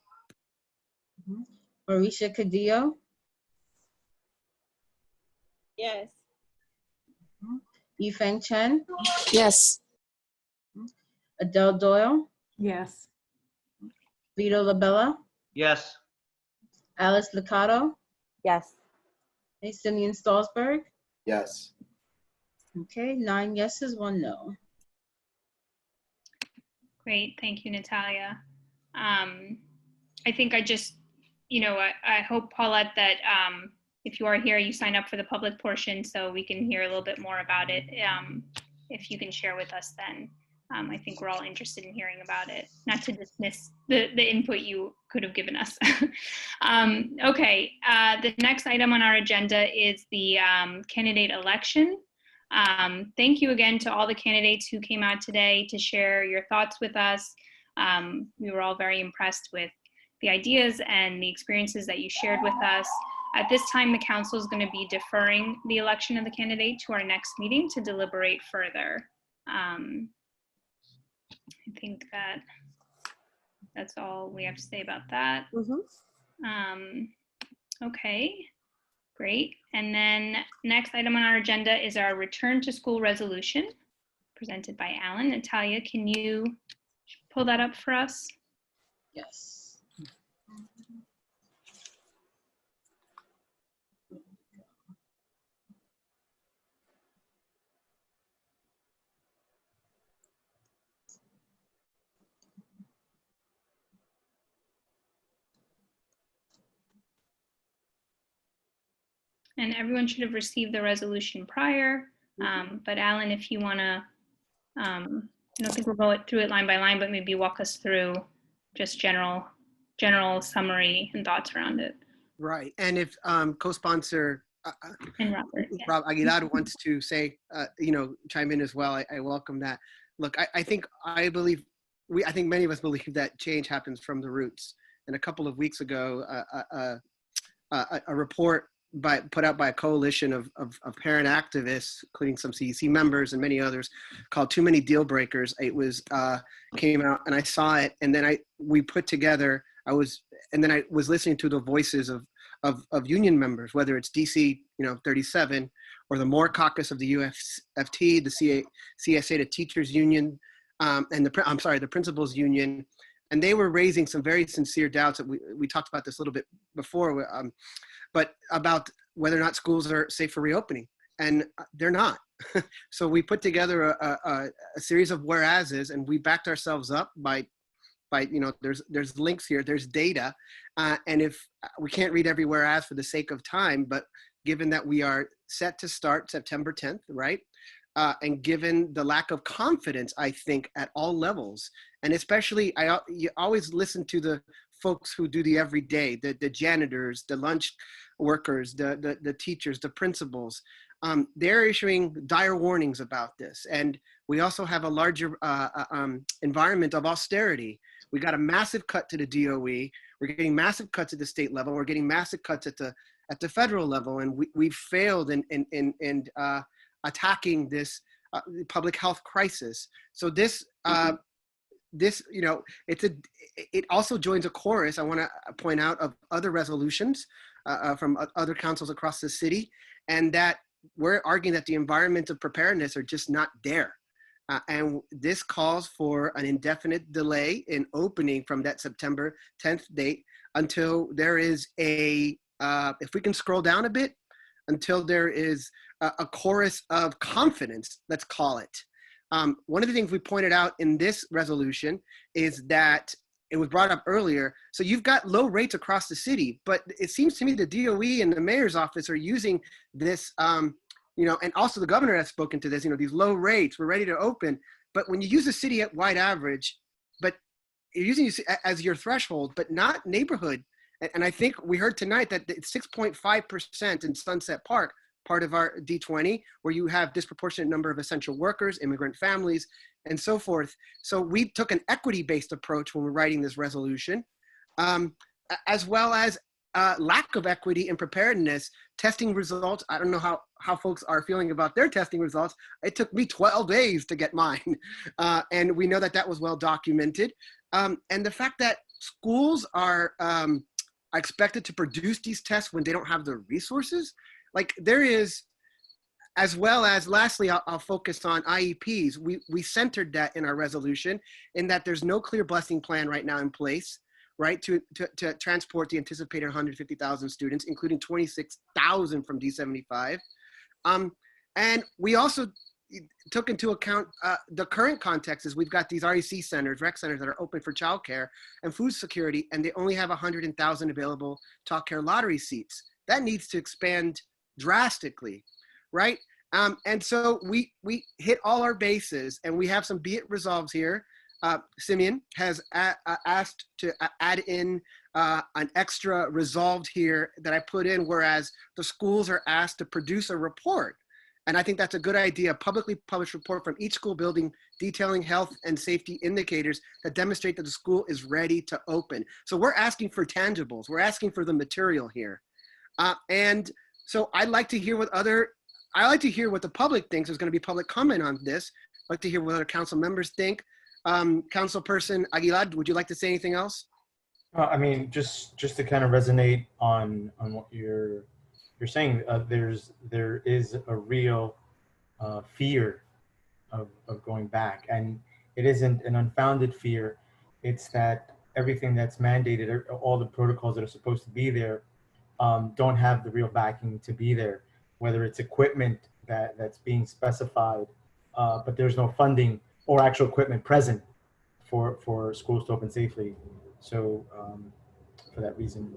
Marisha Cadillo, Yes. Yifeng Chen, Yes. Adele Doyle, Yes. Vito Labella, Yes. Alice Licato, Yes. Simeon Stalsberg. Yes. Okay, 9 yeses, 1 no. Great, thank you, Natalia. I think I just, I hope, Paulette, that if you are here, you sign up for the public portion so we can hear a little bit more about it. If you can share with us then. I think we're all interested in hearing about it, not to dismiss the input you could have given us. Okay, the next item on our agenda is the candidate election. Thank you again to all the candidates who came out today to share your thoughts with us. We were all very impressed with the ideas and the experiences that you shared with us. At this time, the council is going to be deferring the election of the candidate to our next meeting to deliberate further. I think that's all we have to say about that. Okay, great. And then next item on our agenda is our return to school resolution presented by Alan. Natalia, can you pull that up for us? Yes. And everyone should have received the resolution prior. But Alan, if you want to, I don't think we'll go through it line by line, but maybe walk us through just general summary and thoughts around it. Right. And if co-sponsor And Robert, Rob Aguilar wants to say, chime in as well, I welcome that. Look, I think many of us believe that change happens from the roots. And a couple of weeks ago, a report put out by a coalition of parent activists, including some CEC members and many others, called "Too Many Deal Breakers." It was came out, and I saw it, and then we put together. I was listening to the voices of union members, whether it's DC 37 or the Moore Caucus of the UFT, the CSA, the Teachers Union, and the Principals Union, and they were raising some very sincere doubts that we talked about this a little bit before. But about whether or not schools are safe for reopening, and they're not. So we put together a series of whereases, and we backed ourselves up by there's links here, there's data, and if we can't read every whereas for the sake of time, but given that we are set to start September 10th, right? And given the lack of confidence, I think, at all levels, and especially you always listen to the folks who do the everyday, the janitors, the lunch workers, the teachers, the principals. They're issuing dire warnings about this. And we also have a larger environment of austerity. We got a massive cut to the DOE. We're getting massive cuts at the state level. We're getting massive cuts at the federal level. And we've failed in attacking this public health crisis. So this, it also joins a chorus, I want to point out, of other resolutions from other councils across the city, and that we're arguing that the environment of preparedness are just not there. And this calls for an indefinite delay in opening from that September 10th date until there is if we can scroll down a bit, until there is a chorus of confidence, let's call it. One of the things we pointed out in this resolution is that it was brought up earlier. So you've got low rates across the city, but it seems to me the DOE and the mayor's office are using this, and also the governor has spoken to this, these low rates, we're ready to open. but when you use a city-wide average, but you're using it as your threshold, but not neighborhood. And I think we heard tonight that it's 6.5% in Sunset Park, part of our D20, where you have disproportionate number of essential workers, immigrant families, and so forth. So we took an equity-based approach when we're writing this resolution, as well as lack of equity in preparedness. Testing results, I don't know how folks are feeling about their testing results. It took me 12 days to get mine. And we know that that was well documented. And the fact that schools are expected to produce these tests when they don't have the resources, like there is, as well as lastly, I'll focus on IEPs. We centered that in our resolution in that there's no clear busing plan right now in place, right, to transport the anticipated 150,000 students, including 26,000 from D75. And we also took into account the current context is we've got these REC centers, rec centers that are open for childcare and food security, and they only have 100,000 available childcare lottery seats. That needs to expand drastically, right? And so we hit all our bases, and we have some be it resolves here. Simeon has asked to add in an extra resolved here that I put in, whereas the schools are asked to produce a report. And I think that's a good idea, a publicly published report from each school building detailing health and safety indicators that demonstrate that the school is ready to open. So we're asking for tangibles. We're asking for the material here. And so I'd like to hear what the public thinks. There's going to be public comment on this. I'd like to hear what other council members think. Councilperson Aguilar, would you like to say anything else? I mean, just to kind of resonate on what you're saying, there is a real fear of going back, and it isn't an unfounded fear. It's that everything that's mandated, all the protocols that are supposed to be there, don't have the real backing to be there. Whether it's equipment that's being specified, but there's no funding or actual equipment present for schools to open safely. So for that reason,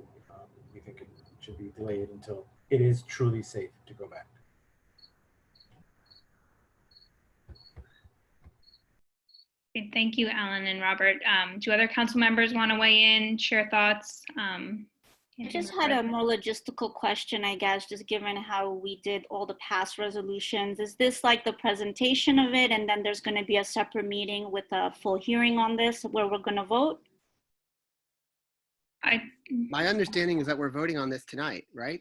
we think it should be delayed until it is truly safe to go back. Great. Thank you, Alan and Robert. Do other council members want to weigh in, share thoughts? I just had a more logistical question, I guess, just given how we did all the past resolutions. Is this like the presentation of it, and then there's going to be a separate meeting with a full hearing on this where we're going to vote? My understanding is that we're voting on this tonight, right?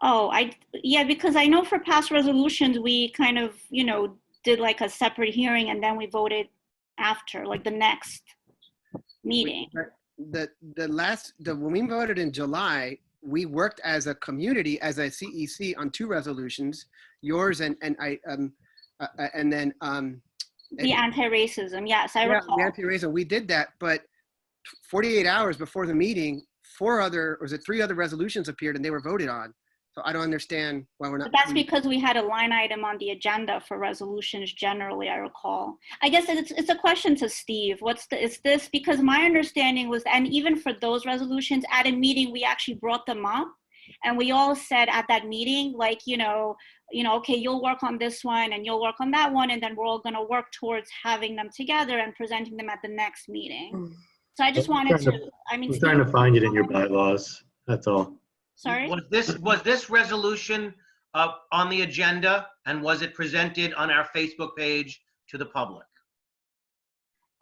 Oh, yeah, because I know for past resolutions, we kind of, did like a separate hearing and then we voted after, like the next meeting. When we voted in July, we worked as a community, as a CEC on 2 resolutions, yours and then the anti-racism, yes, I recall. The anti-racism, we did that, but 48 hours before the meeting, 3 other resolutions appeared and they were voted on. So I don't understand why we're not. But that's because we had a line item on the agenda for resolutions generally, I recall. I guess it's a question to Steve. Is this because my understanding was, and even for those resolutions at a meeting, we actually brought them up and we all said at that meeting, like, okay, you'll work on this one and you'll work on that one. And then we're all going to work towards having them together and presenting them at the next meeting. So I just wanted to, I'm trying to find it in your bylaws. That's all. Sorry? Was this resolution on the agenda, and was it presented on our Facebook page to the public?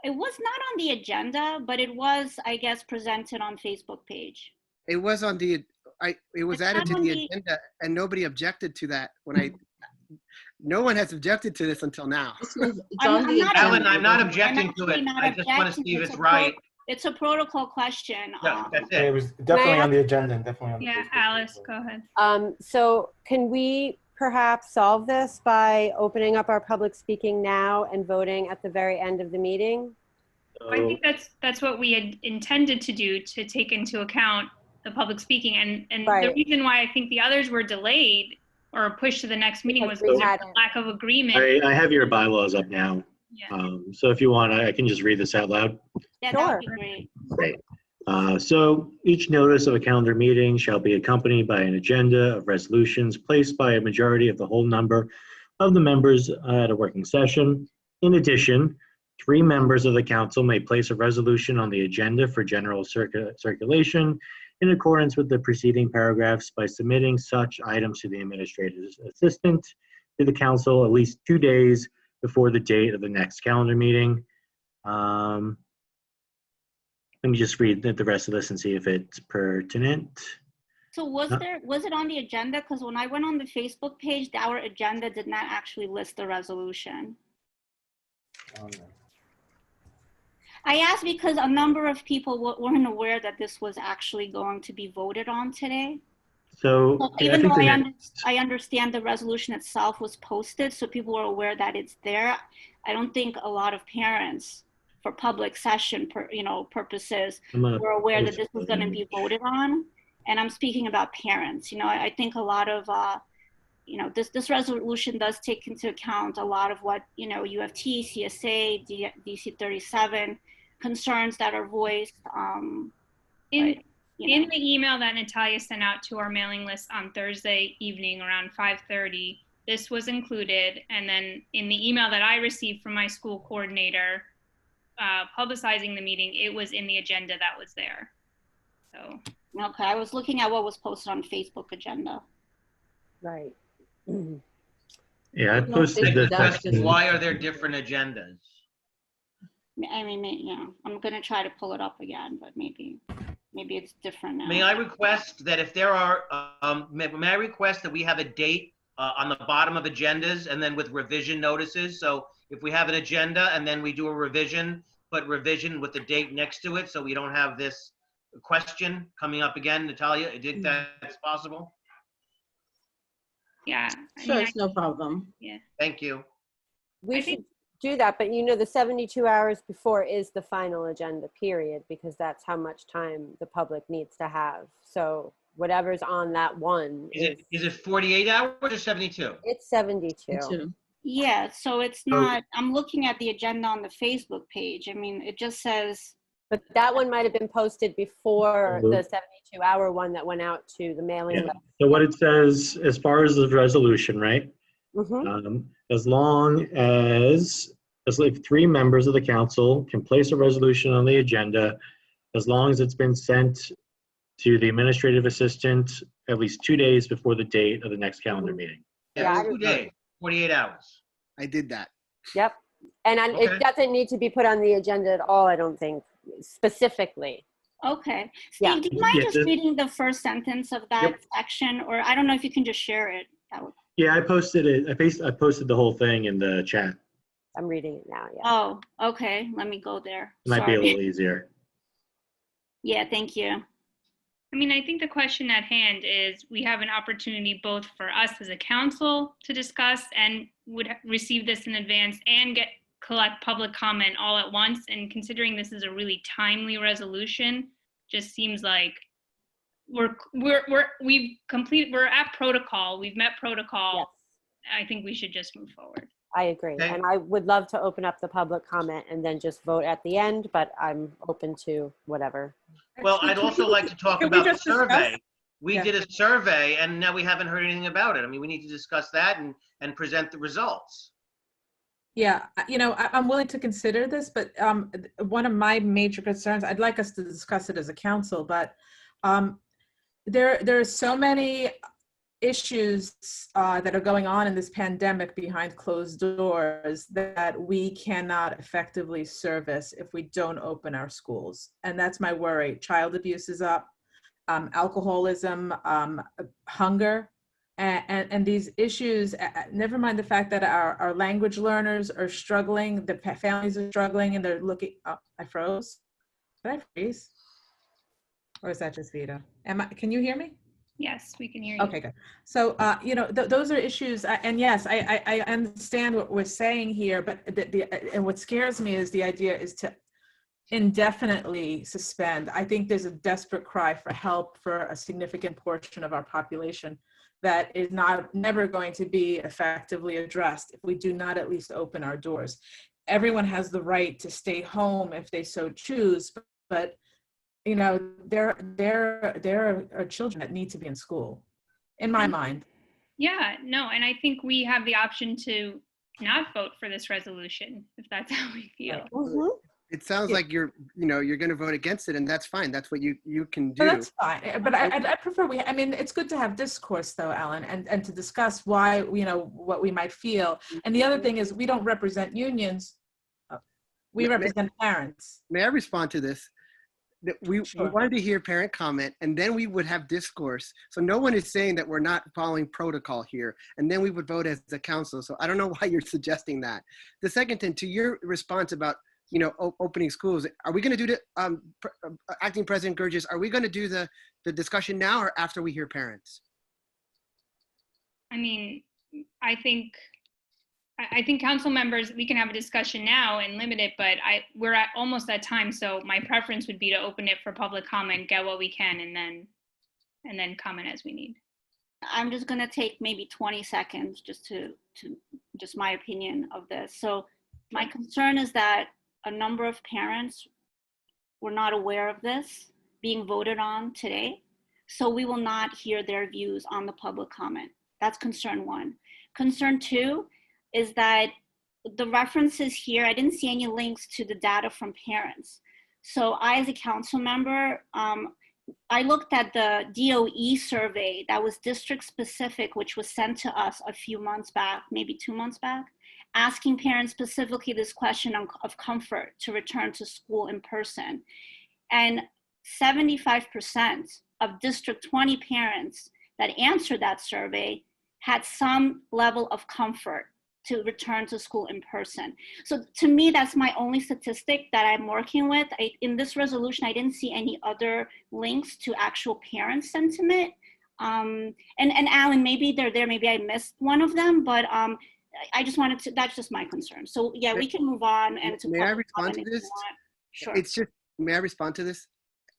It was not on the agenda, but it was, I guess, presented on Facebook page. It was on it was added to the agenda, and nobody objected to that. No one has objected to this until now. Ellen, I'm not objecting to it. I just want to see if it's right. It's a protocol question. Yeah, that's it. It was definitely on the agenda and definitely on the Yeah, Alice, go ahead. So can we perhaps solve this by opening up our public speaking now and voting at the very end of the meeting? I think that's what we had intended to do, to take into account the public speaking. And Right. the reason why I think the others were delayed or pushed to the next meeting was because of the lack of agreement. I have your bylaws up now. Yeah. So if you want, I can just read this out loud. Yeah, that would be great. Great. So each notice of a calendar meeting shall be accompanied by an agenda of resolutions placed by a majority of the whole number of the members at a working session. In addition, 3 members of the council may place a resolution on the agenda for general circulation in accordance with the preceding paragraphs by submitting such items to the administrative assistant to the council at least 2 days before the date of the next calendar meeting. Let me just read the rest of this and see if it's pertinent. So was it on the agenda? Because when I went on the Facebook page, our agenda did not actually list the resolution. I asked because a number of people weren't aware that this was actually going to be voted on today. So Well, yeah, even though think I understand the resolution itself was posted, so people are aware that it's there, I don't think a lot of parents, for public session purposes, were aware that this was going to be voted on. And I'm speaking about parents. I think a lot of this resolution does take into account a lot of what UFT, CSA, DC 37 concerns that are voiced. In the email that Natalia sent out to our mailing list on Thursday evening around 5:30, this was included. And then in the email that I received from my school coordinator publicizing the meeting, it was in the agenda that was there. So. Okay, I was looking at what was posted on Facebook agenda. Right. Yeah, I posted this. Why are there different agendas? I mean, yeah, I'm gonna try to pull it up again, but maybe it's different now. May I request that if there are, may I request that we have a date on the bottom of agendas and then with revision notices? So if we have an agenda and then we do a revision, put revision with the date next to it so we don't have this question coming up again. Natalia, do you think that's possible? Yeah. Sure, it's no problem. Yeah. Thank you. We should do that, but the 72 hours before is the final agenda period, because that's how much time the public needs to have. So whatever's on that one is it 48 hours or 72? It's 72. Yeah, so it's not, I'm looking at the agenda on the Facebook page. I mean, it just says. But that one might have been posted before the 72-hour one that went out to the mailing list. So what it says, as far as the resolution, right? Mm-hmm. As long as like 3 members of the council can place a resolution on the agenda, as long as it's been sent to the administrative assistant at least 2 days before the date of the next calendar meeting. Yeah, 2 days, 48 hours. I did that. Yep. And it doesn't need to be put on the agenda at all, I don't think, specifically. Okay. Steve, Yeah. do you mind Yeah, just reading the first sentence of that section? Or I don't know if you can just share it. Yeah, I posted it. I posted the whole thing in the chat. I'm reading it now, yeah. Oh, okay. Let me go there. It might be a little easier. Yeah, thank you. I mean, I think the question at hand is we have an opportunity both for us as a council to discuss and would receive this in advance and collect public comment all at once. And considering this is a really timely resolution, just seems like we're at protocol. We've met protocol. Yes. I think we should just move forward. I agree. Okay. And I would love to open up the public comment and then just vote at the end, but I'm open to whatever. Well, I'd also like to talk about the survey. We did a survey and now we haven't heard anything about it. I mean, we need to discuss that and present the results. Yeah, I'm willing to consider this, but one of my major concerns, I'd like us to discuss it as a council, but there are so many issues that are going on in this pandemic behind closed doors that we cannot effectively service if we don't open our schools. And that's my worry. Child abuse is up, alcoholism, hunger, and these issues, never mind the fact that our language learners are struggling, the families are struggling, and they're looking, oh, I froze. Did I freeze? Or is that just Vito? Can you hear me? Yes, we can hear you. Okay, good. So, those are issues, and yes, I understand what we're saying here, but and what scares me is the idea is to indefinitely suspend. I think there's a desperate cry for help for a significant portion of our population that is never going to be effectively addressed if we do not at least open our doors. Everyone has the right to stay home if they so choose, but there are children that need to be in school, in my mind. Yeah, no, and I think we have the option to not vote for this resolution if that's how we feel. It sounds like you're going to vote against it, and that's fine. That's what you can do. So that's fine. But I prefer I mean, it's good to have discourse though, Alan, and to discuss why, what we might feel. And the other thing is we don't represent unions. We represent parents. May I respond to this? That we wanted to hear parent comment, and then we would have discourse. So no one is saying that we're not following protocol here, and then we would vote as the council. So I don't know why you're suggesting that. The second thing, to your response about opening schools, are we going to do the Acting President Gurgis? Are we going to do the discussion now or after we hear parents? I mean, I think council members, we can have a discussion now and limit it, but we're at almost that time. So my preference would be to open it for public comment, get what we can, and then comment as we need. I'm just gonna take maybe 20 seconds just to my opinion of this. So my concern is that a number of parents were not aware of this being voted on today. So we will not hear their views on the public comment. That's concern one. Concern two is that the references here, I didn't see any links to the data from parents. So I, as a council member, I looked at the DOE survey that was district specific, which was sent to us a few months back, maybe 2 months back, asking parents specifically this question of comfort to return to school in person. And 75% of District 20 parents that answered that survey had some level of comfort to return to school in person. So to me, that's my only statistic that I'm working with. In this resolution, I didn't see any other links to actual parent sentiment. And Alan, maybe they're there, maybe I missed one of them, but I just wanted to, that's just my concern. So yeah, we can move on and to May I respond to this? Sure. It's just, may I respond to this?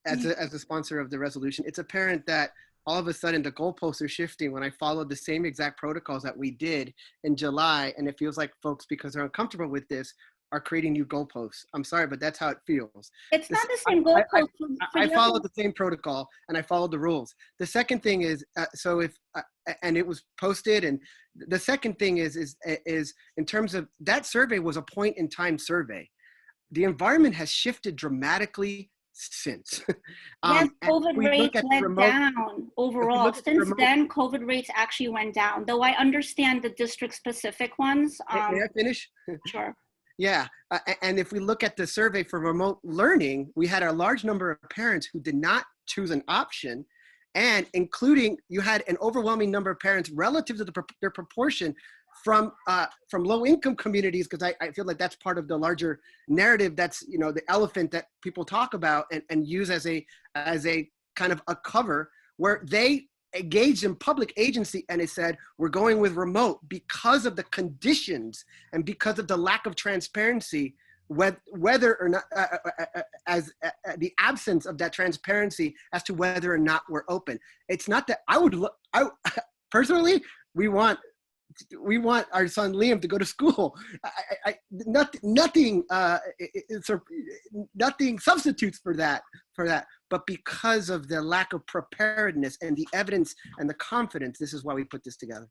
As a sponsor of the resolution, it's apparent that all of a sudden the goalposts are shifting when I followed the same exact protocols that we did in July. And it feels like folks, because they're uncomfortable with this, are creating new goalposts. I'm sorry, but that's how it feels. It's not the same goalpost. I followed the same protocol and I followed the rules. The second thing is, so if, and it was posted, and the second thing is in terms of that survey was a point in time survey. The environment has shifted dramatically since. Yes, COVID rates went down overall. Since then, COVID rates actually went down, though I understand the district-specific ones. May I finish? Sure. Yeah, and if we look at the survey for remote learning, we had a large number of parents who did not choose an option, and including, you had an overwhelming number of parents relative to their proportion from low-income communities, because I feel like that's part of the larger narrative. That's the elephant that people talk about and use as a kind of a cover, where they engaged in public agency and it said we're going with remote because of the conditions and because of the lack of transparency, whether or not as the absence of that transparency as to whether or not we're open. It's not that I personally, we want our son Liam to go to school. Nothing substitutes for that. But because of the lack of preparedness and the evidence and the confidence, this is why we put this together.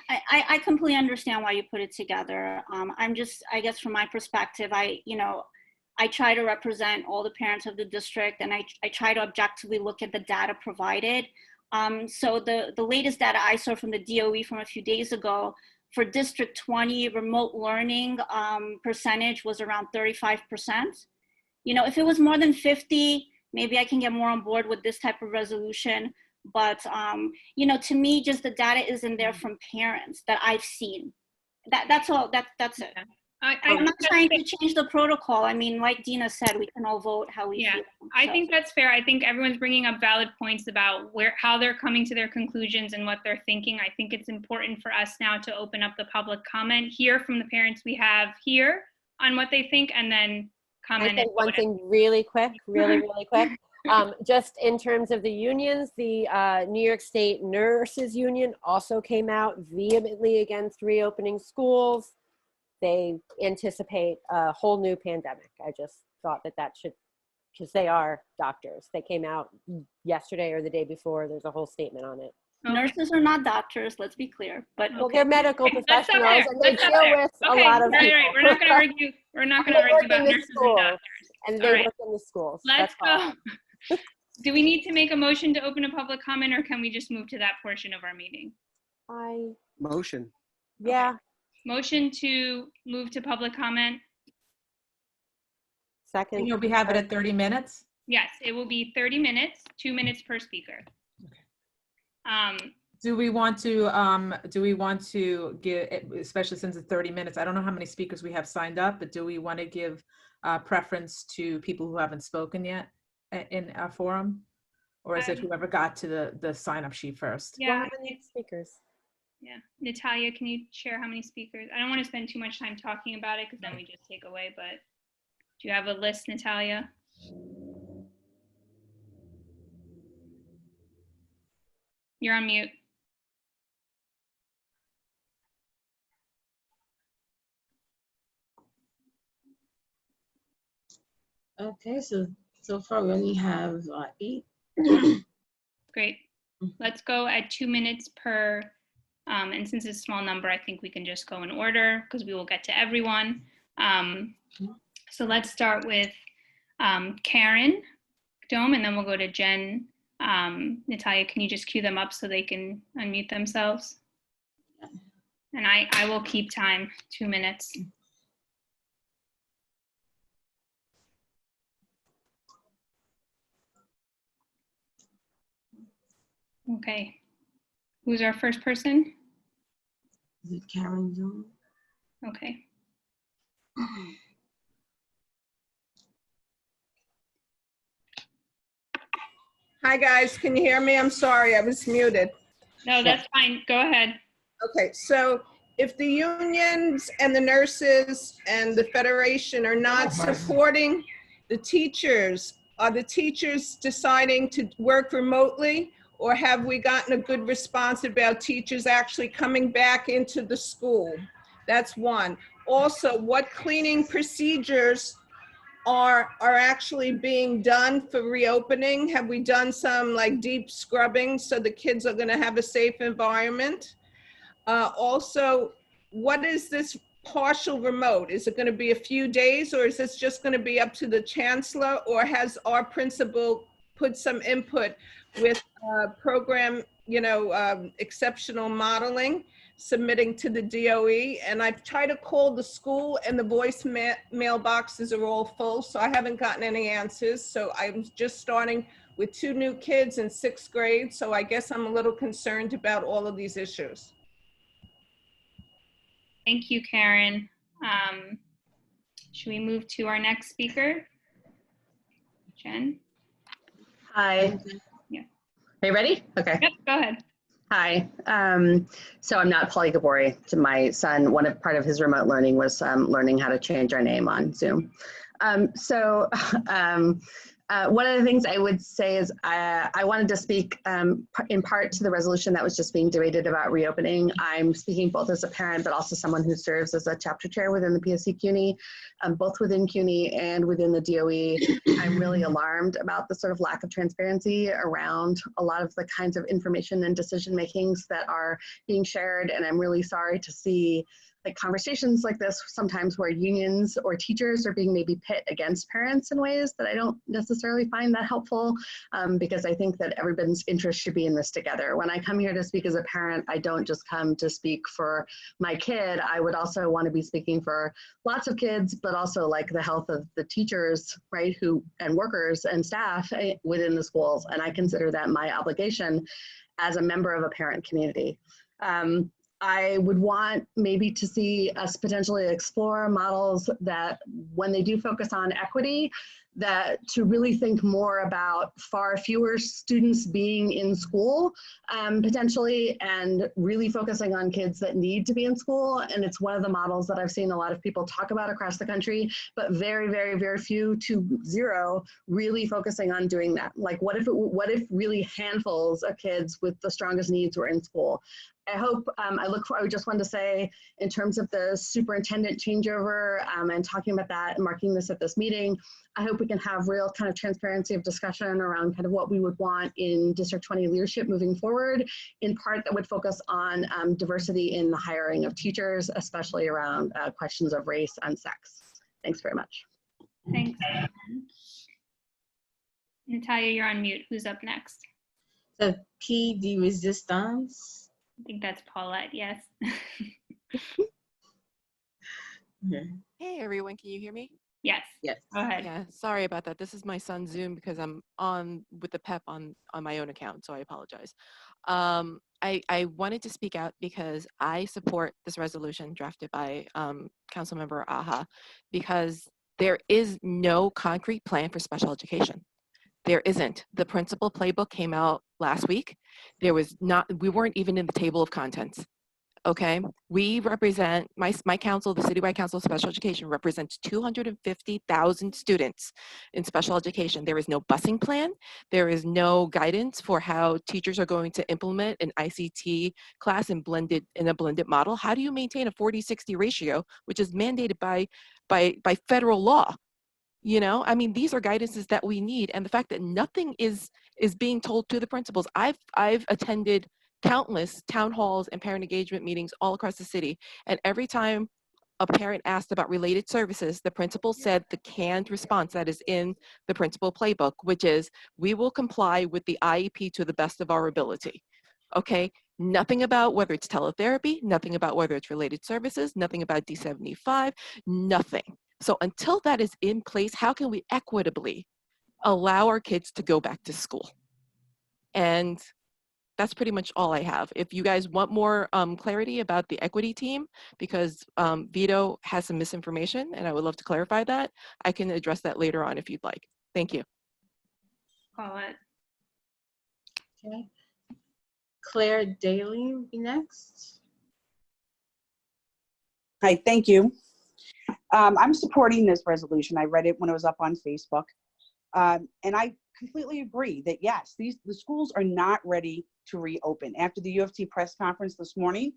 I completely understand why you put it together. I'm just, I guess from my perspective, I try to represent all the parents of the district, and I try to objectively look at the data provided. So the latest data I saw from the DOE from a few days ago, for District 20, remote learning percentage was around 35%. If it was more than 50, maybe I can get more on board with this type of resolution. But, to me, just the data isn't there from parents that I've seen. That's all, that's it. I'm not trying to change the protocol. I mean, like Dina said, we can all vote how we feel. I think that's fair. I think everyone's bringing up valid points about how they're coming to their conclusions and what they're thinking. I think it's important for us now to open up the public comment, hear from the parents we have here on what they think, and then comment. I think one thing really quick, really quick. Just in terms of the unions, the New York State Nurses Union also came out vehemently against reopening schools. They anticipate a whole new pandemic. I just thought that should, because they are doctors. They came out yesterday or the day before. There's a whole statement on it. Nurses are not doctors, let's be clear, but. Well, they're medical That's professionals okay. and they That's deal okay. with a Okay, lot of right, people. right. We're not gonna argue. We're not gonna They argue work about in the nurses and schools, doctors. and All they right. work in the schools. Let's That's all. go. Do we need to make a motion to open a public comment, or can we just move to that portion of our meeting? Motion. Yeah. Motion to move to public comment. Second. You'll be have it at 30 minutes? Yes, it will be 30 minutes, 2 minutes per speaker. Do we want to give, especially since it's 30 minutes, I don't know how many speakers we have signed up, but do we want to give preference to people who haven't spoken yet in our forum? Or is it whoever got to the sign up sheet first? Yeah. How many speakers? Yeah. Natalia, can you share how many speakers? I don't want to spend too much time talking about it because then we just take away, but do you have a list, Natalia? You're on mute. Okay, so far we only have 8. Great. Let's go at 2 minutes per, and since it's a small number, I think we can just go in order because we will get to everyone. So let's start with Karen Dome, and then we'll go to Jen. Natalia, can you just cue them up so they can unmute themselves? And I will keep time, 2 minutes. Okay. Who's our first person? Is it Karen Dome? Okay. Hi, guys. Can you hear me? I'm sorry, I was muted. No, that's fine. Go ahead. Okay, so if the unions and the nurses and the federation are not supporting the teachers, are the teachers deciding to work remotely? Or have we gotten a good response about teachers actually coming back into the school? That's one. Also, what cleaning procedures are actually being done for reopening? Have we done some like deep scrubbing so the kids are gonna have a safe environment? Also, what is this partial remote? Is it gonna be a few days, or is this just gonna be up to the chancellor, or has our principal put some input with program, exceptional modeling, submitting to the DOE? And I've tried to call the school and the voice mailboxes are all full, so I haven't gotten any answers. So I'm just starting with 2 new kids in 6th grade, so I guess I'm a little concerned about all of these issues. Thank you, Karen. Should we move to our next speaker? Jen? Hi. Yeah. Are you ready? Okay. Yep, go ahead. Hi. So I'm not Polly Gabori. To my son, part of his remote learning was learning how to change our name on Zoom. One of the things I would say is I wanted to speak in part to the resolution that was just being debated about reopening. I'm speaking both as a parent, but also someone who serves as a chapter chair within the PSC CUNY, both within CUNY and within the DOE. I'm really alarmed about the sort of lack of transparency around a lot of the kinds of information and decision makings that are being shared. And I'm really sorry to see like conversations like this sometimes where unions or teachers are being maybe pit against parents in ways that I don't necessarily find that helpful, because I think that everybody's interest should be in this together. When I come here to speak as a parent, I don't just come to speak for my kid. I would also want to be speaking for lots of kids, but also like the health of the teachers, right, and workers and staff within the schools. And I consider that my obligation as a member of a parent community. I would want maybe to see us potentially explore models that when they do focus on equity, that to really think more about far fewer students being in school potentially, and really focusing on kids that need to be in school. And it's one of the models that I've seen a lot of people talk about across the country, but very, very, very few to zero really focusing on doing that. Like what if really handfuls of kids with the strongest needs were in school? I hope, I just wanted to say in terms of the superintendent changeover and talking about that and marking this at this meeting, I hope we we can have real kind of transparency of discussion around kind of what we would want in District 20 leadership moving forward, in part that would focus on diversity in the hiring of teachers, especially around questions of race and sex. Thanks very much. Thanks. Natalia, you're on mute. Who's up next? The P de Resistance. I think that's Paulette, yes. Hey everyone, can you hear me? Yes. Yes. Go ahead. Yeah, sorry about that. This is my son's Zoom because I'm on with the PEP on my own account, so I apologize. I wanted to speak out because I support this resolution drafted by Councilmember Aha, because there is no concrete plan for special education. There isn't. The principal playbook came out last week. There was not, we weren't even in the table of contents. Okay, we represent, my council, the Citywide Council of Special Education, represents 250,000 students in special education. There is no busing plan. There is no guidance for how teachers are going to implement an ICT class in a blended model. How do you maintain a 40-60 ratio, which is mandated by federal law? You know, I mean, these are guidances that we need, and the fact that nothing is being told to the principals. I've attended countless town halls and parent engagement meetings all across the city, and every time a parent asked about related services, the principal said the canned response that is in the principal playbook, which is, we will comply with the IEP to the best of our ability. Okay, nothing about whether it's teletherapy, nothing about whether it's related services, nothing about D75, nothing. So until that is in place, how can we equitably allow our kids to go back to school? And that's pretty much all I have. If you guys want more clarity about the equity team, because Vito has some misinformation and I would love to clarify that, I can address that later on if you'd like. Thank you. Paulette. Okay. Claire Daly will be next. Hi, thank you. I'm supporting this resolution. I read it when it was up on Facebook. And I completely agree that yes, the schools are not ready to reopen. After the U of T press conference this morning,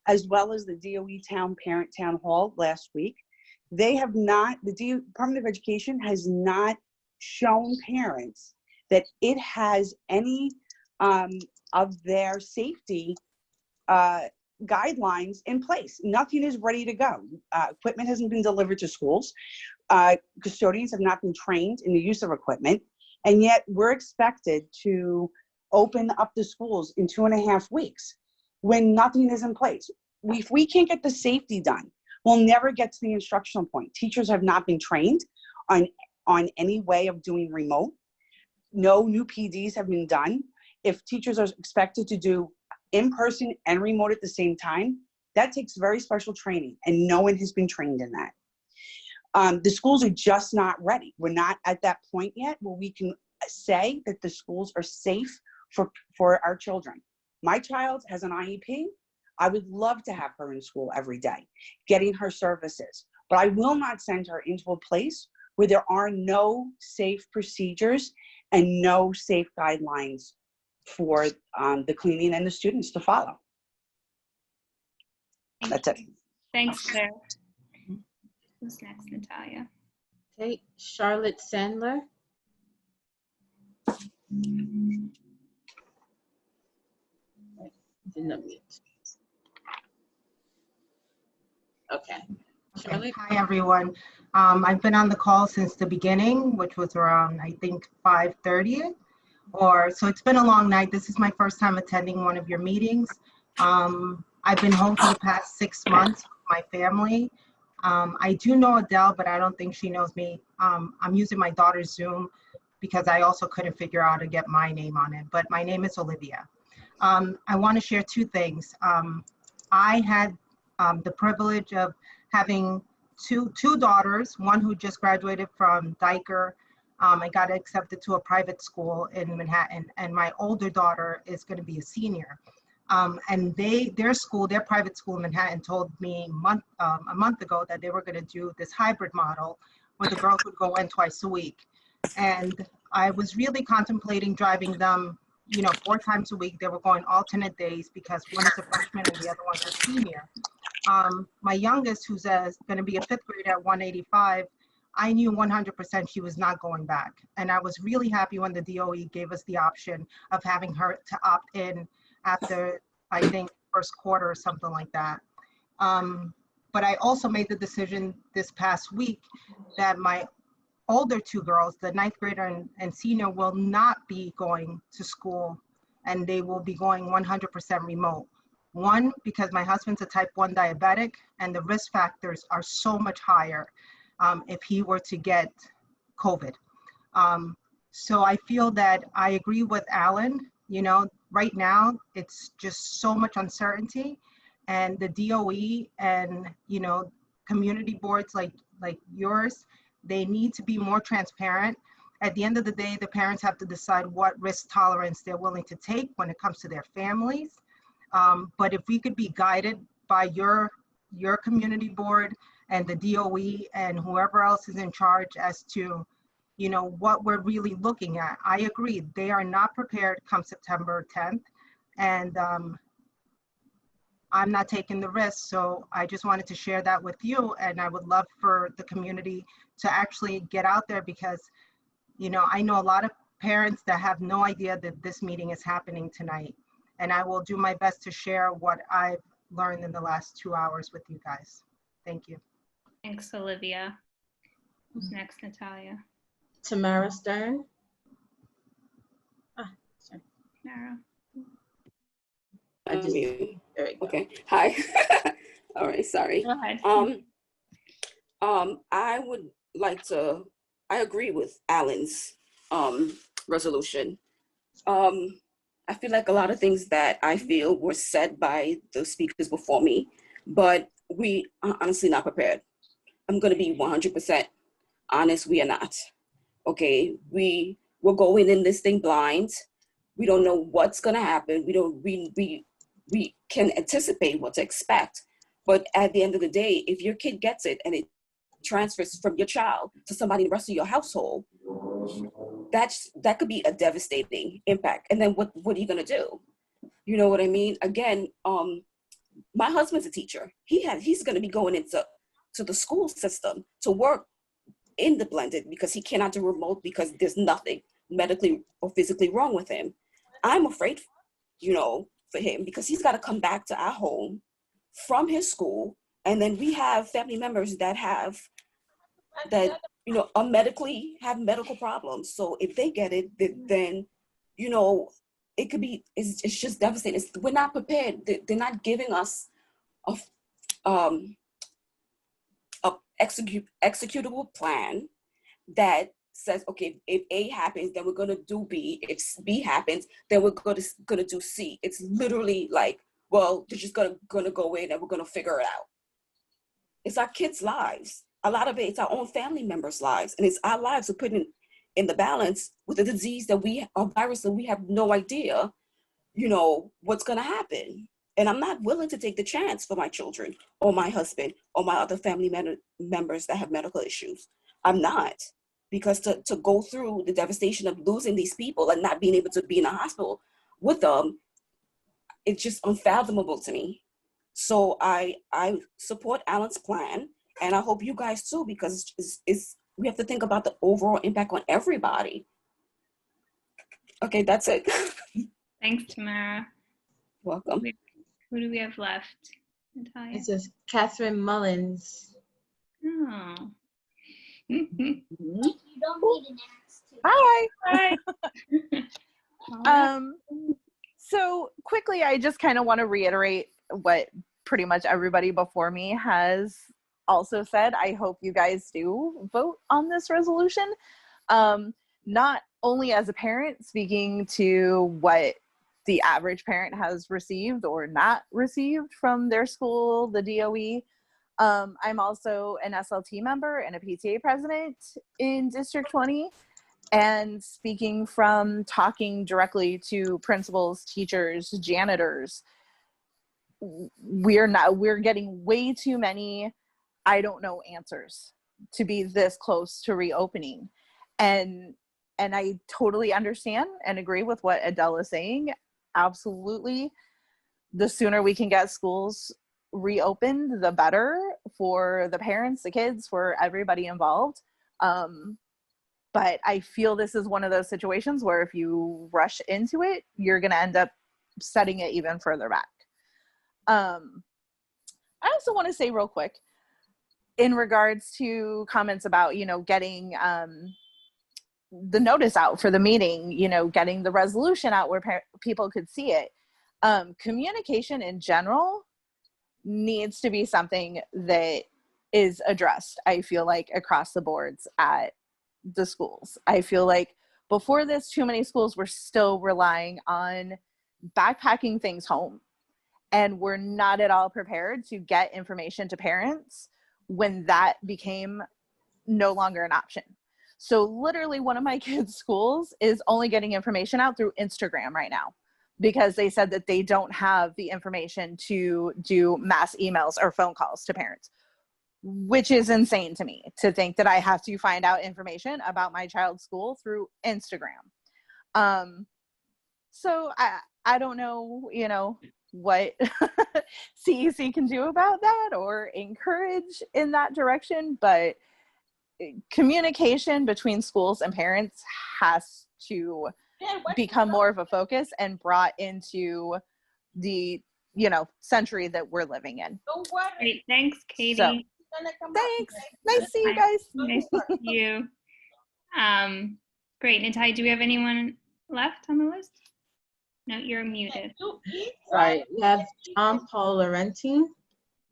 as well as the DOE Parent Town Hall last week, they have not, the Department of Education has not shown parents that it has any of their safety guidelines in place. Nothing is ready to go. Equipment hasn't been delivered to schools. Custodians have not been trained in the use of equipment. And yet we're expected to open up the schools in 2.5 weeks when nothing is in place. If we can't get the safety done, we'll never get to the instructional point. Teachers have not been trained on any way of doing remote. No new PDs have been done. If teachers are expected to do in-person and remote at the same time, that takes very special training, and no one has been trained in that. The schools are just not ready. We're not at that point yet where we can say that the schools are safe for our children. My child has an IEP. I would love to have her in school every day, getting her services, but I will not send her into a place where there are no safe procedures and no safe guidelines for the cleaning and the students to follow. That's it. Thanks, Claire. Who's next, Natalia? Okay, Charlotte Sandler. Okay. Charlotte? Hi, everyone. I've been on the call since the beginning, which was around, I think, 5:30 so it's been a long night. This is my first time attending one of your meetings. I've been home for the past 6 months with my family. I do know Adele, but I don't think she knows me. I'm using my daughter's Zoom because I also couldn't figure out how to get my name on it, but my name is Olivia. I want to share 2 things. I had the privilege of having two daughters, one who just graduated from Diker. I got accepted to a private school in Manhattan, and my older daughter is going to be a senior. And their private school in Manhattan told me a month ago that they were going to do this hybrid model where the girls would go in twice a week. And I was really contemplating driving them, 4 times a week. They were going alternate days because one is a freshman and the other one's a senior. My youngest, who's going to be a 5th grader at 185, I knew 100% she was not going back. And I was really happy when the DOE gave us the option of having her to opt in after, I think, first quarter or something like that. But I also made the decision this past week that my older two girls, the 9th grader and senior, will not be going to school, and they will be going 100% remote. One, because my husband's a type 1 diabetic, and the risk factors are so much higher if he were to get COVID. So I feel that I agree with Alan. You know, right now, it's just so much uncertainty, and the DOE and, you know, community boards like yours, they need to be more transparent. At the end of the day, the parents have to decide what risk tolerance they're willing to take when it comes to their families. But if we could be guided by your community board and the DOE and whoever else is in charge as to, you know, what we're really looking at. I agree, they are not prepared come September 10th. And I'm not taking the risk. So I just wanted to share that with you. And I would love for the community to actually get out there, because, you know, I know a lot of parents that have no idea that this meeting is happening tonight. And I will do my best to share what I've learned in the last 2 hours with you guys. Thank you. Thanks, Olivia. Who's next, Natalia? Tamara Stern. Sorry. Tamara. There we go. Okay. Hi. All right. Sorry. Go ahead. I would like to. I agree with Alan's resolution. I feel like a lot of things that I feel were said by the speakers before me, but we are honestly not prepared. I'm going to be 100% honest. We are not. Okay. We're going in this thing blind. We don't know what's going to happen. We can anticipate what to expect. But at the end of the day, if your kid gets it and it transfers from your child to somebody in the rest of your household, that could be a devastating impact. And then what are you going to do? You know what I mean? Again, my husband's a teacher. He's going to be going into the school system to work in the blended because he cannot do remote because there's nothing medically or physically wrong with him. I'm afraid, you know, for him because he's got to come back to our home from his school. And then we have family members that you know, have medical problems. So if they get it, then, you know, it could be, it's just devastating. We're not prepared. They're not giving us a executable plan that says, okay, if A happens, then we're going to do B. If B happens, then we're going to do C. It's literally like, well, they're just going to go in and we're going to figure it out. It's our kids' lives. A lot of it's our own family members' lives. And it's our lives we're putting in the balance with a disease a virus that we have no idea, you know, what's going to happen. And I'm not willing to take the chance for my children or my husband or my other family members that have medical issues. I'm not. Because to go through the devastation of losing these people and not being able to be in a hospital with them, it's just unfathomable to me. So I support Alan's plan, and I hope you guys too, because we have to think about the overall impact on everybody. Okay, that's it. Thanks, Tamara. Welcome. Who do we have left? Natalia? This is Catherine Mullins. Oh. Hi. Hi. So quickly, I just kind of want to reiterate what pretty much everybody before me has also said. I hope you guys do vote on this resolution. Not only as a parent, speaking to what the average parent has received or not received from their school, the DOE. I'm also an SLT member and a PTA president in District 20. And speaking from talking directly to principals, teachers, janitors, we're getting way too many I don't know answers to be this close to reopening. And I totally understand and agree with what Adele is saying. Absolutely. The sooner we can get schools reopened, the better for the parents, the kids, for everybody involved. But I feel this is one of those situations where if you rush into it, you're going to end up setting it even further back. I also want to say real quick, in regards to comments about, you know, getting the notice out for the meeting, you know, getting the resolution out where people could see it. Communication in general needs to be something that is addressed, I feel like, across the boards at the schools. I feel like before this, too many schools were still relying on backpacking things home, and we're not at all prepared to get information to parents when that became no longer an option. So literally one of my kids' schools is only getting information out through Instagram right now, because they said that they don't have the information to do mass emails or phone calls to parents, which is insane to me, to think that I have to find out information about my child's school through Instagram. So I don't know, you know, what CEC can do about that or encourage in that direction, but communication between schools and parents has to become more of a focus and brought into the, you know, century that we're living in. Great, thanks, Katie. So, thanks. Nice to see you guys. Nice to see you. Great, Natalia, do we have anyone left on the list? No, you're muted. Sorry, we have John Paul Laurentine.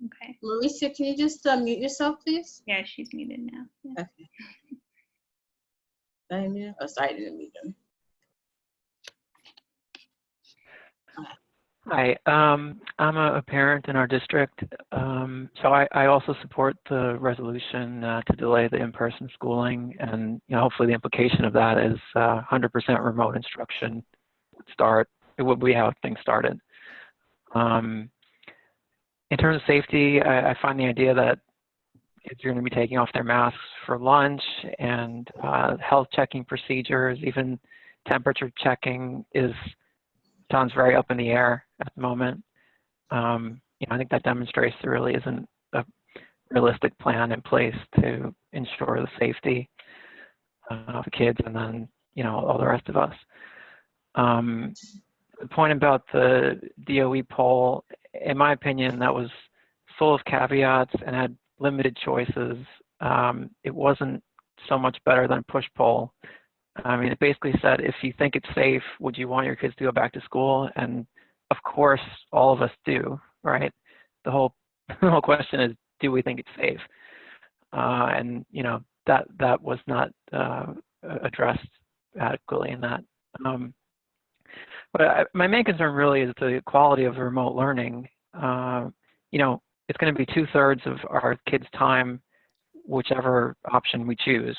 Okay. Mauricia, can you just mute yourself, please? Yeah, she's muted now. Yeah. Okay. Did I mute him? Oh, sorry, I didn't mute him. Hi, I'm a parent in our district, so I also support the resolution to delay the in-person schooling, and you know, hopefully the implication of that is 100% remote instruction would start. It would be how things started. In terms of safety, I find the idea that kids are going to be taking off their masks for lunch, and health checking procedures, even temperature checking, sounds very up in the air at the moment. You know, I think that demonstrates there really isn't a realistic plan in place to ensure the safety of the kids and then, you know, all the rest of us. The point about the DOE poll, in my opinion, that was full of caveats and had limited choices. It wasn't so much better than a push poll. I mean, it basically said, if you think it's safe, would you want your kids to go back to school? And of course, all of us do, right? The whole question is, do we think it's safe? And you know, that was not addressed adequately in that. But my main concern really is the quality of remote learning. You know, it's going to be 2/3 of our kids' time, whichever option we choose.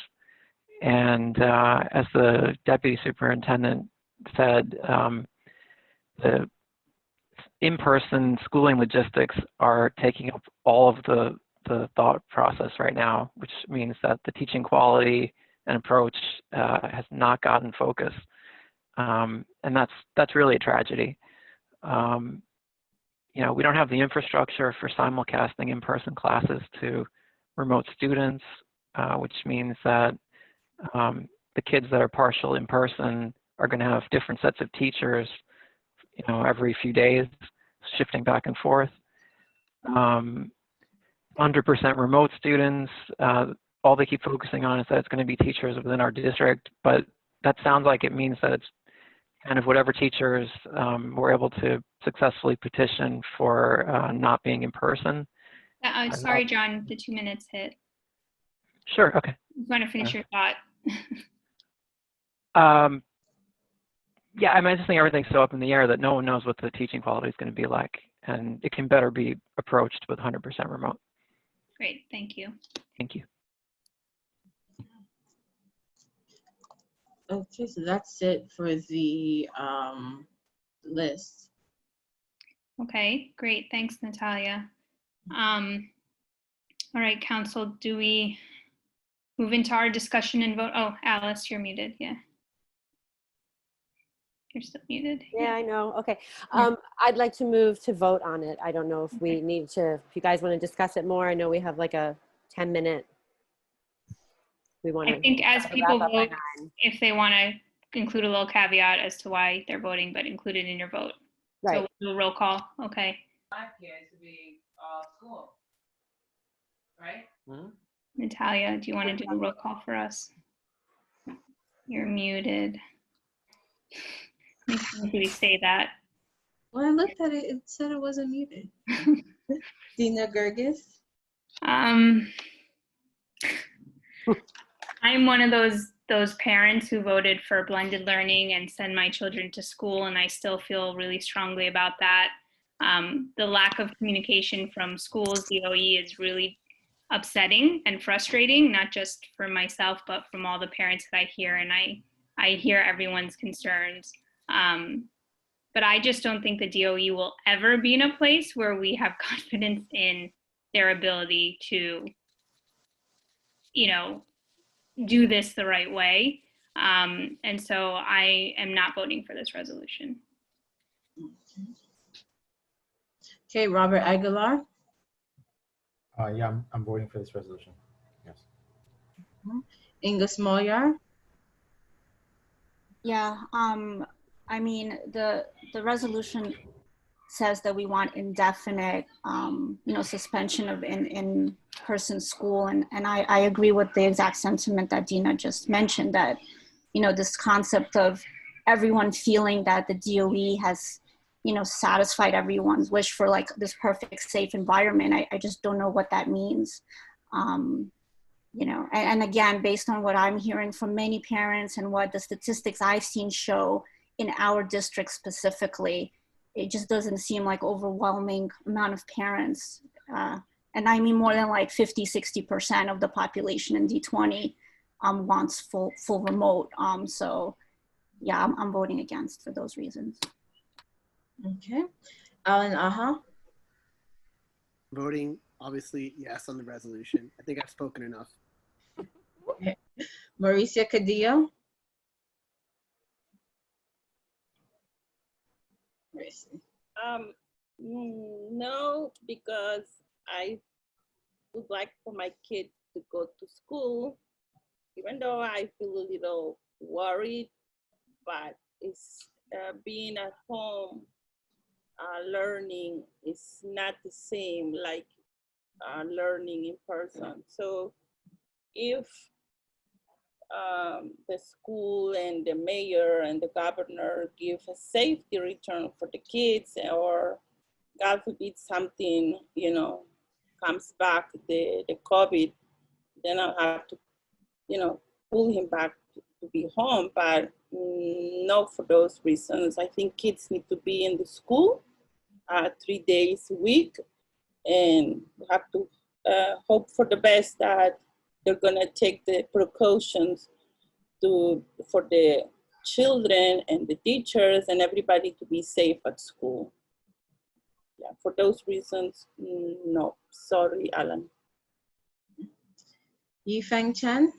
And as the deputy superintendent said, the in-person schooling logistics are taking up all of the thought process right now, which means that the teaching quality and approach has not gotten focus. And that's really a tragedy. You know, we don't have the infrastructure for simulcasting in-person classes to remote students, which means that the kids that are partial in person are going to have different sets of teachers, you know, every few days, shifting back and forth. 100% remote students, all they keep focusing on is that it's going to be teachers within our district, but that sounds like it means that it's kind of whatever teachers were able to successfully petition for not being in person. Sorry, John, the 2 minutes hit. Sure, okay. You want to finish your thought? Yeah, I mean, I just think everything's so up in the air that no one knows what the teaching quality is going to be like, and it can better be approached with 100% remote. Great, thank you. Thank you. Okay, so that's it for the list. Okay, great. Thanks, Natalia. All right, Council, do we move into our discussion and vote? Oh, Alice, you're muted. Yeah. You're still muted. Yeah, I know. Okay. I'd like to move to vote on it. I don't know if we need to, if you guys want to discuss it more. I know we have like a 10-minute we want I to. think as people wrap up by vote, if they want to include a little caveat as to why they're voting, but include it in your vote. Right. So we'll do a roll call. Okay. Kids to be school, right? Natalia, do you want to do a roll call for us? You're muted. Did we say that? When I looked at it, it said it wasn't muted. Dina Gergis? I'm one of those parents who voted for blended learning and send my children to school, and I still feel really strongly about that. The lack of communication from schools, DOE, is really upsetting and frustrating, not just for myself, but from all the parents that I hear, and I hear everyone's concerns. But I just don't think the DOE will ever be in a place where we have confidence in their ability to, do this the right way. And so I am not voting for this resolution. Okay, Robert Aguilar? Yeah, I'm voting for this resolution. Yes. Inga Smolyar? Yeah, I mean, the resolution says that we want indefinite, suspension of in-person school. And I agree with the exact sentiment that Dina just mentioned, that, this concept of everyone feeling that the DOE has, satisfied everyone's wish for like this perfect, safe environment. I just don't know what that means. And again, based on what I'm hearing from many parents and what the statistics I've seen show in our district specifically, it just doesn't seem like overwhelming amount of parents. And I mean more than like 50-60% of the population in D20 wants full remote. So yeah, I'm voting against for those reasons. Okay. Alan Aha? Voting, obviously, yes on the resolution. I think I've spoken enough. Okay. Mauricia Cadillo? No, because I would like for my kid to go to school, even though I feel a little worried, but it's being at home learning is not the same like learning in person. So if the school and the mayor and the governor give a safety return for the kids, or God forbid something, comes back, the COVID, then I'll have to, pull him back to be home. But not for those reasons. I think kids need to be in the school 3 days a week, and we have to hope for the best that they're gonna take the precautions for the children and the teachers and everybody to be safe at school. Yeah, for those reasons, no. Sorry, Alan. Yifeng Chen?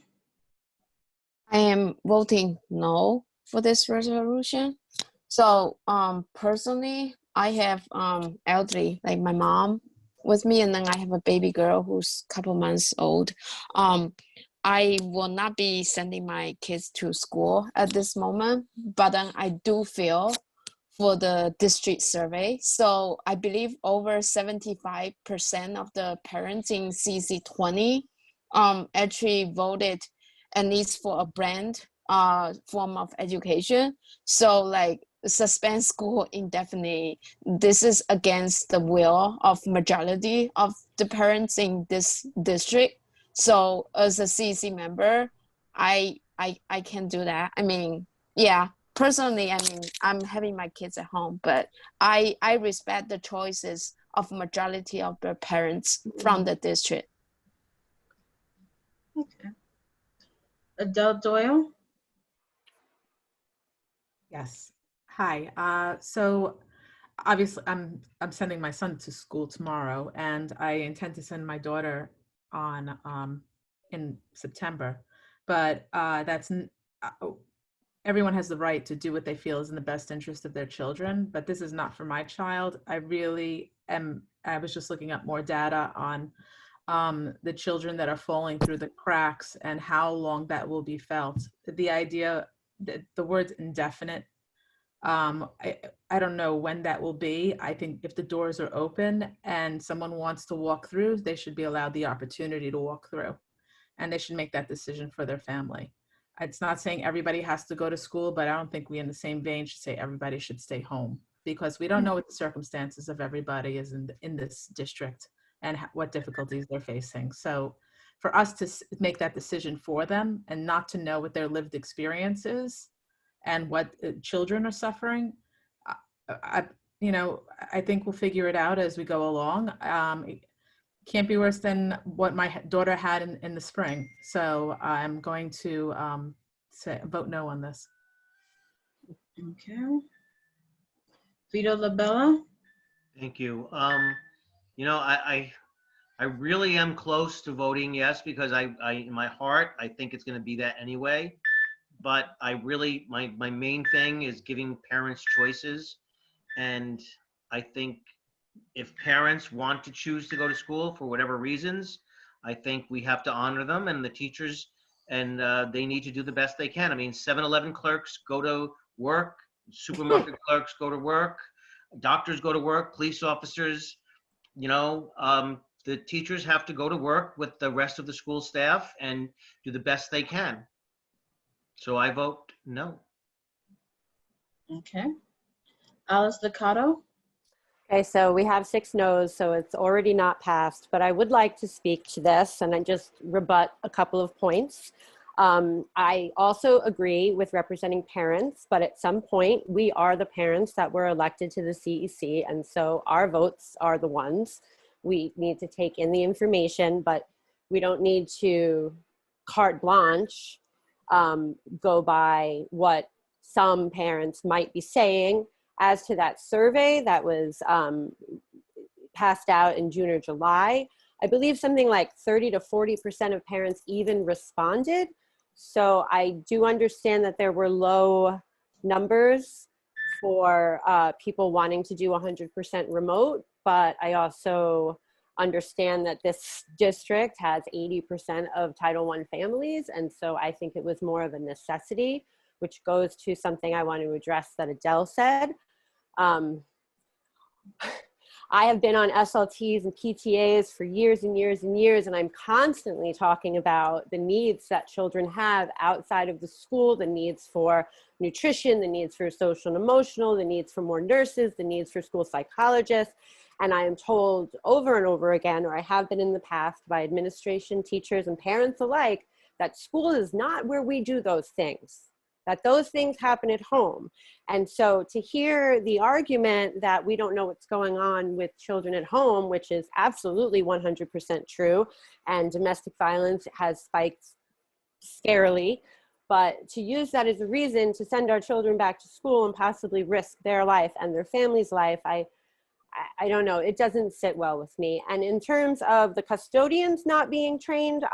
I am voting no for this resolution. So personally, I have elderly, like my mom with me, and then I have a baby girl who's a couple months old. I will not be sending my kids to school at this moment, but then I do feel for the district survey. So I believe over 75% of the parents in CC20 actually voted at least for a brand form of education. So like suspend school indefinitely, this is against the will of majority of the parents in this district. So as a CEC member, I can do that. I mean, yeah, personally, I mean, I'm having my kids at home, but I respect the choices of majority of the parents from the district. Okay. Adele Doyle? Yes. Hi. So obviously I'm sending my son to school tomorrow, and I intend to send my daughter on in September. But everyone has the right to do what they feel is in the best interest of their children, but this is not for my child. I was just looking up more data on the children that are falling through the cracks and how long that will be felt. The idea that the word's indefinite, I don't know when that will be. I think if the doors are open and someone wants to walk through, they should be allowed the opportunity to walk through, and they should make that decision for their family. It's not saying everybody has to go to school, but I don't think we in the same vein should say everybody should stay home, because we don't know what the circumstances of everybody is in this district and what difficulties they're facing. So for us to make that decision for them and not to know what their lived experience is and what children are suffering, I think we'll figure it out as we go along. It can't be worse than what my daughter had in the spring. So I'm going to vote no on this. Okay. Vito Labella? Thank you. I really am close to voting yes, because I in my heart, I think it's going to be that anyway. But I really, my main thing is giving parents choices. And I think if parents want to choose to go to school for whatever reasons, I think we have to honor them, and the teachers, and they need to do the best they can. I mean, 7-Eleven clerks go to work, supermarket clerks go to work, doctors go to work, police officers, the teachers have to go to work with the rest of the school staff and do the best they can. So I vote no. Okay. Alice Liccato? Okay, so we have 6 no's, so it's already not passed, but I would like to speak to this and I just rebut a couple of points. I also agree with representing parents, but at some point we are the parents that were elected to the CEC, and so our votes are the ones. We need to take in the information, but we don't need to carte blanche go by what some parents might be saying. As to that survey that was passed out in June or July, I believe something like 30 to 40% of parents even responded. So I do understand that there were low numbers for people wanting to do 100% remote, but I also understand that this district has 80% of Title I families, and so I think it was more of a necessity, which goes to something I want to address that Adele said. I have been on SLTs and PTAs for years and years and years, and I'm constantly talking about the needs that children have outside of the school, the needs for nutrition, the needs for social and emotional, the needs for more nurses, the needs for school psychologists. And I am told over and over again, or I have been in the past by administration, teachers, and parents alike, that school is not where we do those things, that those things happen at home. And so to hear the argument that we don't know what's going on with children at home, which is absolutely 100% true, and domestic violence has spiked scarily, but to use that as a reason to send our children back to school and possibly risk their life and their family's life, I don't know, it doesn't sit well with me. And in terms of the custodians not being trained,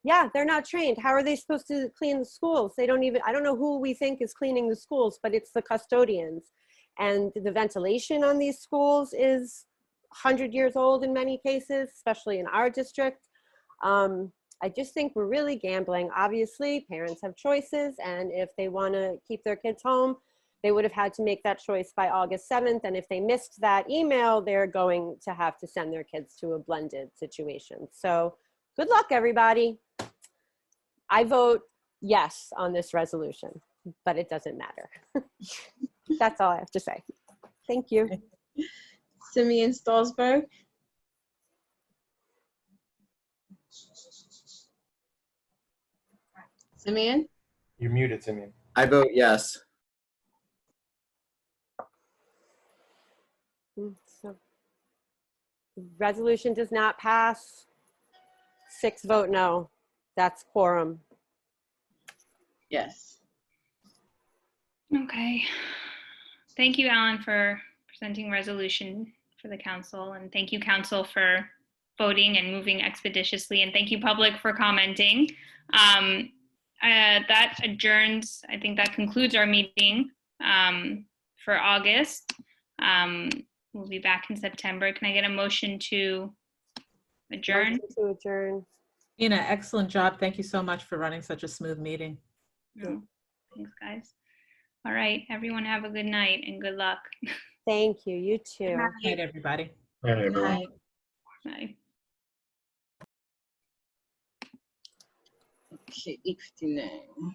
yeah, they're not trained. How are they supposed to clean the schools? They don't even, I don't know who we think is cleaning the schools, but it's the custodians. And the ventilation on these schools is 100 years old in many cases, especially in our district. I just think we're really gambling. Obviously, parents have choices, and if they want to keep their kids home, they would have had to make that choice by August 7th. And if they missed that email, they're going to have to send their kids to a blended situation. So good luck, everybody. I vote yes on this resolution, but it doesn't matter. That's all I have to say. Thank you. Simeon Stolzberg? Simeon? You're muted, Simeon. I vote yes. So, resolution does not pass. 6 vote no. That's quorum. Yes. Okay. Thank you, Alan, for presenting resolution for the council, and thank you, council, for voting and moving expeditiously, and thank you, public, for commenting. That adjourns, I think that concludes our meeting for August. We'll be back in September. Can I get a motion to Adjourn. Motion to adjourn. Ina, excellent job. Thank you so much for running such a smooth meeting. No. Thanks, guys. All right, everyone have a good night and good luck. Thank you. You too. Good night, everybody. All right, everyone. Bye. Okay, 8:59.